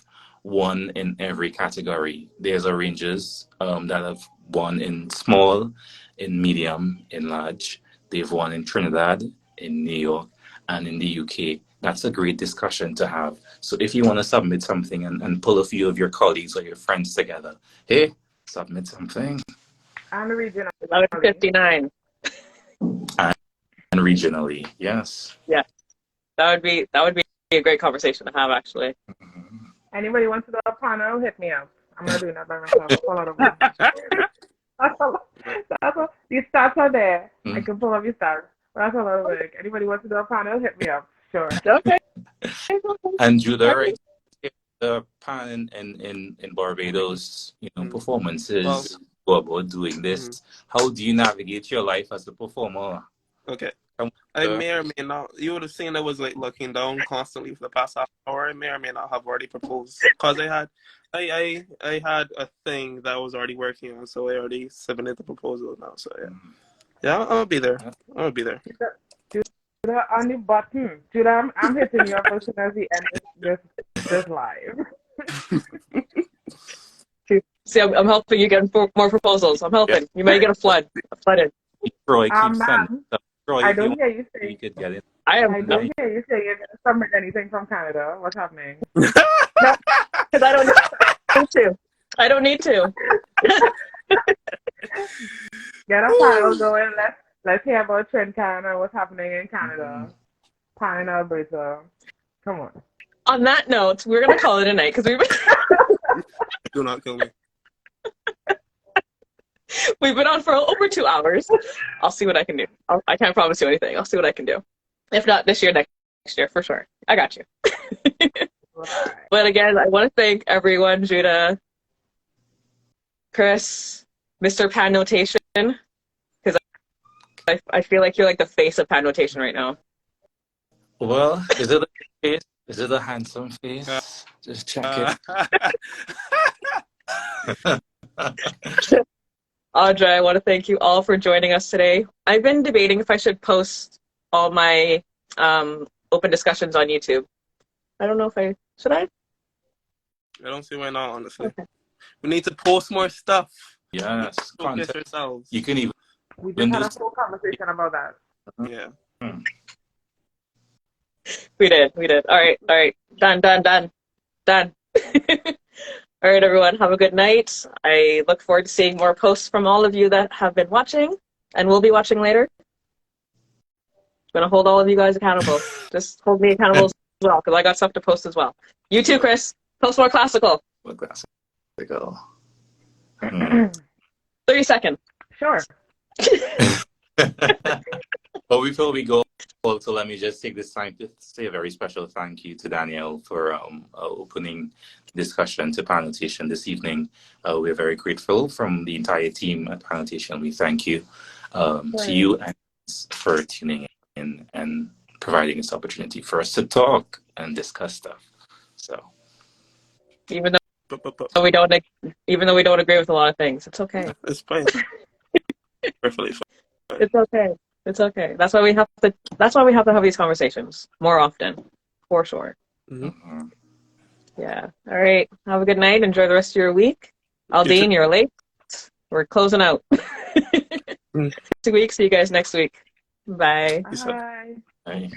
won in every category. There's arrangers that have won in small, in medium, in large. They've won in Trinidad, in New York, and in the UK. That's a great discussion to have. So if you want to submit something and pull a few of your colleagues or your friends together, hey, submit something. And regionally. 11:59. And regionally, yes. Yeah, that would be a great conversation to have, actually. Anybody wants to do a panel, hit me up. I'm not doing that by myself. That's a lot of work. These stats are there. I can pull up your stats. That's a lot of work. Anybody wants to do a panel, hit me up. Sure. Okay. And Judah, right? The pan in Barbados, performances go about doing this. How do you navigate your life as a performer? Okay. I may or may not. You would have seen I was like looking down constantly for the past half hour. I may or may not have already proposed because I had a thing that I was already working on, so I already submitted the proposal now. So yeah, I'm gonna be there. Judah on the button. Judah, I'm hitting you up as soon as we end this live. See, I'm helping you get more proposals. I'm helping. You may get a flood. Troy keeps sending stuff. Troy, I don't hear you say. You could get it. I don't hear you say you're gonna submit anything from Canada. What's happening? Because I don't need to. I don't need to. Get a panel going. Let's hear about Trencan and what's happening in Canada. Pan in Alberta. Come on. On that note, we're gonna call it a night because Do not kill me. we've been on for over 2 hours. I'll see what I can do. I can't promise you anything. I'll see what I can do. If not this year, next year for sure. I got you. But again, I want to thank everyone, Judah, Chris, Mr. Pan Notation, because I feel like you're like the face of Pan Notation right now. Well, is it a face? Is it a handsome face? Just check it. Audra, I want to thank you all for joining us today. I've been debating if I should post all my open discussions on YouTube. I don't know if I should. I don't see why not, honestly. Okay. We need to post more stuff. Yes. Focus ourselves. You can even. We just had a full conversation about that. Yeah. We did. All right. Done. All right, everyone. Have a good night. I look forward to seeing more posts from all of you that have been watching and will be watching later. I'm going to hold all of you guys accountable. Just hold me accountable as well, because I got stuff to post as well. You too, Chris. Post more classical. More classical. 30 seconds. Sure. But before we go, so let me just take this time to say a very special thank you to Danielle for opening discussion to Pan Notation this evening. We're very grateful from the entire team at Pan Notation. We thank you to you and for tuning in and providing this opportunity for us to talk and discuss stuff. So even though we don't agree with a lot of things, it's okay. It's fine. Perfectly fine. It's okay. It's okay. That's why we have to have these conversations more often, for sure. Mm-hmm. Yeah. All right. Have a good night. Enjoy the rest of your week. Aldine, you're late. We're closing out. 2 weeks. See you guys next week. Bye. Bye. Bye.